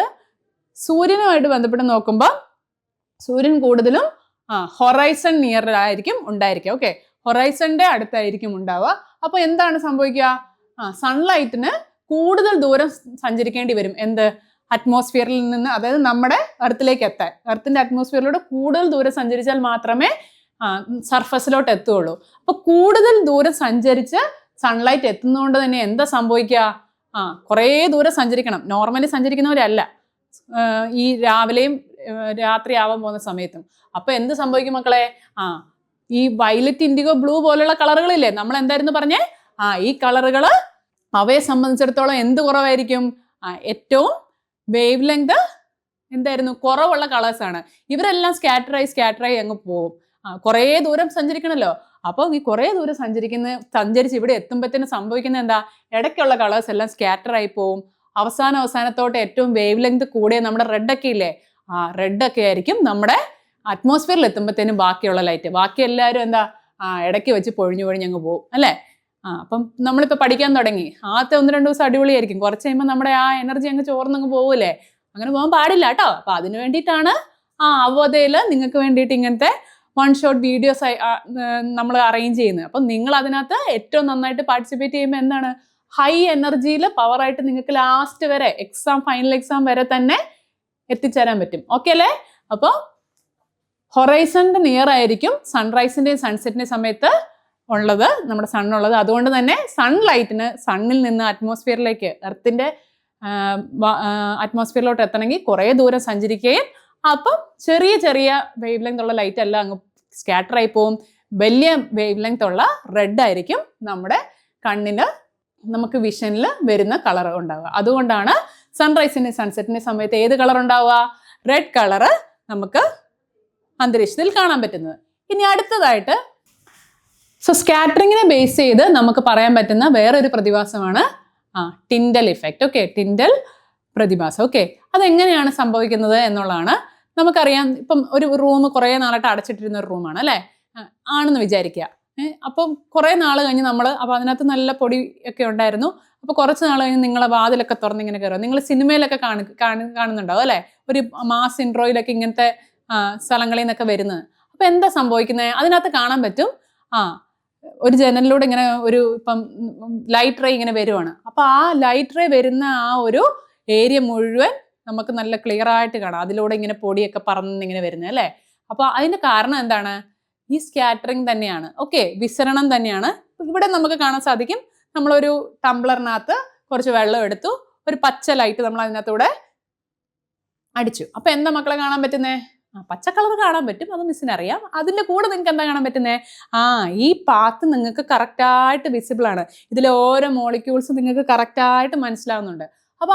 സൂര്യനുമായിട്ട് ബന്ധപ്പെട്ട് നോക്കുമ്പോൾ സൂര്യൻ കൂടുതലും ഹൊറൈസൺ നിയറിലായിരിക്കും ഉണ്ടായിരിക്കുക. ഓക്കെ, ഹൊറൈസണിന്റെ അടുത്തായിരിക്കും ഉണ്ടാവുക. അപ്പൊ എന്താണ് സംഭവിക്കുക? സൺലൈറ്റിന് കൂടുതൽ ദൂരം സഞ്ചരിക്കേണ്ടി വരും. എന്ത്? അറ്റ്മോസ്ഫിയറിൽ നിന്ന്, അതായത് നമ്മുടെ എർത്തിലേക്ക് എത്താൻ. എർത്തിന്റെ അറ്റ്മോസ്ഫിയറിലൂടെ കൂടുതൽ ദൂരം സഞ്ചരിച്ചാൽ മാത്രമേ സർഫസിലോട്ട് എത്തുകയുള്ളൂ. അപ്പൊ കൂടുതൽ ദൂരം സഞ്ചരിച്ച് സൺലൈറ്റ് എത്തുന്നതുകൊണ്ട് തന്നെ എന്താ സംഭവിക്കുക? കുറേ ദൂരം സഞ്ചരിക്കണം. നോർമലി സഞ്ചരിക്കുന്നവരല്ല ഈ രാവിലെയും രാത്രി ആവാൻ പോകുന്ന സമയത്തും. അപ്പൊ എന്ത് സംഭവിക്കും മക്കളെ? ഈ വയലറ്റ്, ഇൻഡിഗോ, ബ്ലൂ പോലുള്ള കളറുകളില്ലേ, നമ്മൾ എന്തായിരുന്നു പറഞ്ഞേ? ഈ കളറുകള് അവയെ സംബന്ധിച്ചിടത്തോളം എന്ത് കുറവായിരിക്കും? ഏറ്റവും വേവ് ലെങ്ത് എന്തായിരുന്നു? കുറവുള്ള കളേഴ്സ് ആണ്. ഇവരെല്ലാം സ്കാറ്ററായി അങ്ങ് പോവും. കുറേ ദൂരം സഞ്ചരിക്കണല്ലോ. അപ്പോൾ ഈ കുറേ ദൂരം സഞ്ചരിച്ച് ഇവിടെ എത്തുമ്പോഴത്തേന് സംഭവിക്കുന്ന എന്താ? ഇടയ്ക്കുള്ള കളേഴ്സ് എല്ലാം സ്കാറ്റർ ആയി പോവും. അവസാനത്തോട്ട് ഏറ്റവും വേവ് ലെങ്ത് കൂടിയ നമ്മുടെ റെഡൊക്കെ ഇല്ലേ, ആ റെഡൊക്കെ ആയിരിക്കും നമ്മുടെ അറ്റ്മോസ്ഫിയറിൽ എത്തുമ്പോഴത്തേനും ബാക്കിയുള്ള ലൈറ്റ്. ബാക്കി എല്ലാവരും എന്താ ഇടയ്ക്ക് വെച്ച് പൊഴിഞ്ഞു അങ്ങ് പോകും അല്ലേ. അപ്പം നമ്മളിപ്പോൾ പഠിക്കാൻ തുടങ്ങി, ആദ്യത്തെ 1-2 ദിവസം അടിപൊളിയായിരിക്കും, കുറച്ച് കഴിയുമ്പോൾ നമ്മുടെ ആ എനർജി അങ്ങ് ചോർന്നങ്ങ് പോകൂലേ. അങ്ങനെ പോകാൻ പാടില്ല കേട്ടോ. അപ്പൊ അതിന് വേണ്ടിയിട്ടാണ് അവോദയിൽ നിങ്ങൾക്ക് വേണ്ടിയിട്ട് ഇങ്ങനത്തെ 1 ഷോട്ട് വീഡിയോസ് നമ്മൾ അറേഞ്ച് ചെയ്യുന്നത്. അപ്പം നിങ്ങൾ അതിനകത്ത് ഏറ്റവും നന്നായിട്ട് പാർട്ടിസിപ്പേറ്റ് ചെയ്യുമ്പോൾ എന്താണ്, ഹൈ എനർജിയിൽ പവറായിട്ട് നിങ്ങൾക്ക് ലാസ്റ്റ് വരെ ഫൈനൽ എക്സാം വരെ തന്നെ എത്തിച്ചേരാൻ പറ്റും. ഓക്കെ അല്ലേ. അപ്പോൾ ഹൊറൈസണിന്റെ നിയർ ആയിരിക്കും സൺറൈസിന്റെയും സൺസെറ്റിന്റെയും സമയത്ത് ഉള്ളത്, നമ്മുടെ സണ്ണുള്ളത്. അതുകൊണ്ട് തന്നെ സൺലൈറ്റിന് സണ്ണിൽ നിന്ന് അറ്റ്മോസ്ഫിയറിലേക്ക്, എർത്തിന്റെ അറ്റ്മോസ്ഫിയറിലോട്ട് എത്തണമെങ്കിൽ കുറേ ദൂരം സഞ്ചരിക്കുകയും അപ്പം ചെറിയ ചെറിയ വേവ് ലെങ്ത് ഉള്ള ലൈറ്റ് എല്ലാം അങ്ങ് സ്കാറ്റർ ആയി പോവും. വലിയ വേവ് ലെങ്ത് ഉള്ള റെഡ് ആയിരിക്കും നമ്മുടെ കണ്ണിന്, നമുക്ക് വിഷനിൽ വരുന്ന കളർ ഉണ്ടാവുക. അതുകൊണ്ടാണ് സൺറൈസിന്റെ സൺസെറ്റിന്റെ സമയത്ത് ഏത് കളർ ഉണ്ടാവുക, റെഡ് കളറ് നമുക്ക് അന്തരീക്ഷത്തിൽ കാണാൻ പറ്റുന്നത്. ഇനി അടുത്തതായിട്ട് സ്കാറ്ററിങ്ങിനെ ബേസ് ചെയ്ത് നമുക്ക് പറയാൻ പറ്റുന്ന വേറൊരു പ്രതിഭാസമാണ് ടിൻഡൽ ഇഫക്റ്റ്. ഓക്കെ, ടിൻഡൽ പ്രതിഭാസം. ഓക്കെ, അതെങ്ങനെയാണ് സംഭവിക്കുന്നത് എന്നുള്ളതാണ്. നമുക്കറിയാം, ഇപ്പം ഒരു റൂം കുറേ നാളായിട്ട് അടച്ചിട്ടിരുന്ന ഒരു റൂമാണ് അല്ലേ, ആണെന്ന് വിചാരിക്കുക. അപ്പം കുറേ നാൾ കഴിഞ്ഞ് അപ്പോൾ അതിനകത്ത് നല്ല പൊടി ഒക്കെ ഉണ്ടായിരുന്നു. അപ്പോൾ കുറച്ച് നാൾ കഴിഞ്ഞ് നിങ്ങളെ വാതിലൊക്കെ തുറന്ന് ഇങ്ങനെ കയറുക. നിങ്ങൾ സിനിമയിലൊക്കെ കാണുന്നുണ്ടാവും അല്ലേ, ഒരു മാസ് ഇൻട്രോയിലൊക്കെ ഇങ്ങനത്തെ സ്ഥലങ്ങളിൽ നിന്നൊക്കെ വരുന്നത്. അപ്പോൾ എന്താ സംഭവിക്കുന്നത്, അതിനകത്ത് കാണാൻ പറ്റും ഒരു ജനലിലൂടെ ഇങ്ങനെ ഇപ്പം ലൈറ്റ് റേ ഇങ്ങനെ വരുവാണ്. അപ്പോൾ ആ ലൈറ്റ് റേ വരുന്ന ആ ഒരു ഏരിയ മുഴുവൻ നമുക്ക് നല്ല ക്ലിയർ ആയിട്ട് കാണാം. അതിലൂടെ ഇങ്ങനെ പൊടിയൊക്കെ പറന്നിങ്ങനെ വരുന്നത് അല്ലേ. അപ്പോൾ അതിന്റെ കാരണം എന്താണ്, ഈ സ്കാറ്ററിങ് തന്നെയാണ്. ഓക്കെ, വിസരണം തന്നെയാണ്. ഇവിടെ നമുക്ക് കാണാൻ സാധിക്കും, നമ്മളൊരു ടംബ്ലറിനകത്ത് കുറച്ച് വെള്ളം എടുത്തു, ഒരു പച്ച ലൈറ്റ് നമ്മൾ അതിനകത്തൂടെ അടിച്ചു. അപ്പൊ എന്താ മക്കളെ കാണാൻ പറ്റുന്നേ, പച്ച കളർ കാണാൻ പറ്റും, അത് മിസ്സിന് അറിയാം. അതിന്റെ കൂടെ നിങ്ങൾക്ക് എന്താ കാണാൻ പറ്റുന്നേ, ഈ പാത്ത് നിങ്ങൾക്ക് കറക്റ്റായിട്ട് വിസിബിൾ ആണ്. ഇതിലെ ഓരോ മോളിക്യൂൾസും നിങ്ങൾക്ക് കറക്റ്റായിട്ട് മനസ്സിലാവുന്നുണ്ട്. അപ്പൊ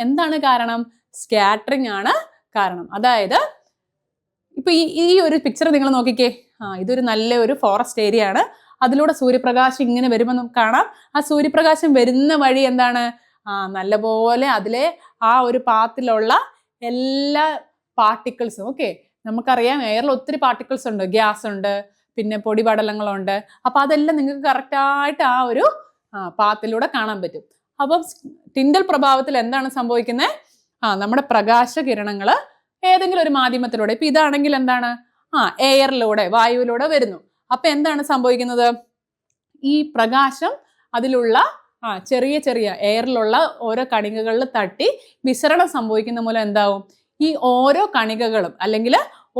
എന്താണ് കാരണം, സ്കാറ്ററിങ് ആണ് കാരണം. അതായത് ഇപ്പൊ ഈ ഒരു പിക്ചർ നിങ്ങൾ നോക്കിക്കേ, ഇതൊരു നല്ല ഒരു ഫോറസ്റ്റ് ഏരിയ ആണ്. അതിലൂടെ സൂര്യപ്രകാശം ഇങ്ങനെ വരുമ്പോൾ നമുക്ക് കാണാം, ആ സൂര്യപ്രകാശം വരുന്ന വഴി എന്താണ്, നല്ലപോലെ അതിലെ ആ ഒരു പാത്തിലുള്ള എല്ലാ പാർട്ടിക്കിൾസും. ഓക്കെ, നമുക്കറിയാം എയറിൽ ഒത്തിരി പാർട്ടിക്കിൾസ് ഉണ്ട്, ഗ്യാസ് ഉണ്ട്, പിന്നെ പൊടിപടലങ്ങളുണ്ട്. അപ്പൊ അതെല്ലാം നിങ്ങൾക്ക് കറക്റ്റായിട്ട് ആ ഒരു പാത്തിലൂടെ കാണാൻ പറ്റും. അപ്പം ടിൻഡൽ പ്രഭാവത്തിൽ എന്താണ് സംഭവിക്കുന്നത്, നമ്മുടെ പ്രകാശകിരണങ്ങൾ ഏതെങ്കിലും ഒരു മാധ്യമത്തിലൂടെ, ഇപ്പൊ ഇതാണെങ്കിൽ എന്താണ്, എയറിലൂടെ, വായുവിലൂടെ വരുന്നു. അപ്പൊ എന്താണ് സംഭവിക്കുന്നത്, ഈ പ്രകാശം അതിലുള്ള ചെറിയ ചെറിയ എയറിലുള്ള ഓരോ കണികകളിൽ തട്ടി വിസരണം സംഭവിക്കുന്ന മൂലം എന്താവും, ഈ ഓരോ കണികകളും അല്ലെങ്കിൽ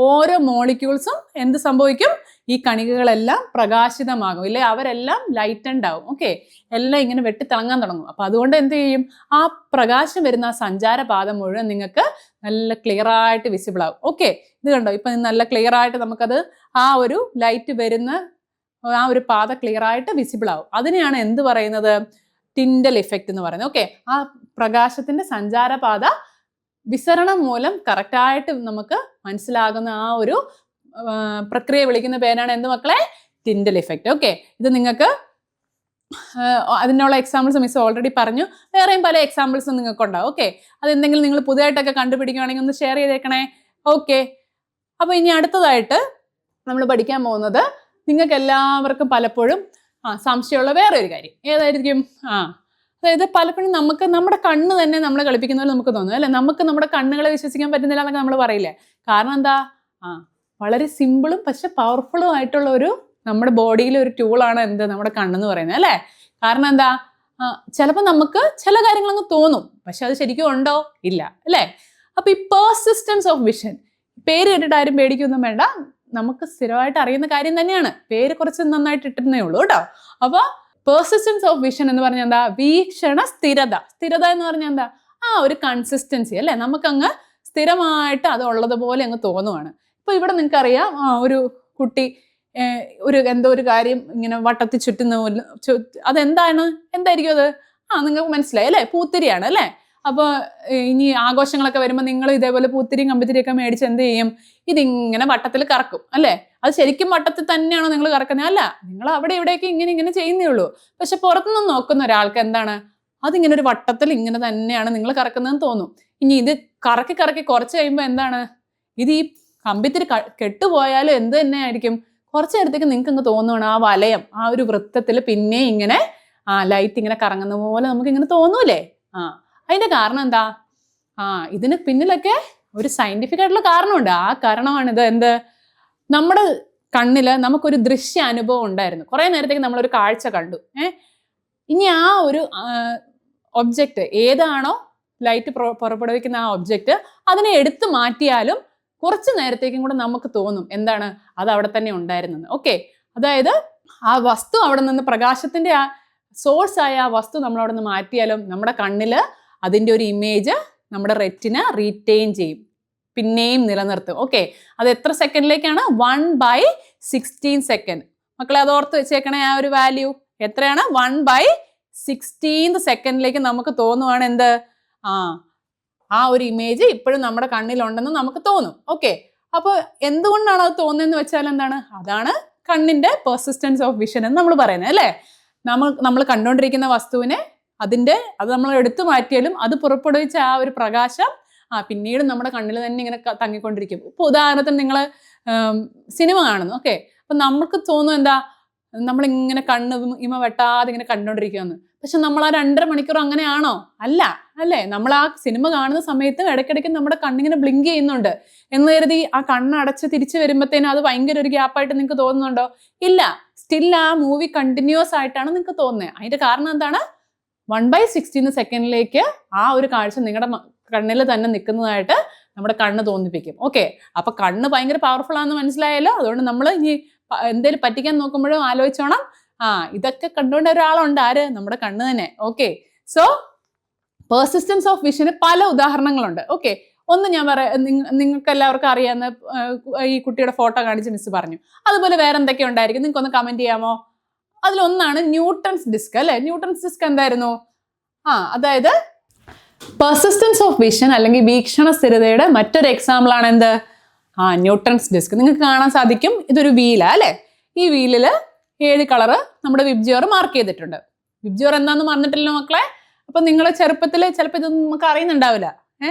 ഓരോ മോളിക്യൂൾസും എന്ത് സംഭവിക്കും, ഈ കണികകളെല്ലാം പ്രകാശിതമാകും, ഇല്ലേ, അവരെല്ലാം ലൈറ്റൻഡ് ആവും. ഓക്കെ, എല്ലാം ഇങ്ങനെ വെട്ടിത്തിളങ്ങാൻ തുടങ്ങും. അപ്പൊ അതുകൊണ്ട് എന്ത് ചെയ്യും, ആ പ്രകാശം വരുന്ന ആ സഞ്ചാരപാത മുഴുവൻ നിങ്ങൾക്ക് നല്ല ക്ലിയർ ആയിട്ട് വിസിബിൾ ആവും. ഓക്കെ, ഇത് കണ്ടോ, ഇപ്പൊ നല്ല ക്ലിയർ ആയിട്ട് നമുക്കത് ആ ഒരു ലൈറ്റ് വരുന്ന ആ ഒരു പാത ക്ലിയർ ആയിട്ട് വിസിബിൾ ആവും. അതിനെയാണ് എന്ത് പറയുന്നത്, ടിൻഡൽ ഇഫക്റ്റ് എന്ന് പറയുന്നത്. ഓക്കെ, ആ പ്രകാശത്തിന്റെ സഞ്ചാരപാത വിസരണം മൂലം കറക്റ്റായിട്ട് നമുക്ക് മനസ്സിലാകുന്ന ആ ഒരു പ്രക്രിയ വിളിക്കുന്ന പേരാണ് എന്ത് മക്കളെ, ടിൻഡൽ ഇഫക്റ്റ്. ഓക്കെ, ഇത് നിങ്ങൾക്ക് അതിനുള്ള എക്സാമ്പിൾസ് മിസ് ഓൾറെഡി പറഞ്ഞു, വേറെയും പല എക്സാമ്പിൾസും നിങ്ങൾക്ക് ഉണ്ടാവും. ഓക്കെ, അതെന്തെങ്കിലും നിങ്ങൾ പുതിയതായിട്ടൊക്കെ കണ്ടുപിടിക്കുകയാണെങ്കിൽ ഒന്ന് ഷെയർ ചെയ്തേക്കണേ. ഓക്കെ, അപ്പൊ ഇനി അടുത്തതായിട്ട് നമ്മൾ പഠിക്കാൻ പോകുന്നത്, നിങ്ങൾക്ക് എല്ലാവർക്കും പലപ്പോഴും സംശയമുള്ള വേറെ ഒരു കാര്യം ഏതായിരിക്കും, അതായത് പലപ്പോഴും നമുക്ക് നമ്മുടെ കണ്ണ് തന്നെ നമ്മളെ കളിപ്പിക്കുന്ന പോലെ നമുക്ക് തോന്നും അല്ലെ, നമുക്ക് നമ്മുടെ കണ്ണുകളെ വിശ്വസിക്കാൻ പറ്റുന്നില്ല എന്നൊക്കെ നമ്മൾ പറയില്ലേ. കാരണം എന്താ, വളരെ സിമ്പിളും പക്ഷെ പവർഫുള്ളും ആയിട്ടുള്ള ഒരു നമ്മുടെ ബോഡിയിലെ ഒരു ടൂളാണ് എന്ത്, നമ്മുടെ കണ്ണെന്ന് പറയുന്നത് അല്ലേ. കാരണം എന്താ, ചിലപ്പോൾ നമുക്ക് ചില കാര്യങ്ങളങ്ങ് തോന്നും, പക്ഷെ അത് ശരിക്കും ഉണ്ടോ, ഇല്ല അല്ലേ. അപ്പൊ ഈ പേഴ്സിസ്റ്റൻസ് ഓഫ് വിഷൻ, പേര് കേട്ടിട്ട് ആരും പേടിക്കൊന്നും വേണ്ട, നമുക്ക് സ്ഥിരമായിട്ട് അറിയുന്ന കാര്യം തന്നെയാണ്, പേര് കുറച്ച് നന്നായിട്ട് ഇട്ടിരുന്നേ ഉള്ളൂ കേട്ടോ. അപ്പൊ പേഴ്സിസ്റ്റൻസ് ഓഫ് വിഷൻ എന്ന് പറഞ്ഞാൽ എന്താ, വീക്ഷണ സ്ഥിരത. സ്ഥിരത എന്ന് പറഞ്ഞാൽ എന്താ, ഒരു കൺസിസ്റ്റൻസി അല്ലേ, നമുക്കങ്ങ് സ്ഥിരമായിട്ട് അത് ഉള്ളതുപോലെ അങ്ങ് തോന്നുവാണ്. ഇപ്പൊ ഇവിടെ നിങ്ങൾക്കറിയാം, ഒരു കുട്ടി എന്തോ ഒരു കാര്യം ഇങ്ങനെ വട്ടത്തിൽ ചുറ്റുന്ന, എന്തായിരിക്കും അത്, നിങ്ങൾക്ക് മനസ്സിലായി അല്ലേ, പൂത്തിരിയാണ് അല്ലേ. അപ്പോൾ ഇനി ആഘോഷങ്ങളൊക്കെ വരുമ്പോൾ നിങ്ങൾ ഇതേപോലെ പൂത്തിരിയും കമ്പിത്തിരിയൊക്കെ മേടിച്ച് എന്ത് ചെയ്യും, ഇതിങ്ങനെ വട്ടത്തിൽ കറക്കും അല്ലേ. അത് ശരിക്കും വട്ടത്തിൽ തന്നെയാണോ നിങ്ങൾ കറക്കുന്നത്, അല്ല, നിങ്ങൾ അവിടെ ഇവിടെയൊക്കെ ഇങ്ങനെ ചെയ്യുന്നേ ഉള്ളൂ. പക്ഷെ പുറത്തുനിന്ന് നോക്കുന്ന ഒരാൾക്ക് എന്താണ്, അതിങ്ങനെ ഒരു വട്ടത്തിൽ ഇങ്ങനെ തന്നെയാണ് നിങ്ങൾ കറക്കുന്നതെന്ന് തോന്നും. ഇനി ഇത് കറക്കി കറക്കി കുറച്ച് കഴിയുമ്പോൾ എന്താണ്, ഇത് ഈ കമ്പിത്തിരി കെട്ടുപോയാലും എന്ത് തന്നെ ആയിരിക്കും, കുറച്ച് നേരത്തേക്ക് നിങ്ങൾക്ക് ഇങ്ങ് തോന്നുവാണ് ആ വലയം ആ ഒരു വൃത്തത്തിൽ പിന്നെ ഇങ്ങനെ ലൈറ്റ് ഇങ്ങനെ കറങ്ങുന്ന പോലെ നമുക്ക് ഇങ്ങനെ തോന്നൂലേ? അതിന്റെ കാരണം എന്താ? ഇതിന് പിന്നിലൊക്കെ ഒരു സയന്റിഫിക് ആയിട്ടുള്ള കാരണമുണ്ട്. ആ കാരണമാണിത്. എന്ത്? നമ്മുടെ കണ്ണില് നമുക്കൊരു ദൃശ്യ അനുഭവം ഉണ്ടായിരുന്നു. കുറെ നേരത്തേക്ക് നമ്മളൊരു കാഴ്ച കണ്ടു. ഇനി ആ ഒരു ഒബ്ജക്റ്റ് ഏതാണോ ലൈറ്റ് പുറപ്പെടുവിക്കുന്ന ആ ഒബ്ജക്റ്റ്, അതിനെ എടുത്തു മാറ്റിയാലും കുറച്ച് നേരത്തേക്കും കൂടെ നമുക്ക് തോന്നും എന്താണ്, അത് അവിടെ തന്നെ ഉണ്ടായിരുന്നത്. ഓക്കെ, അതായത് ആ വസ്തു അവിടെ നിന്ന്, പ്രകാശത്തിന്റെ ആ സോഴ്സ് ആയ ആ വസ്തു നമ്മൾ അവിടെ നിന്ന് മാറ്റിയാലും നമ്മുടെ കണ്ണില് അതിൻ്റെ ഒരു ഇമേജ് നമ്മുടെ റെറ്റിന റീറ്റെയിൻ ചെയ്യും, പിന്നെയും നിലനിർത്തും. ഓക്കെ, അത് എത്ര സെക്കൻഡിലേക്കാണ്? 1/16 സെക്കൻഡ്. മക്കളെ അത് ഓർത്ത് വെച്ചേക്കണേ. ആ ഒരു വാല്യൂ എത്രയാണ്? 1/16 സെക്കൻഡിലേക്ക് നമുക്ക് തോന്നുവാണ് എന്ത്, ആ ഒരു ഇമേജ് ഇപ്പോഴും നമ്മുടെ കണ്ണിലുണ്ടെന്ന് നമുക്ക് തോന്നും. ഓക്കെ, അപ്പോൾ എന്തുകൊണ്ടാണ് അത് തോന്നുന്നതെന്ന് വെച്ചാൽ എന്താണ്? അതാണ് കണ്ണിന്റെ പെർസിസ്റ്റൻസ് ഓഫ് വിഷൻ എന്ന് നമ്മൾ പറയുന്നത്, അല്ലേ? നമ്മൾ കണ്ടുകൊണ്ടിരിക്കുന്ന വസ്തുവിനെ അത് നമ്മൾ എടുത്തു മാറ്റിയാലും അത് പുറപ്പെടുവിച്ച ആ ഒരു പ്രകാശം പിന്നീട് നമ്മുടെ കണ്ണിൽ തന്നെ ഇങ്ങനെ തങ്ങിക്കൊണ്ടിരിക്കും. ഇപ്പൊ ഉദാഹരണത്തിന് നിങ്ങൾ സിനിമ കാണുന്നു. ഓക്കെ, അപ്പൊ നമുക്ക് തോന്നും എന്താ, നമ്മളിങ്ങനെ കണ്ണ് ഇമ വെട്ടാതെ ഇങ്ങനെ കണ്ടുകൊണ്ടിരിക്കുകയെന്ന്. പക്ഷെ നമ്മൾ ആ 2.5 മണിക്കൂർ അങ്ങനെയാണോ? അല്ല, അല്ലേ? നമ്മൾ ആ സിനിമ കാണുന്ന സമയത്ത് ഇടയ്ക്കിടയ്ക്ക് നമ്മുടെ കണ്ണിങ്ങനെ ബ്ലിങ്ക് ചെയ്യുന്നുണ്ട് എന്ന് കരുതി ആ കണ്ണടച്ച് തിരിച്ചു വരുമ്പോഴത്തേനും അത് ഭയങ്കര ഒരു ഗ്യാപ്പായിട്ട് നിങ്ങൾക്ക് തോന്നുന്നുണ്ടോ? ഇല്ല, സ്റ്റിൽ ആ മൂവി കണ്ടിന്യൂസ് ആയിട്ടാണ് നിങ്ങൾക്ക് തോന്നുന്നത്. അതിന്റെ കാരണം എന്താണ്? 1/16 സെക്കൻഡിലേക്ക് ആ ഒരു കാഴ്ച നിങ്ങളുടെ കണ്ണിൽ തന്നെ നിൽക്കുന്നതായിട്ട് നമ്മുടെ കണ്ണ് തോന്നിപ്പിക്കും. ഓക്കെ, അപ്പൊ കണ്ണ് ഭയങ്കര പവർഫുൾ ആണെന്ന് മനസ്സിലായല്ലോ. അതുകൊണ്ട് നമ്മൾ ഇനി എന്തേലും പറ്റിക്കാൻ നോക്കുമ്പോഴും ആലോചിച്ചോണം, ഇതൊക്കെ കണ്ടുകൊണ്ട് ഒരാളുണ്ട്. ആര്? നമ്മുടെ കണ്ണ് തന്നെ. ഓക്കെ, സോ പെർസിസ്റ്റൻസ് ഓഫ് വിഷന് പല ഉദാഹരണങ്ങളുണ്ട്. ഓക്കെ, ഒന്ന് ഞാൻ നിങ്ങൾക്ക് എല്ലാവർക്കും അറിയാവുന്ന ഈ കുട്ടിയുടെ ഫോട്ടോ കാണിച്ച് മിസ് പറഞ്ഞു. അതുപോലെ വേറെ എന്തൊക്കെ ഉണ്ടായിരിക്കും? നിങ്ങൾക്ക് ഒന്ന് കമന്റ് ചെയ്യാമോ? അതിലൊന്നാണ് ന്യൂട്ടൺസ് ഡിസ്ക്, അല്ലെ? ന്യൂട്ടൺസ് ഡിസ്ക് എന്തായിരുന്നു? അതായത് പെർസിസ്റ്റൻസ് ഓഫ് വിഷൻ അല്ലെങ്കിൽ വീക്ഷണ സ്ഥിരതയുടെ മറ്റൊരു എക്സാമ്പിൾ ആണ് എന്ത്? Newton's disc. നിങ്ങൾക്ക് കാണാൻ സാധിക്കും, ഇതൊരു വീലാ, അല്ലെ? ഈ വീലില് 7 കളറ് നമ്മുടെ വിബ്ജിയോർ മാർക്ക് ചെയ്തിട്ടുണ്ട്. വിബ്ജിയോർ എന്താന്ന് മറന്നിട്ടില്ല മക്കളെ? അപ്പൊ നിങ്ങൾ ചെറുപ്പത്തിൽ ചിലപ്പോൾ ഇതൊന്നും നമുക്ക് അറിയുന്നുണ്ടാവില്ല,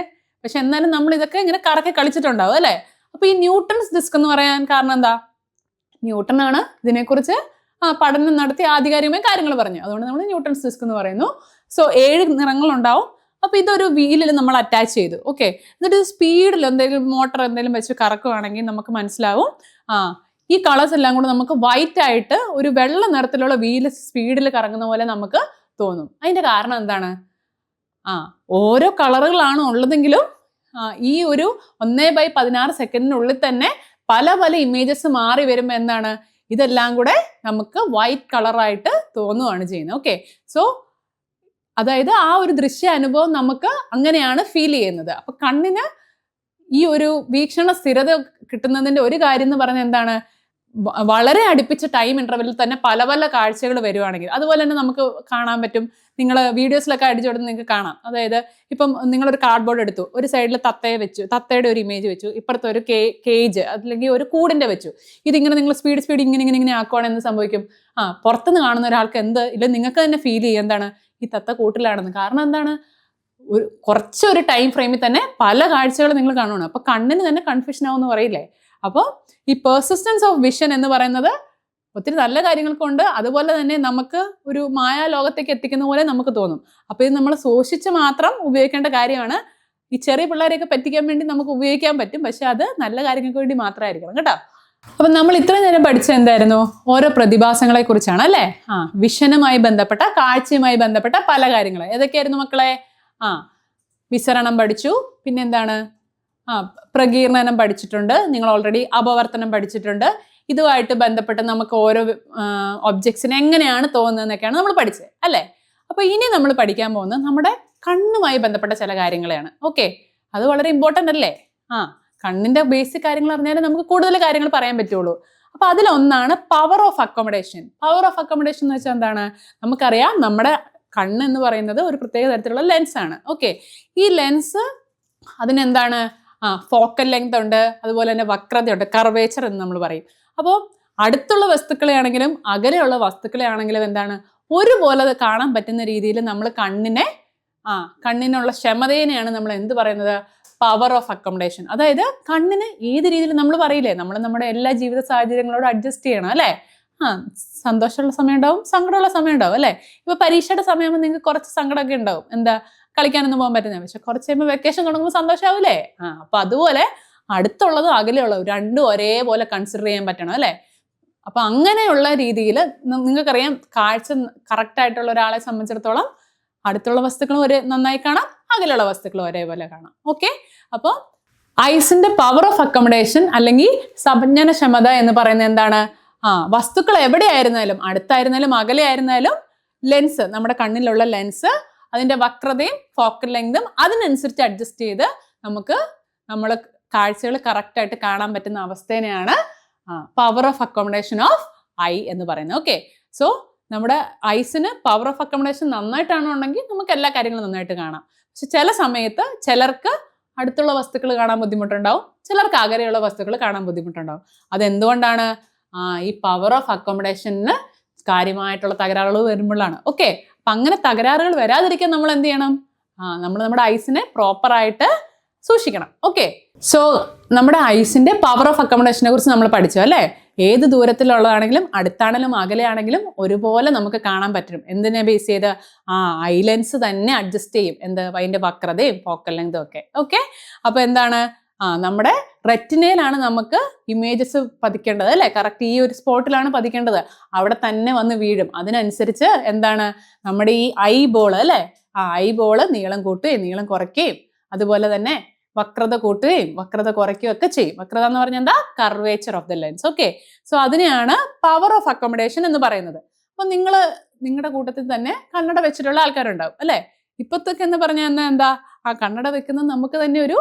പക്ഷെ എന്നാലും നമ്മൾ ഇതൊക്കെ ഇങ്ങനെ കറക്കി കളിച്ചിട്ടുണ്ടാവും, അല്ലെ? അപ്പൊ ഈ ന്യൂട്ടൺസ് ഡിസ്ക് എന്ന് പറയാൻ കാരണം എന്താ? ന്യൂട്ടൺ ആണ് ഇതിനെക്കുറിച്ച് പഠനം നടത്തി ആധികാരികമായ കാര്യങ്ങൾ പറഞ്ഞു. അതുകൊണ്ട് നമ്മൾ ന്യൂട്ടൺസ് ഡിസ്ക് എന്ന് പറയുന്നു. സോ 7 നിറങ്ങളുണ്ടാവും. അപ്പൊ ഇതൊരു വീലിൽ നമ്മൾ അറ്റാച്ച് ചെയ്തു. ഓക്കെ, എന്നിട്ട് സ്പീഡിൽ എന്തെങ്കിലും മോട്ടർ എന്തെങ്കിലും വെച്ച് കറക്കുവാണെങ്കിൽ നമുക്ക് മനസ്സിലാവും ഈ കളേഴ്സ് എല്ലാം കൂടെ നമുക്ക് വൈറ്റ് ആയിട്ട് ഒരു വെള്ള നിറത്തിലുള്ള വീല് സ്പീഡിൽ കറങ്ങുന്ന പോലെ നമുക്ക് തോന്നും. അതിന്റെ കാരണം എന്താണ്? ഓരോ കളറുകളാണ് ഉള്ളതെങ്കിലും ഈ ഒരു 1/16 സെക്കൻഡിനുള്ളിൽ തന്നെ പല പല ഇമേജസ് മാറി വരുമ്പോൾ എന്താണ്, ഇതെല്ലാം കൂടെ നമുക്ക് വൈറ്റ് കളറായിട്ട് തോന്നുകയാണ് ചെയ്യുന്നത്. ഓക്കെ, സോ അതായത് ആ ഒരു ദൃശ്യ അനുഭവം നമുക്ക് അങ്ങനെയാണ് ഫീൽ ചെയ്യുന്നത്. അപ്പൊ കണ്ണിന് ഈ ഒരു വീക്ഷണ സ്ഥിരത കിട്ടുന്നതിന്റെ ഒരു കാര്യം എന്ന് പറഞ്ഞാൽ എന്താണ്, വളരെ അടുപ്പിച്ച ടൈം ഇന്റർവെല്ലിൽ തന്നെ പല പല കാഴ്ചകൾ വരുവാണെങ്കിൽ. അതുപോലെ തന്നെ നമുക്ക് കാണാൻ പറ്റും, നിങ്ങൾ വീഡിയോസിലൊക്കെ അടിച്ചു കൊടുത്ത് നിങ്ങൾക്ക് കാണാം. അതായത് ഇപ്പം നിങ്ങളൊരു കാർഡ്ബോർഡ് എടുത്തു, ഒരു സൈഡിൽ തത്തയെ വെച്ചു, തത്തയുടെ ഒരു ഇമേജ് വെച്ചു, ഇപ്പുറത്തെ ഒരു കേജ് അല്ലെങ്കിൽ ഒരു കൂടിന്റെ വെച്ചു. ഇതിങ്ങനെ നിങ്ങൾ സ്പീഡ് ഇങ്ങനെ ആക്കുവാണെങ്കിൽ എന്ത് സംഭവിക്കും? പുറത്തുനിന്ന് കാണുന്ന ഒരാൾക്ക് ഇല്ല നിങ്ങൾക്ക് തന്നെ ഫീൽ ചെയ്യും എന്താണ്, ഈ തത്ത കൂട്ടിലാണെന്ന്. കാരണം എന്താണ്, കുറച്ചൊരു ടൈം ഫ്രെയിമിൽ തന്നെ പല കാഴ്ചകൾ നിങ്ങൾ കാണുകയാണ്. അപ്പൊ കണ്ണിന് തന്നെ കൺഫ്യൂഷൻ ആവും എന്ന് പറയില്ലേ? അപ്പോൾ ഈ പെർസിസ്റ്റൻസ് ഓഫ് വിഷൻ എന്ന് പറയുന്നത് ഒത്തിരി നല്ല കാര്യങ്ങൾക്കുണ്ട്, അതുപോലെ തന്നെ നമുക്ക് ഒരു മായാലോകത്തേക്ക് എത്തിക്കുന്ന പോലെ നമുക്ക് തോന്നും. അപ്പൊ ഇത് നമ്മൾ സൂക്ഷിച്ച് മാത്രം ഉപയോഗിക്കേണ്ട കാര്യമാണ്. ഈ ചെറിയ പിള്ളേരെയൊക്കെ പറ്റിക്കാൻ വേണ്ടി നമുക്ക് ഉപയോഗിക്കാൻ പറ്റും, പക്ഷെ അത് നല്ല കാര്യങ്ങൾക്ക് വേണ്ടി മാത്രമായിരിക്കണം കേട്ടോ. അപ്പൊ നമ്മൾ ഇത്രയും നേരം പഠിച്ച എന്തായിരുന്നു? ഓരോ പ്രതിഭാസങ്ങളെ കുറിച്ചാണ്, അല്ലേ? വിഷനുമായി ബന്ധപ്പെട്ട, കാഴ്ചയുമായി ബന്ധപ്പെട്ട പല കാര്യങ്ങൾ. ഏതൊക്കെയായിരുന്നു മക്കളെ? വിസരണം പഠിച്ചു, പിന്നെന്താണ്, പ്രകീർണനം പഠിച്ചിട്ടുണ്ട് നിങ്ങൾ ഓൾറെഡി, അപവർത്തനം പഠിച്ചിട്ടുണ്ട്. ഇതുമായിട്ട് ബന്ധപ്പെട്ട് നമുക്ക് ഓരോ ഒബ്ജക്ട്സിന് എങ്ങനെയാണ് തോന്നുന്നതെന്നൊക്കെയാണ് നമ്മൾ പഠിച്ചത്, അല്ലേ? അപ്പൊ ഇനി നമ്മൾ പഠിക്കാൻ പോകുന്നത് നമ്മുടെ കണ്ണുമായി ബന്ധപ്പെട്ട ചില കാര്യങ്ങളെയാണ്. ഓക്കെ, അത് വളരെ ഇമ്പോർട്ടൻ്റ് അല്ലേ? കണ്ണിന്റെ ബേസിക് കാര്യങ്ങൾ അറിഞ്ഞാലേ നമുക്ക് കൂടുതൽ കാര്യങ്ങൾ പറയാൻ പറ്റുള്ളൂ. അപ്പൊ അതിലൊന്നാണ് power of accommodation. Power of accommodation എന്ന് വെച്ചാൽ എന്താണ്? നമുക്കറിയാം, നമ്മുടെ കണ്ണ് എന്ന് പറയുന്നത് ഒരു പ്രത്യേക തരത്തിലുള്ള ലെൻസ് ആണ്. ഓക്കെ, ഈ ലെൻസ് അതിനെന്താണ്, ഫോക്കൽ ലെങ്ത് ഉണ്ട്, അതുപോലെ തന്നെ വക്രതയുണ്ട്, കർവേച്ചർ എന്ന് നമ്മൾ പറയും. അപ്പോൾ അടുത്തുള്ള വസ്തുക്കളെ ആണെങ്കിലും അകലെയുള്ള വസ്തുക്കളെ ആണെങ്കിലും എന്താണ്, ഒരുപോലെ അത് കാണാൻ പറ്റുന്ന രീതിയിൽ നമ്മൾ കണ്ണിനുള്ള ക്ഷമതേനെയാണ് നമ്മൾ എന്ത് പറയുന്നത്, പവർ ഓഫ് അക്കോമഡേഷൻ. അതായത് കണ്ണിന് ഏത് രീതിയിൽ നമ്മൾ പറയില്ലേ, നമ്മൾ നമ്മുടെ എല്ലാ ജീവിത സാഹചര്യങ്ങളോട് അഡ്ജസ്റ്റ് ചെയ്യണം അല്ലേ. സന്തോഷമുള്ള സമയം ഉണ്ടാവും, സങ്കടമുള്ള സമയം ഉണ്ടാവും അല്ലേ. ഇപ്പൊ പരീക്ഷയുടെ സമയമാകുമ്പോൾ നിങ്ങൾക്ക് കുറച്ച് സങ്കടമൊക്കെ ഉണ്ടാവും, എന്താ കളിക്കാനൊന്നും പോകാൻ പറ്റുന്നത്. പക്ഷെ കുറച്ച് കഴിയുമ്പോൾ വെക്കേഷൻ തുടങ്ങുമ്പോൾ സന്തോഷമാവില്ലേ. അപ്പൊ അതുപോലെ അടുത്തുള്ളതും അകലെയുള്ളതും രണ്ടും ഒരേപോലെ കൺസിഡർ ചെയ്യാൻ പറ്റണം അല്ലേ. അപ്പൊ അങ്ങനെയുള്ള രീതിയിൽ നിങ്ങൾക്കറിയാം, കാഴ്ച കറക്റ്റ് ആയിട്ടുള്ള ഒരാളെ സംബന്ധിച്ചിടത്തോളം അടുത്തുള്ള വസ്തുക്കളും നന്നായി കാണാം, അകലെയുള്ള വസ്തുക്കളും ഒരേപോലെ കാണാം. ഓക്കെ, അപ്പോൾ ഐസിന്റെ പവർ ഓഫ് അക്കോമഡേഷൻ അല്ലെങ്കിൽ സംജ്ഞനക്ഷമത എന്ന് പറയുന്നത് എന്താണ്? വസ്തുക്കൾ എവിടെയായിരുന്നാലും, അടുത്തായിരുന്നാലും അകലെ ആയിരുന്നാലും, ലെൻസ്, നമ്മുടെ കണ്ണിലുള്ള ലെൻസ്, അതിന്റെ വക്രതയും ഫോക്കൽ ലെങ്തും അതിനനുസരിച്ച് അഡ്ജസ്റ്റ് ചെയ്ത് നമുക്ക് നമ്മൾ കാഴ്ചകൾ കറക്റ്റ് ആയിട്ട് കാണാൻ പറ്റുന്ന അവസ്ഥേനെയാണ് power of accommodation of eye എന്ന് പറയുന്നത്. ഓക്കെ, സോ നമ്മുടെ ഐസിന് പവർ ഓഫ് അക്കോമഡേഷൻ നന്നായിട്ടാണെന്നുണ്ടെങ്കിൽ നമുക്ക് എല്ലാ കാര്യങ്ങളും നന്നായിട്ട് കാണാം. പക്ഷെ ചില സമയത്ത് ചിലർക്ക് അടുത്തുള്ള വസ്തുക്കൾ കാണാൻ ബുദ്ധിമുട്ടുണ്ടാവും, ചിലർക്ക് അകലെയുള്ള വസ്തുക്കൾ കാണാൻ ബുദ്ധിമുട്ടുണ്ടാവും. അതെന്തുകൊണ്ടാണ്? ഈ പവർ ഓഫ് അക്കോമഡേഷന് കാര്യമായിട്ടുള്ള തകരാറുകൾ വരുമ്പോഴാണ്. ഓക്കെ, അപ്പൊ അങ്ങനെ തകരാറുകൾ വരാതിരിക്കാൻ നമ്മൾ എന്ത് ചെയ്യണം? നമ്മൾ നമ്മുടെ ഐസിനെ പ്രോപ്പറായിട്ട് സൂക്ഷിക്കണം. ഓക്കെ, സോ നമ്മുടെ ഐസിന്റെ പവർ ഓഫ് അക്കോമഡേഷനെ കുറിച്ച് നമ്മൾ പഠിച്ചു അല്ലേ. ഏത് ദൂരത്തിലുള്ളതാണെങ്കിലും അടുത്താണെങ്കിലും അകലെയാണെങ്കിലും ഒരുപോലെ നമുക്ക് കാണാൻ പറ്റും. എന്തിനെ ബേസ് ചെയ്ത്? ഐ ലെൻസ് തന്നെ അഡ്ജസ്റ്റ് ചെയ്യും, അതിന്റെ വക്രതയും ഫോക്കൽ ലെങ്തും ഒക്കെ. ഓക്കെ, അപ്പൊ എന്താണ്? നമ്മുടെ റെറ്റിനയിലാണ് നമുക്ക് ഇമേജസ് പതിക്കേണ്ടത് അല്ലേ. കറക്റ്റ് ഈ ഒരു സ്പോട്ടിലാണ് പതിക്കേണ്ടത്, അവിടെ തന്നെ വന്ന് വീഴും. അതിനനുസരിച്ച് എന്താണ് നമ്മുടെ ഈ ഐ ബോൾ അല്ലേ, ഐ ബോള് നീളം കൂട്ടുകയും നീളം കുറയ്ക്കുകയും അതുപോലെ തന്നെ വക്രത കൂട്ടുകയും വക്രത കുറയ്ക്കുകയും ഒക്കെ ചെയ്യും. വക്രത എന്ന് പറഞ്ഞാൽ എന്താ? Curvature of the lens. Okay, so അതിനെയാണ് പവർ ഓഫ് അക്കോമഡേഷൻ എന്ന് പറയുന്നത്. അപ്പൊ നിങ്ങളുടെ കൂട്ടത്തിൽ തന്നെ കണ്ണട വെച്ചിട്ടുള്ള ആൾക്കാരുണ്ടാവും അല്ലെ. ഇപ്പത്തൊക്കെ എന്ന് പറഞ്ഞാൽ എന്താ, കണ്ണട വെക്കുന്നത് നമുക്ക് തന്നെ ഒരു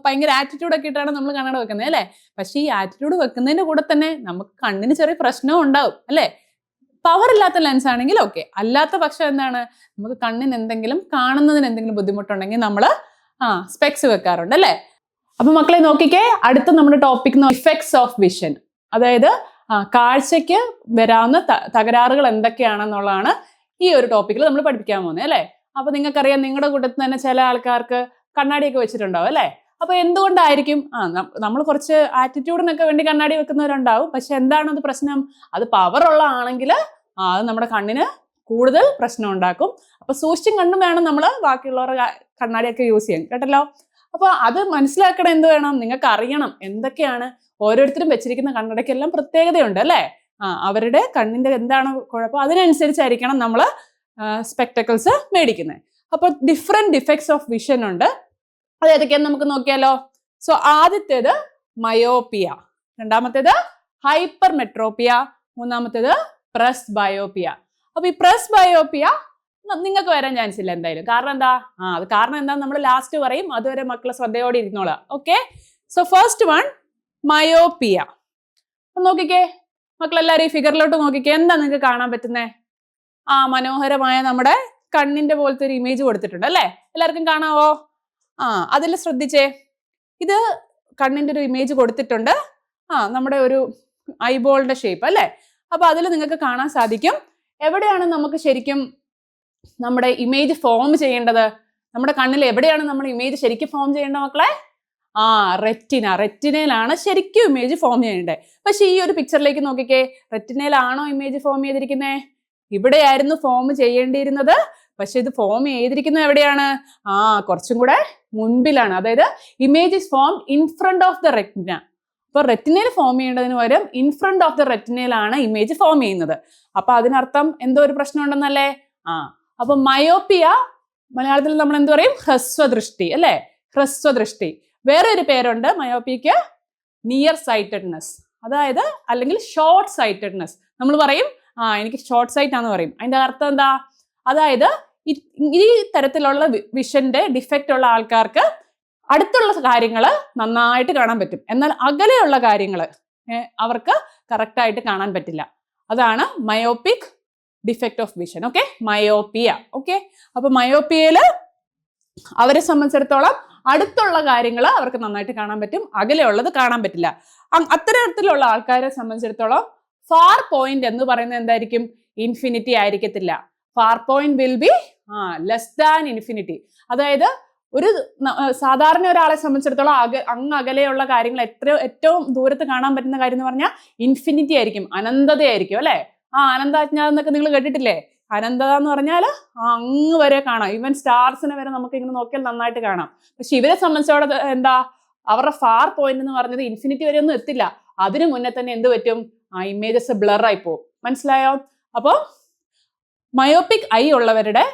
ഭയങ്കര ആറ്റിറ്റ്യൂഡ് ഒക്കെ ഇട്ടാണ് നമ്മൾ കണ്ണട വെക്കുന്നത് അല്ലേ. പക്ഷെ ഈ ആറ്റിറ്റ്യൂഡ് വെക്കുന്നതിന്റെ കൂടെ തന്നെ നമുക്ക് കണ്ണിന് ചെറിയ പ്രശ്നവും ഉണ്ടാവും അല്ലേ. പവർ ഇല്ലാത്ത ലെൻസ് ആണെങ്കിൽ ഓക്കെ, അല്ലാത്ത പക്ഷം എന്താണ്, നമുക്ക് കണ്ണിന് എന്തെങ്കിലും കാണുന്നതിന് എന്തെങ്കിലും ബുദ്ധിമുട്ടുണ്ടെങ്കിൽ നമ്മൾ സ്പെക്സ് വെക്കാറുണ്ട് അല്ലേ. അപ്പൊ മക്കളെ നോക്കിക്കേ, അടുത്ത നമ്മുടെ ടോപ്പിക് ഇഫക്ട്സ് ഓഫ് വിഷൻ. അതായത് കാഴ്ചയ്ക്ക് വരാവുന്ന തകരാറുകൾ എന്തൊക്കെയാണെന്നുള്ളതാണ് ഈ ഒരു ടോപ്പിക്കിൽ നമ്മൾ പഠിപ്പിക്കാൻ പോകുന്നത് അല്ലേ. അപ്പൊ നിങ്ങൾക്കറിയാം, നിങ്ങളുടെ കൂട്ടത്തിൽ തന്നെ ചില ആൾക്കാർക്ക് കണ്ണാടിയൊക്കെ വെച്ചിട്ടുണ്ടാവും അല്ലേ. അപ്പൊ എന്തുകൊണ്ടായിരിക്കും? നമ്മൾ കുറച്ച് ആറ്റിറ്റ്യൂഡിനൊക്കെ വേണ്ടി കണ്ണാടി വെക്കുന്നവരുണ്ടാവും. പക്ഷെ എന്താണ് അത് പ്രശ്നം? അത് പവർ ഉള്ള ആണെങ്കിൽ അത് നമ്മുടെ കണ്ണിന് കൂടുതൽ പ്രശ്നം ഉണ്ടാക്കും. അപ്പൊ സൂക്ഷിച്ചും കണ്ടും വേണം നമ്മൾ ബാക്കിയുള്ളവരുടെ കണ്ണാടിയൊക്കെ യൂസ് ചെയ്യാൻ, കേട്ടല്ലോ. അപ്പൊ അത് മനസ്സിലാക്കണം. എന്ത് വേണം? നിങ്ങൾക്ക് അറിയണം എന്തൊക്കെയാണ് ഓരോരുത്തരും വെച്ചിരിക്കുന്ന കണ്ണടയ്ക്കെല്ലാം പ്രത്യേകതയുണ്ട് അല്ലേ. അവരുടെ കണ്ണിന്റെ എന്താണ് കുഴപ്പം, അതിനനുസരിച്ചായിരിക്കണം നമ്മൾ സ്പെക്ടക്കിൾസ് മേടിക്കുന്നത്. അപ്പൊ ഡിഫറെന്റ് ഡിഫക്ട്സ് ഓഫ് വിഷൻ ഉണ്ട്. അത് ഏതൊക്കെയാന്ന് നമുക്ക് നോക്കിയാലോ. സോ ആദ്യത്തേത് മയോപ്പിയ, രണ്ടാമത്തേത് ഹൈപ്പർ മെട്രോപ്പിയ, മൂന്നാമത്തേത് പ്രസ് ബയോപ്പിയ. അപ്പൊ ഈ പ്രസ് ബയോപ്പിയ നിങ്ങൾക്ക് വരാൻ ചാൻസ് ഇല്ല എന്തായാലും. കാരണം എന്താ? അത് കാരണം എന്താ നമ്മൾ ലാസ്റ്റ് പറയും, അതുവരെ മക്കളെ ശ്രദ്ധയോടെ ഇരുന്നോളാം. Okay, so first one myopia. നോക്കിക്കേ മക്കളെല്ലാരും ഈ ഫിഗറിലോട്ട് നോക്കിക്കേ. എന്താ നിങ്ങൾക്ക് കാണാൻ പറ്റുന്നേ? മനോഹരമായ നമ്മുടെ കണ്ണിന്റെ പോലത്തെ ഒരു ഇമേജ് കൊടുത്തിട്ടുണ്ട് അല്ലേ. എല്ലാവർക്കും കാണാവോ? അതിൽ ശ്രദ്ധിച്ചേ, ഇത് കണ്ണിന്റെ ഒരു ഇമേജ് കൊടുത്തിട്ടുണ്ട്. നമ്മുടെ ഒരു ഐബോളിന്റെ ഷേപ്പ് അല്ലേ. അപ്പൊ അതിൽ നിങ്ങൾക്ക് കാണാൻ സാധിക്കും എവിടെയാണ് നമുക്ക് ശരിക്കും നമ്മുടെ ഇമേജ് ഫോം ചെയ്യേണ്ടത്. നമ്മുടെ കണ്ണിൽ എവിടെയാണ് നമ്മൾ ഇമേജ് ശരിക്കും ഫോം ചെയ്യേണ്ടത് മക്കളെ? റെറ്റിനയിലാണ് ശരിക്കും ഇമേജ് ഫോം ചെയ്യേണ്ടത്. പക്ഷെ ഈ ഒരു പിക്ചറിലേക്ക് നോക്കിക്കേ, റെറ്റിനയിലാണോ ഇമേജ് ഫോം ചെയ്തിരിക്കുന്നത്? ഇവിടെയായിരുന്നു ഫോം ചെയ്യേണ്ടിയിരുന്നത്. പക്ഷെ ഇത് ഫോം ചെയ്തിരിക്കുന്നത് എവിടെയാണ്? കുറച്ചും കൂടെ മുൻപിലാണ്. അതായത് image is form in front of the retina. അപ്പൊ റെറ്റിനയിൽ ഫോം ചെയ്യേണ്ടതിന് പകരം ഇൻ ഫ്രണ്ട് ഓഫ് ദ റെറ്റിനയിലാണ് ഇമേജ് ഫോം ചെയ്യുന്നത്. അപ്പൊ അതിനർത്ഥം എന്തോ ഒരു പ്രശ്നം ഉണ്ടെന്നല്ലേ. അപ്പൊ മയോപ്പിയ മലയാളത്തിൽ നമ്മൾ എന്ത് പറയും? ഹ്രസ്വദൃഷ്ടി അല്ലെ. ഹ്രസ്വദൃഷ്ടി. വേറെ ഒരു പേരുണ്ട് മയോപ്പിയക്ക്, നിയർ സൈറ്റഡ്നെസ്, അതായത് അല്ലെങ്കിൽ ഷോർട്ട് സൈറ്റഡ്നെസ്. നമ്മൾ പറയും എനിക്ക് ഷോർട്ട് സൈറ്റ് ആണെന്ന് പറയും. അതിന്റെ അർത്ഥം എന്താ? അതായത് ഈ തരത്തിലുള്ള വിഷന്റെ ഡിഫക്റ്റ് ഉള്ള ആൾക്കാർക്ക് അടുത്തുള്ള കാര്യങ്ങൾ നന്നായിട്ട് കാണാൻ പറ്റും, എന്നാൽ അകലെയുള്ള കാര്യങ്ങൾ അവർക്ക് കറക്റ്റായിട്ട് കാണാൻ പറ്റില്ല. അതാണ് myopic defect of vision. Okay, myopia. Okay, അപ്പൊ മയോപ്പിയയില് അവരെ സംബന്ധിച്ചിടത്തോളം അടുത്തുള്ള കാര്യങ്ങൾ അവർക്ക് നന്നായിട്ട് കാണാൻ പറ്റും, അകലെയുള്ളത് കാണാൻ പറ്റില്ല. അത്തരത്തിലുള്ള ആൾക്കാരെ സംബന്ധിച്ചിടത്തോളം ഫാർ പോയിന്റ് എന്ന് പറയുന്നത് എന്തായിരിക്കും? ഇൻഫിനിറ്റി ആയിരിക്കത്തില്ല. Far point will be less than infinity. അതായത് ഒരു സാധാരണ ഒരാളെ സംബന്ധിച്ചിടത്തോളം അങ്ങ് അകലെയുള്ള കാര്യങ്ങൾ ഏറ്റവും ദൂരത്ത് കാണാൻ പറ്റുന്ന കാര്യം എന്ന് പറഞ്ഞാൽ ഇൻഫിനിറ്റി ആയിരിക്കും, അനന്തതയായിരിക്കും അല്ലെ. അനന്താജ്ഞാതം എന്നൊക്കെ നിങ്ങൾ കേട്ടിട്ടില്ലേ? അനന്തത എന്ന് പറഞ്ഞാൽ അങ്ങ് വരെ കാണാം. ഈവൻ സ്റ്റാർസിനെ വരെ നമുക്ക് ഇങ്ങനെ നോക്കിയാൽ നന്നായിട്ട് കാണാം. പക്ഷെ ഇവരെ സംബന്ധിച്ചോടെ എന്താ, അവരുടെ ഫാർ പോയിന്റ് എന്ന് പറഞ്ഞത് ഇൻഫിനിറ്റി വരെ ഒന്നും എത്തില്ല. അതിനു മുന്നേ തന്നെ എന്ത് പറ്റും, ഇമേജസ് ബ്ലർ ആയി പോകും. മനസ്സിലായോ? അപ്പോൾ മയോപിക് ഐ ഉള്ളവരുടെ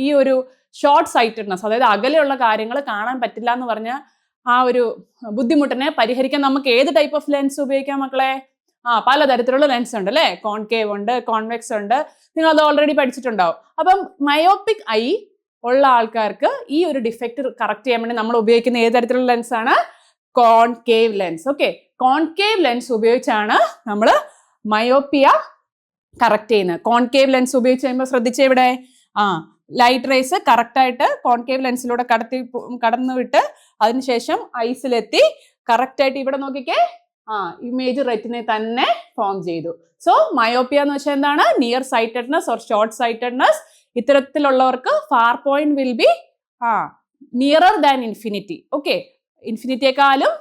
ഈ ഒരു ഷോർട്ട് സൈറ്റഡ്നെസ്, അതായത് അകലെയുള്ള കാര്യങ്ങൾ കാണാൻ പറ്റില്ല എന്ന് പറഞ്ഞ ആ ഒരു ബുദ്ധിമുട്ടിനെ പരിഹരിക്കാൻ നമുക്ക് ഏത് ടൈപ്പ് ഓഫ് ലെൻസ് ഉപയോഗിക്കാം മക്കളെ? പലതരത്തിലുള്ള ലെൻസ് ഉണ്ട് അല്ലേ. കോൺകേവ് ഉണ്ട്, കോൺവെക്സ് ഉണ്ട്. നിങ്ങൾ അത് ഓൾറെഡി പഠിച്ചിട്ടുണ്ടാവും. അപ്പം മയോപിക് ഐ ഉള്ള ആൾക്കാർക്ക് ഈ ഒരു ഡിഫക്റ്റ് കറക്റ്റ് ചെയ്യാൻ വേണ്ടി നമ്മൾ ഉപയോഗിക്കുന്ന ഏത് തരത്തിലുള്ള ലെൻസ് ആണ്? Concave lens. Okay, concave lens ഉപയോഗിച്ചാണ് നമ്മൾ മയോപ്പിയ കറക്റ്റ് ചെയ്യുന്നത്. കോൺകേവ് ലെൻസ് ഉപയോഗിച്ച് കഴിയുമ്പോൾ ശ്രദ്ധിച്ചേ, ഇവിടെ ലൈറ്റ് റേസ് കറക്റ്റ് ആയിട്ട് കോൺകേവ് ലെൻസിലൂടെ കടന്നു വിട്ട് അതിനുശേഷം ഐസിലെത്തി കറക്റ്റ് ആയിട്ട് ഇവിടെ നോക്കിക്കേ ഇമേജ് റെറ്റിനെ തന്നെ ഫോം ചെയ്തു. സോ മയോപ്പിയ എന്ന് വെച്ചാൽ എന്താണ്? Near sightedness or short sightedness. ഇത്തരത്തിലുള്ളവർക്ക് far point will be nearer than infinity. Okay, ഇൻഫിനിറ്റിയെക്കാളും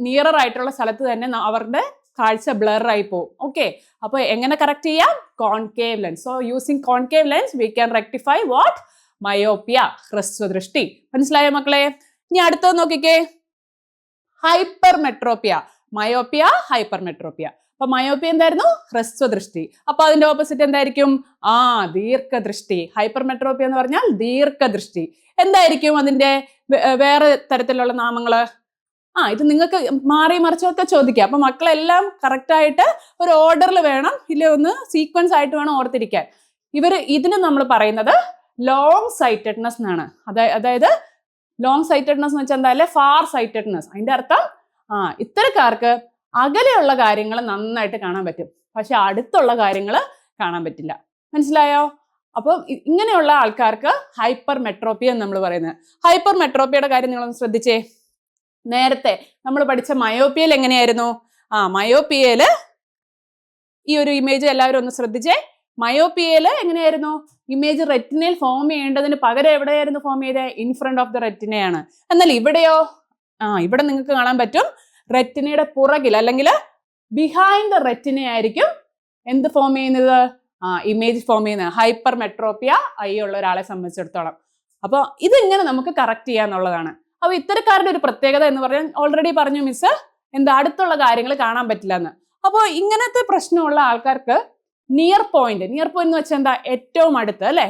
നിയറർ ആയിട്ടുള്ള സ്ഥലത്ത് തന്നെ അവരുടെ കാഴ്ച ബ്ലർ ആയി പോകും. ഓക്കെ, അപ്പോൾ എങ്ങനെ കറക്റ്റ് ചെയ്യാം? Concave lens. So using concave lens we can rectify what? Myopia, ഹ്രസ്വദൃഷ്ടി. മനസ്സിലായോ മക്കളെ? ഇനി അടുത്തത് നോക്കിക്കേ, ഹൈപ്പർമെട്രോപ്പിയ. Myopia, hypermetropia. അപ്പൊ മയോപ്പിയ എന്തായിരുന്നു? ഹ്രസ്വദൃഷ്ടി. അപ്പൊ അതിന്റെ ഓപ്പോസിറ്റ് എന്തായിരിക്കും? ദീർഘദൃഷ്ടി. ഹൈപ്പർമെട്രോപ്പിയ എന്ന് പറഞ്ഞാൽ ദീർഘദൃഷ്ടി. എന്തായിരിക്കും അതിന്റെ വേറെ തരത്തിലുള്ള നാമങ്ങള്? ഇത് നിങ്ങൾക്ക് മാറി മറിച്ചൊക്കെ ചോദിക്കാം. അപ്പൊ മക്കളെല്ലാം കറക്റ്റ് ആയിട്ട് ഒരു ഓർഡറിൽ വേണം, ഇല്ല ഒന്ന് സീക്വൻസ് ആയിട്ട് വേണം ഓർത്തിരിക്കാൻ. ഇതിന് നമ്മൾ പറയുന്നത് ലോങ് സൈറ്റഡ്നെസ് എന്നാണ്. അതായത് ലോങ് സൈറ്റഡ്നെസ് എന്ന് വെച്ചാൽ എന്താ അല്ലെ, ഫാർ സൈറ്റഡ്നെസ്. അതിന്റെ അർത്ഥം ഇത്തരക്കാർക്ക് അകലെയുള്ള കാര്യങ്ങൾ നന്നായിട്ട് കാണാൻ പറ്റും, പക്ഷെ അടുത്തുള്ള കാര്യങ്ങൾ കാണാൻ പറ്റില്ല. മനസ്സിലായോ? അപ്പൊ ഇങ്ങനെയുള്ള ആൾക്കാർക്ക് ഹൈപ്പർ മെട്രോപ്പിയ എന്ന് നമ്മൾ പറയുന്നത്. ഹൈപ്പർ മെട്രോപ്പിയയുടെ കാര്യം നിങ്ങളൊന്ന് ശ്രദ്ധിച്ചേ. നേരത്തെ നമ്മൾ പഠിച്ച മയോപ്പിയയിൽ എങ്ങനെയായിരുന്നു? മയോപ്പിയയില് ഈ ഒരു ഇമേജ് എല്ലാവരും ഒന്ന് ശ്രദ്ധിച്ചേ. മയോപ്പിയയില് എങ്ങനെയായിരുന്നു? ഇമേജ് റെറ്റിനയിൽ ഫോം ചെയ്യേണ്ടതിന് പകരം എവിടെയായിരുന്നു ഫോം ചെയ്തത്? ഇൻ ഫ്രണ്ട് ഓഫ് ദ റെറ്റിനയാണ്. എന്നാൽ ഇവിടെയോ? ഇവിടെ നിങ്ങൾക്ക് കാണാൻ പറ്റും, റെറ്റിനയുടെ പുറകിൽ അല്ലെങ്കിൽ ബിഹൈൻഡ് ദ റെറ്റിന ആയിരിക്കും എന്ത് ഫോം ചെയ്യുന്നത്? ഇമേജ് ഫോം ചെയ്യുന്നത്. ഹൈപ്പർ മെട്രോപ്പിയ ഐ ഉള്ള ഒരാളെ സംബന്ധിച്ചിടത്തോളം. അപ്പോൾ ഇതിങ്ങനെ നമുക്ക് കറക്റ്റ് ചെയ്യാന്നുള്ളതാണ്. അപ്പൊ ഇത്തരക്കാരുടെ ഒരു പ്രത്യേകത എന്ന് പറഞ്ഞാൽ ഓൾറെഡി പറഞ്ഞു മിസ്, എന്താ അടുത്തുള്ള കാര്യങ്ങൾ കാണാൻ പറ്റില്ല എന്ന്. അപ്പോൾ ഇങ്ങനത്തെ പ്രശ്നമുള്ള ആൾക്കാർക്ക് നിയർ പോയിന്റ് എന്ന് വെച്ചാൽ എന്താ? ഏറ്റവും അടുത്ത് അല്ലെ.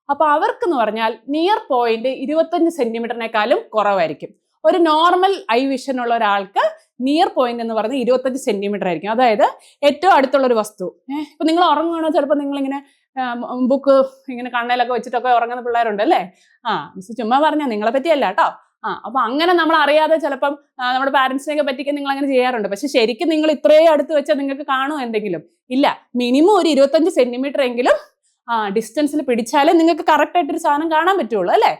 അപ്പൊ അവർക്ക് എന്ന് പറഞ്ഞാൽ നിയർ പോയിന്റ് 25 സെന്റിമീറ്ററിനേക്കാളും കുറവായിരിക്കും. ഒരു നോർമൽ ഐ വിഷൻ ഉള്ള ഒരാൾക്ക് നിയർ പോയിന്റ് എന്ന് പറഞ്ഞാൽ 25 സെന്റിമീറ്റർ ആയിരിക്കും. അതായത് ഏറ്റവും അടുത്തുള്ള ഒരു വസ്തു. ഇപ്പൊ നിങ്ങൾ ഉറങ്ങുകയാണോ, ചിലപ്പോൾ നിങ്ങളിങ്ങനെ ബുക്ക് ഇങ്ങനെ കണ്ണയിലൊക്കെ വെച്ചിട്ടൊക്കെ ഉറങ്ങുന്ന പിള്ളേരുണ്ട് അല്ലേ. മിസ് ചുമ്മാ പറഞ്ഞാ, നിങ്ങളെ പറ്റിയല്ല കേട്ടോ. അപ്പൊ അങ്ങനെ നമ്മൾ അറിയാതെ ചിലപ്പം നമ്മുടെ പാരന്റ്സിനെയൊക്കെ പറ്റിക്കാൻ നിങ്ങൾ അങ്ങനെ ചെയ്യാറുണ്ട്. പക്ഷെ ശരിക്കും നിങ്ങൾ ഇത്രയും അടുത്ത് വെച്ചാൽ നിങ്ങൾക്ക് കാണുമോ എന്തെങ്കിലും? ഇല്ല. മിനിമം ഒരു 25 സെന്റിമീറ്റർ എങ്കിലും ഡിസ്റ്റൻസിൽ പിടിച്ചാലേ നിങ്ങൾക്ക് കറക്റ്റ് ആയിട്ടൊരു സാധനം കാണാൻ പറ്റുള്ളൂ അല്ലേ.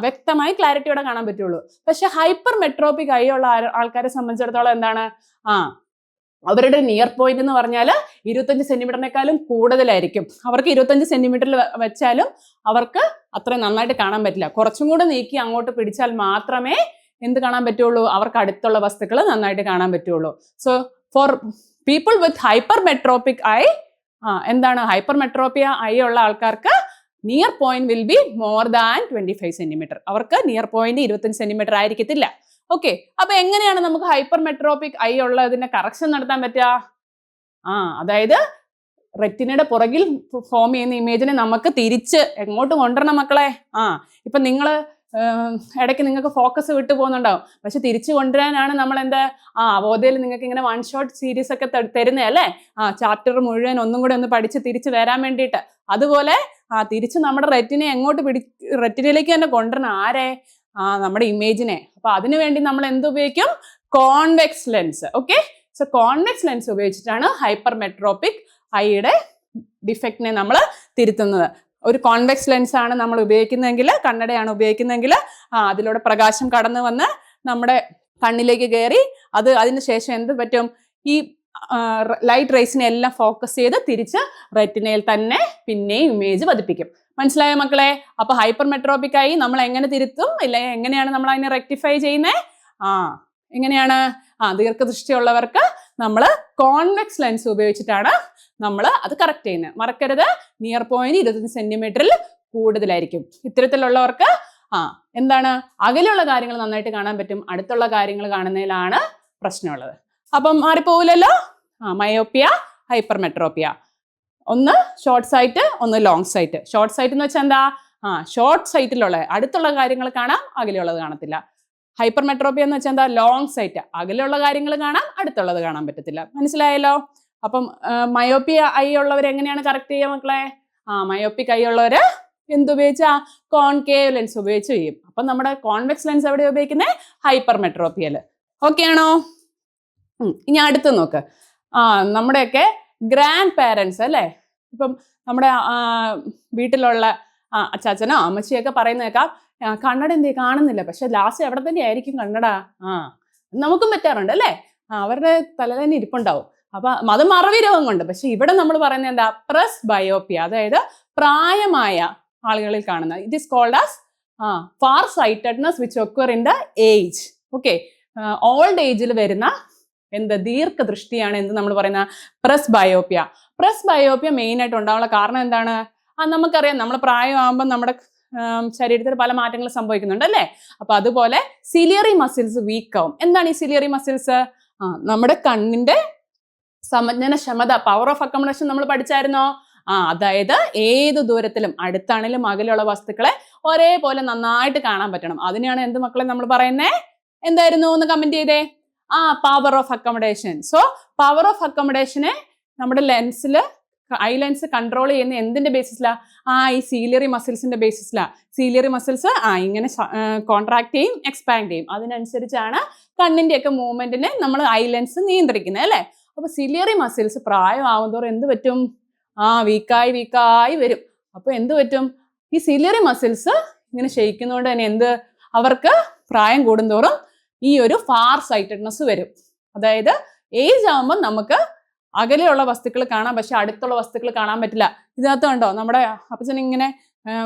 വ്യക്തമായി ക്ലാരിറ്റിയോടെ കാണാൻ പറ്റുള്ളൂ. പക്ഷെ ഹൈപ്പർ മെട്രോപ്പിക് ഐ ഉള്ള ആൾക്കാരെ സംബന്ധിച്ചിടത്തോളം എന്താണ്? അവരുടെ നിയർ പോയിന്റ് എന്ന് പറഞ്ഞാൽ 25 സെന്റിമീറ്ററിനേക്കാളും കൂടുതലായിരിക്കും. അവർക്ക് 25 സെന്റിമീറ്ററിൽ വെച്ചാലും അവർക്ക് അത്രയും നന്നായിട്ട് കാണാൻ പറ്റില്ല. കുറച്ചും കൂടെ നീക്കി അങ്ങോട്ട് പിടിച്ചാൽ മാത്രമേ എന്ത് കാണാൻ പറ്റുള്ളൂ? അവർക്ക് അടുത്തുള്ള വസ്തുക്കൾ നന്നായിട്ട് കാണാൻ പറ്റുള്ളൂ. So for people with hypermetropic eye, എന്താണ് ഹൈപ്പർ മെട്രോപ്പിയ ഐ ഉള്ള ആൾക്കാർക്ക് near point will be more than 25 centimetre. അവർക്ക് നിയർ പോയിന്റ് 25 സെന്റിമീറ്റർ ആയിരിക്കത്തില്ല. ഓക്കെ, അപ്പൊ എങ്ങനെയാണ് നമുക്ക് ഹൈപ്പർ മെട്രോപ്പിക് ഐ ഉള്ളതിന്റെ കറക്ഷൻ നടത്താൻ പറ്റുക? അതായത് റെറ്റിനയുടെ പുറകിൽ ഫോം ചെയ്യുന്ന ഇമേജിനെ നമുക്ക് തിരിച്ച് എങ്ങോട്ട് കൊണ്ടുവരണം മക്കളെ? ഇപ്പൊ നിങ്ങള് ഇടയ്ക്ക് നിങ്ങൾക്ക് ഫോക്കസ് വിട്ടു പോകുന്നുണ്ടാവും. പക്ഷെ തിരിച്ചു കൊണ്ടുവരാനാണ് നമ്മൾ എന്താ അവോധയിൽ നിങ്ങൾക്ക് ഇങ്ങനെ വൺ ഷോട്ട് സീരീസ് ഒക്കെ തരുന്നേ അല്ലേ. ചാപ്റ്റർ മുഴുവൻ ഒന്നും കൂടെ ഒന്ന് പഠിച്ച് തിരിച്ചു വരാൻ വേണ്ടിയിട്ട്. അതുപോലെ തിരിച്ച് നമ്മുടെ റെറ്റിനയിലേക്ക് തന്നെ കൊണ്ടുവരണം. ആരെ? നമ്മുടെ ഇമേജിനെ. അപ്പൊ അതിനു വേണ്ടി നമ്മൾ എന്തുപയോഗിക്കും? Convex lens. Okay, so convex lens ഉപയോഗിച്ചിട്ടാണ് ഹൈപ്പർ മെട്രോപ്പിക് ഐയുടെ ഡിഫക്റ്റിനെ നമ്മൾ തിരുത്തുന്നത്. ഒരു കോൺവെക്സ് ലെൻസ് ആണ് നമ്മൾ ഉപയോഗിക്കുന്നതെങ്കിൽ, കണ്ണടയാണ് ഉപയോഗിക്കുന്നതെങ്കിൽ അതിലൂടെ പ്രകാശം കടന്നു വന്ന് നമ്മുടെ കണ്ണിലേക്ക് കയറി അതിന് ശേഷം എന്ത് പറ്റും? ഈ ലൈറ്റ് റേസിനെ എല്ലാം ഫോക്കസ് ചെയ്ത് തിരിച്ച് റെറ്റിനയിൽ തന്നെ പിന്നെയും ഇമേജ് പതിപ്പിക്കും. മനസ്സിലായോ മക്കളെ? അപ്പൊ ഹൈപ്പർ മെട്രോപിക് ആയി നമ്മൾ എങ്ങനെ തിരുത്തും, ഇല്ല എങ്ങനെയാണ് നമ്മൾ അതിനെ റെക്ടിഫൈ ചെയ്യുന്നത്? എങ്ങനെയാണ്? ദീർഘദൃഷ്ടിയുള്ളവർക്ക് നമ്മൾ കോൺവെക്സ് ലെൻസ് ഉപയോഗിച്ചിട്ടാണ് നമ്മൾ അത് കറക്റ്റ് ചെയ്യുന്നത്. മറക്കരുത്, നിയർ പോയിന്റ് 25 സെന്റിമീറ്ററിൽ കൂടുതലായിരിക്കും. ഇത്തരത്തിലുള്ളവർക്ക് എന്താണ്, അകലെയുള്ള കാര്യങ്ങൾ നന്നായിട്ട് കാണാൻ പറ്റും, അടുത്തുള്ള കാര്യങ്ങൾ കാണുന്നതിലാണ് പ്രശ്നമുള്ളത്. അപ്പം മാറിപ്പോവില്ലല്ലോ. Myopia, hypermetropia. ഒന്ന് ഷോർട്ട് സൈറ്റ്, ഒന്ന് ലോങ് സൈറ്റ്. ഷോർട്ട് സൈറ്റ് എന്ന് വെച്ചാൽ എന്താ? ഷോർട്ട് സൈറ്റിലുള്ള അടുത്തുള്ള കാര്യങ്ങൾ കാണാം, അകലെയുള്ളത് കാണത്തില്ല. ഹൈപ്പർ മെട്രോപ്പിയ എന്ന് വെച്ചാൽ എന്താ? ലോങ് സൈറ്റ്, അകലെയുള്ള കാര്യങ്ങൾ കാണാം, അടുത്തുള്ളത് കാണാൻ പറ്റത്തില്ല. മനസ്സിലായല്ലോ? അപ്പം മയോപ്പിയ ഐ ഉള്ളവർ എങ്ങനെയാണ് കറക്റ്റ് ചെയ്യുക മക്കളെ? മയോപ്പിക് ഐ ഉള്ളവര് എന്തുപയോഗിച്ചാ? കോൺകേവ് ലെൻസ് ഉപയോഗിച്ച് ചെയ്യും. അപ്പൊ നമ്മുടെ കോൺവെക്സ് ലെൻസ് എവിടെ ഉപയോഗിക്കുന്നത്? ഹൈപ്പർ മെട്രോപ്പിയല്. ഓക്കെ ആണോ? ഇനി അടുത്ത് നോക്ക്. നമ്മുടെയൊക്കെ ഗ്രാൻഡ് പാരൻസ് അല്ലേ, ഇപ്പം നമ്മുടെ വീട്ടിലുള്ള അച്ചാച്ചനോ അമ്മച്ചിയൊക്കെ പറയുന്നേക്കാം, കണ്ണട എന്തേ കാണുന്നില്ല, പക്ഷെ ലാസ്റ്റ് എവിടെ തന്നെ ആയിരിക്കും കണ്ണട. നമുക്കും പറ്റാറുണ്ട് അല്ലേ? അവരുടെ തല തന്നെ ഇരിപ്പുണ്ടാവും. അപ്പൊ അത് മറവി രോഗം കൊണ്ട്. പക്ഷെ ഇവിടെ നമ്മൾ പറയുന്നത് എന്താ? പ്രസ് ബയോപ്പിയ, അതായത് പ്രായമായ ആളുകളിൽ കാണുന്നത്. It is called as far sightedness which occur in the age. Okay, old ഏജിൽ വരുന്ന ദീർഘദൃഷ്ടിയാണ് എന്ത് നമ്മൾ പറയുന്ന presbyopia. Presbyopia main ആയിട്ട് ഉണ്ടാവാനുള്ള കാരണം എന്താണ്? നമുക്കറിയാം, നമ്മൾ പ്രായമാകുമ്പോൾ നമ്മുടെ ശരീരത്തിൽ പല മാറ്റങ്ങളും സംഭവിക്കുന്നുണ്ട് അല്ലേ? അപ്പൊ അതുപോലെ സിലിയറി മസിൽസ് വീക്ക് ആവും. എന്താണ് ഈ സിലിയറി മസിൽസ്? നമ്മുടെ കണ്ണിന്റെ സമജ്ഞന ക്ഷമത, പവർ ഓഫ് അക്കോമഡേഷൻ നമ്മൾ പഠിച്ചായിരുന്നോ? അതായത് ഏത് ദൂരത്തിലും, അടുത്താണെങ്കിലും അകലെയുള്ള വസ്തുക്കളെ ഒരേപോലെ നന്നായിട്ട് കാണാൻ പറ്റണം. അതിനെയാണ് എന്ത് മക്കളെ നമ്മൾ പറയുന്നേ? എന്തായിരുന്നു? ഒന്ന് കമന്റ് ചെയ്തേ. Power of accommodation. So power of അക്കോമഡേഷനെ നമ്മുടെ ലെൻസിൽ, ഐ ലെൻസ് കൺട്രോൾ ചെയ്യുന്ന എന്തിന്റെ ബേസിസിലാ? ഈ സീലിയറി മസിൽസിന്റെ ബേസിസിലാ. സീലിയറി മസിൽസ് ഇങ്ങനെ കോൺട്രാക്ട് ചെയ്യും, എക്സ്പാൻഡ് ചെയ്യും. അതിനനുസരിച്ചാണ് കണ്ണിന്റെ ഒക്കെ മൂവ്മെന്റിനെ നമ്മൾ ഐ ലെൻസ് നിയന്ത്രിക്കുന്നത് അല്ലേ? അപ്പൊ സിലിയറി മസിൽസ് പ്രായമാവുന്നതോറും എന്ത് പറ്റും? വീക്കായി വരും. അപ്പൊ എന്ത് പറ്റും? ഈ സിലിയറി മസിൽസ് ഇങ്ങനെ ക്ഷയിക്കുന്നതുകൊണ്ട് തന്നെ അവർക്ക് പ്രായം കൂടുന്തോറും ഈ ഒരു ഫാർ സൈറ്റഡ്നെസ് വരും. അതായത് ഏജ് ആകുമ്പോൾ നമുക്ക് അകലെയുള്ള വസ്തുക്കൾ കാണാം, പക്ഷെ അടുത്തുള്ള വസ്തുക്കൾ കാണാൻ പറ്റില്ല. ഇതിനകത്ത് കണ്ടോ, നമ്മുടെ അപ്പച്ചൻ ഇങ്ങനെ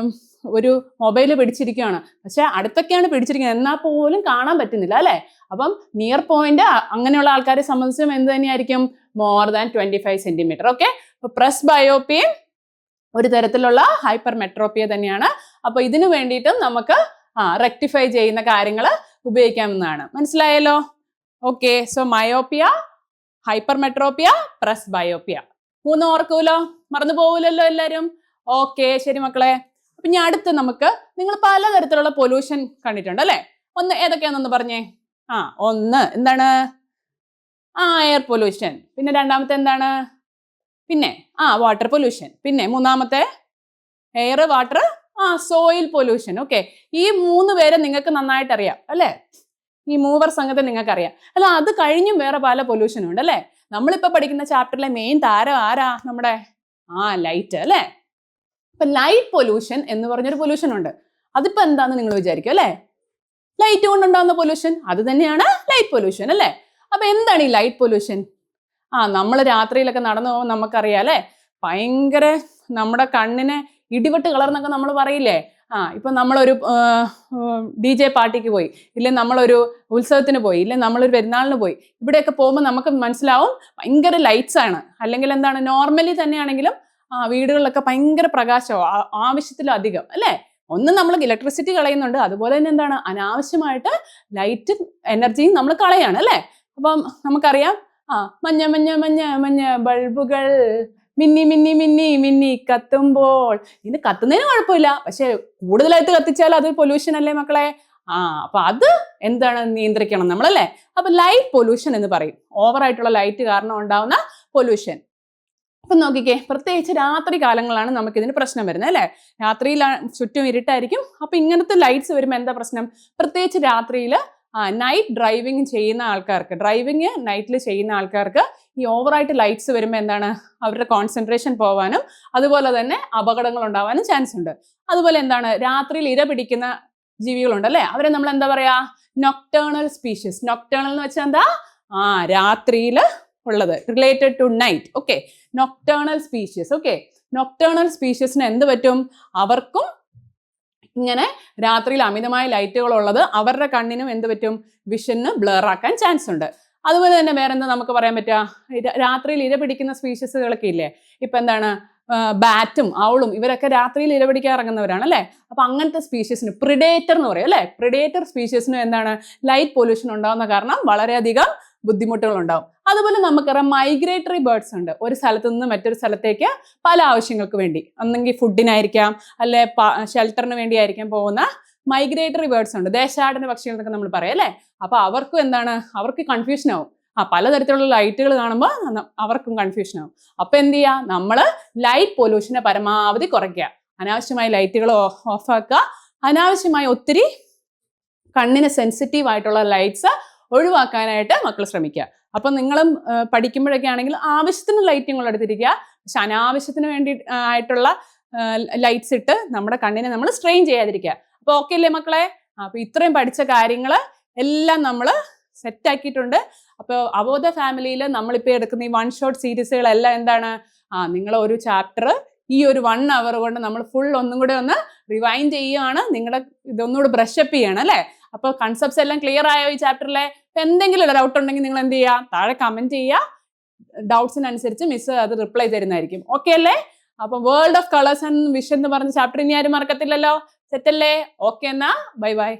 ഒരു മൊബൈൽ പിടിച്ചിരിക്കുകയാണ്, പക്ഷെ അടുത്തൊക്കെയാണ് പിടിച്ചിരിക്കുന്നത്, എന്നാൽ പോലും കാണാൻ പറ്റുന്നില്ല അല്ലെ? അപ്പം നിയർ പോയിന്റ് അങ്ങനെയുള്ള ആൾക്കാരെ സംബന്ധിച്ചും എന്ത് തന്നെയായിരിക്കും? More than 25 centimetre. ഓക്കെ, അപ്പൊ പ്രസ് ബയോപ്പിയും ഒരു തരത്തിലുള്ള ഹൈപ്പർ മെട്രോപ്പിയ തന്നെയാണ്. അപ്പൊ ഇതിനു വേണ്ടിയിട്ടും നമുക്ക് റെക്ടിഫൈ ചെയ്യുന്ന കാര്യങ്ങൾ ഉപയോഗിക്കാവുന്നതാണ്. മനസ്സിലായല്ലോ? Okay, so myopia, hypermetropia, presbyopia. 3 ഓർക്കൂലോ? മറന്നു പോകൂലല്ലോ എല്ലാരും? ഓക്കെ, ശരി മക്കളെ. അപ്പൊ ഞാൻ അടുത്ത് നിങ്ങൾ പലതരത്തിലുള്ള പൊല്യൂഷൻ കണ്ടിട്ടുണ്ട് അല്ലെ? ഒന്ന് ഏതൊക്കെയാണെന്നൊന്ന് പറഞ്ഞേ. ഒന്ന് എന്താണ്? Air pollution. പിന്നെ രണ്ടാമത്തെ എന്താണ്? പിന്നെ വാട്ടർ പൊല്യൂഷൻ. പിന്നെ മൂന്നാമത്തെ air, water, soil pollution. Okay, ഈ 3 പേരെ നിങ്ങൾക്ക് നന്നായിട്ട് അറിയാം അല്ലെ? ഈ മൂവർ സംഘത്തെ നിങ്ങൾക്ക് അറിയാം അല്ല? അത് കഴിഞ്ഞും വേറെ പല പൊല്യൂഷനും ഉണ്ട് അല്ലെ? നമ്മളിപ്പോ പഠിക്കുന്ന ചാപ്റ്ററിലെ മെയിൻ താരം ആരാ? നമ്മുടെ ലൈറ്റ് അല്ലെ? ഇപ്പൊ ലൈറ്റ് പൊല്യൂഷൻ എന്ന് പറഞ്ഞൊരു പൊല്യൂഷൻ ഉണ്ട്. അതിപ്പോ എന്താന്ന് നിങ്ങൾ വിചാരിക്കും അല്ലെ? ലൈറ്റ് കൊണ്ടുണ്ടാകുന്ന പൊല്യൂഷൻ, അത് തന്നെയാണ് ലൈറ്റ് പൊല്യൂഷൻ അല്ലെ? അപ്പൊ എന്താണ് ഈ ലൈറ്റ് പൊല്യൂഷൻ? നമ്മൾ രാത്രിയിലൊക്കെ നടന്നു പോകുമ്പോൾ നമുക്കറിയാം അല്ലെ, ഭയങ്കര നമ്മുടെ കണ്ണിന് ഇടിവെട്ട് കളർന്നൊക്കെ നമ്മൾ പറയില്ലേ? ഇപ്പൊ നമ്മളൊരു DJ പാർട്ടിക്ക് പോയി, ഇല്ലെ നമ്മളൊരു ഉത്സവത്തിന് പോയി, ഇല്ലെ നമ്മളൊരു പെരുന്നാളിന് പോയി, ഇവിടെയൊക്കെ പോകുമ്പോൾ നമുക്ക് മനസ്സിലാവും ഭയങ്കര ലൈറ്റ്സ് ആണ്. അല്ലെങ്കിൽ എന്താണ്, നോർമലി തന്നെയാണെങ്കിലും വീടുകളിലൊക്കെ ഭയങ്കര പ്രകാശമോ ആവശ്യത്തിലധികം അല്ലെ? ഒന്ന് നമ്മൾ ഇലക്ട്രിസിറ്റി കളയുന്നുണ്ട്, അതുപോലെ തന്നെ എന്താണ്, അനാവശ്യമായിട്ട് ലൈറ്റ് എനർജിയും നമ്മൾ കളയാണ് അല്ലെ? അപ്പം നമുക്കറിയാം മഞ്ഞ മഞ്ഞ മഞ്ഞ മഞ്ഞ ബൾബുകൾ മിന്നി മിന്നി മിന്നി മിന്നി കത്തുമ്പോൾ. ഇത് കത്തുന്നതിന് കുഴപ്പമില്ല, പക്ഷെ കൂടുതലായിട്ട് കത്തിച്ചാൽ അത് പൊല്യൂഷൻ അല്ലേ മക്കളെ? അപ്പൊ അത് എന്താണ്, നിയന്ത്രിക്കണം നമ്മളല്ലേ? അപ്പൊ ലൈറ്റ് പൊല്യൂഷൻ എന്ന് പറയും, ഓവറായിട്ടുള്ള ലൈറ്റ് കാരണം ഉണ്ടാവുന്ന പൊല്യൂഷൻ. അപ്പൊ നോക്കിക്കേ, പ്രത്യേകിച്ച് രാത്രി കാലങ്ങളാണ് നമുക്കിതിന് പ്രശ്നം വരുന്നത് അല്ലെ? രാത്രിയിൽ ചുറ്റും ഇരുട്ടായിരിക്കും. അപ്പൊ ഇങ്ങനത്തെ ലൈറ്റ്സ് വരുമ്പോൾ എന്താ പ്രശ്നം? പ്രത്യേകിച്ച് രാത്രിയിൽ നൈറ്റ് ഡ്രൈവിംഗ് ചെയ്യുന്ന ആൾക്കാർക്ക്, ഡ്രൈവിംഗ് നൈറ്റിൽ ചെയ്യുന്ന ആൾക്കാർക്ക് ഈ ഓവറായിട്ട് ലൈറ്റ്സ് വരുമ്പോൾ എന്താണ്, അവരുടെ കോൺസെൻട്രേഷൻ പോവാനും അതുപോലെ തന്നെ അപകടങ്ങൾ ഉണ്ടാവാനും ചാൻസ് ഉണ്ട്. അതുപോലെ എന്താണ്, രാത്രിയിൽ ഇര പിടിക്കുന്ന ജീവികളുണ്ട് അല്ലെ? അവരെ നമ്മൾ എന്താ പറയാ? Nocturnal species. നൊക്ടേണൽ എന്ന് വെച്ചാൽ എന്താ? രാത്രിയിൽ ഉള്ളത് related to night. Okay, nocturnal species. Okay, nocturnal സ്പീഷ്യസിന് എന്ത് പറ്റും? അവർക്കും ഇങ്ങനെ രാത്രിയിൽ അമിതമായ ലൈറ്റുകൾ ഉള്ളത് അവരുടെ കണ്ണിനും എന്ത് പറ്റും? വിഷന് ബ്ലർ ആക്കാൻ ചാൻസ് ഉണ്ട്. അതുപോലെ തന്നെ വേറെ എന്താ നമുക്ക് പറയാൻ പറ്റുക? രാത്രിയിൽ ഇര പിടിക്കുന്ന സ്പീഷ്യസുകളൊക്കെ ഇല്ലേ? ഇപ്പൊ എന്താണ്, ബാറ്റും ഔളും ഇവരൊക്കെ രാത്രിയിൽ ഇര പിടിക്കാൻ ഇറങ്ങുന്നവരാണ് അല്ലേ? അപ്പൊ അങ്ങനത്തെ സ്പീഷ്യസിന് പ്രിഡേറ്റർ എന്ന് പറയും അല്ലേ? പ്രിഡേറ്റർ സ്പീഷ്യസിന് എന്താണ്, ലൈറ്റ് പൊല്യൂഷൻ ഉണ്ടാവുന്ന കാരണം വളരെയധികം ബുദ്ധിമുട്ടുകൾ ഉണ്ടാവും. അതുപോലെ നമുക്കറിയാം മൈഗ്രേറ്ററി ബേർഡ്സ് ഉണ്ട്. ഒരു സ്ഥലത്ത് നിന്ന് മറ്റൊരു സ്ഥലത്തേക്ക് പല ആവശ്യങ്ങൾക്ക് വേണ്ടി, ഒന്നെങ്കിൽ ഫുഡിനായിരിക്കാം, അല്ലെ ഷെൽട്ടറിന് വേണ്ടിയായിരിക്കാം പോകുന്ന മൈഗ്രേറ്ററി ബേർഡ്സ് ഉണ്ട്. ദേശാടന പക്ഷികൾ എന്നൊക്കെ നമ്മൾ പറയാം അല്ലേ? അപ്പൊ അവർക്കും എന്താണ്, അവർക്ക് കൺഫ്യൂഷൻ ആവും. പലതരത്തിലുള്ള ലൈറ്റുകൾ കാണുമ്പോൾ അവർക്കും കൺഫ്യൂഷൻ ആവും. അപ്പൊ എന്ത് ചെയ്യുക? നമ്മൾ ലൈറ്റ് പൊല്യൂഷനെ പരമാവധി കുറയ്ക്കുക. അനാവശ്യമായ ലൈറ്റുകൾ ഓഫാക്കുക. അനാവശ്യമായ ഒത്തിരി കണ്ണിന് സെൻസിറ്റീവ് ആയിട്ടുള്ള ലൈറ്റ്സ് ഒഴിവാക്കാനായിട്ട് മക്കൾ ശ്രമിക്കുക. അപ്പൊ നിങ്ങളും പഠിക്കുമ്പോഴൊക്കെ ആണെങ്കിൽ ആവശ്യത്തിന് ലൈറ്റുകൾ എടുത്തിരിക്കുക. പക്ഷെ അനാവശ്യത്തിന് വേണ്ടി ആയിട്ടുള്ള ലൈറ്റ്സ് ഇട്ട് നമ്മുടെ കണ്ണിനെ നമ്മൾ സ്ട്രെയിൻ ചെയ്യാതിരിക്കുക. അപ്പൊ ഓക്കെ അല്ലേ മക്കളെ? അപ്പൊ ഇത്രയും പഠിച്ച കാര്യങ്ങൾ എല്ലാം നമ്മൾ സെറ്റ് ആക്കിയിട്ടുണ്ട്. അപ്പോൾ അവബോധ ഫാമിലിയിൽ നമ്മളിപ്പോൾ എടുക്കുന്ന ഈ 1 ഷോട്ട് സീരീസുകളെല്ലാം എന്താണ്, നിങ്ങൾ ഒരു ചാപ്റ്റർ ഈ ഒരു 1 hour കൊണ്ട് നമ്മൾ ഫുൾ ഒന്നും കൂടെ ഒന്ന് റിവൈൻഡ് ചെയ്യുകയാണ്. നിങ്ങളുടെ ഇതൊന്നുകൂടെ ബ്രഷപ്പ് ചെയ്യണം അല്ലേ? അപ്പോൾ കൺസെപ്റ്റ്സ് എല്ലാം ക്ലിയർ ആയോ ഈ ചാപ്റ്ററിലെ? എന്തെങ്കിലും ഡൗട്ട് ഉണ്ടെങ്കിൽ നിങ്ങൾ എന്ത് ചെയ്യുക? താഴെ കമന്റ് ചെയ്യുക. ഡൗട്ട്സിനനുസരിച്ച് മിസ് അത് റിപ്ലൈ തരുന്നതായിരിക്കും. ഓക്കെ അല്ലേ? അപ്പൊ world of colours and vision എന്ന് പറഞ്ഞ ചാപ്റ്റർ ഇനി ആരും മറക്കത്തില്ലല്ലോ. സെറ്റ് അല്ലേ? ഓക്കെ എന്നാ ബൈ ബൈ.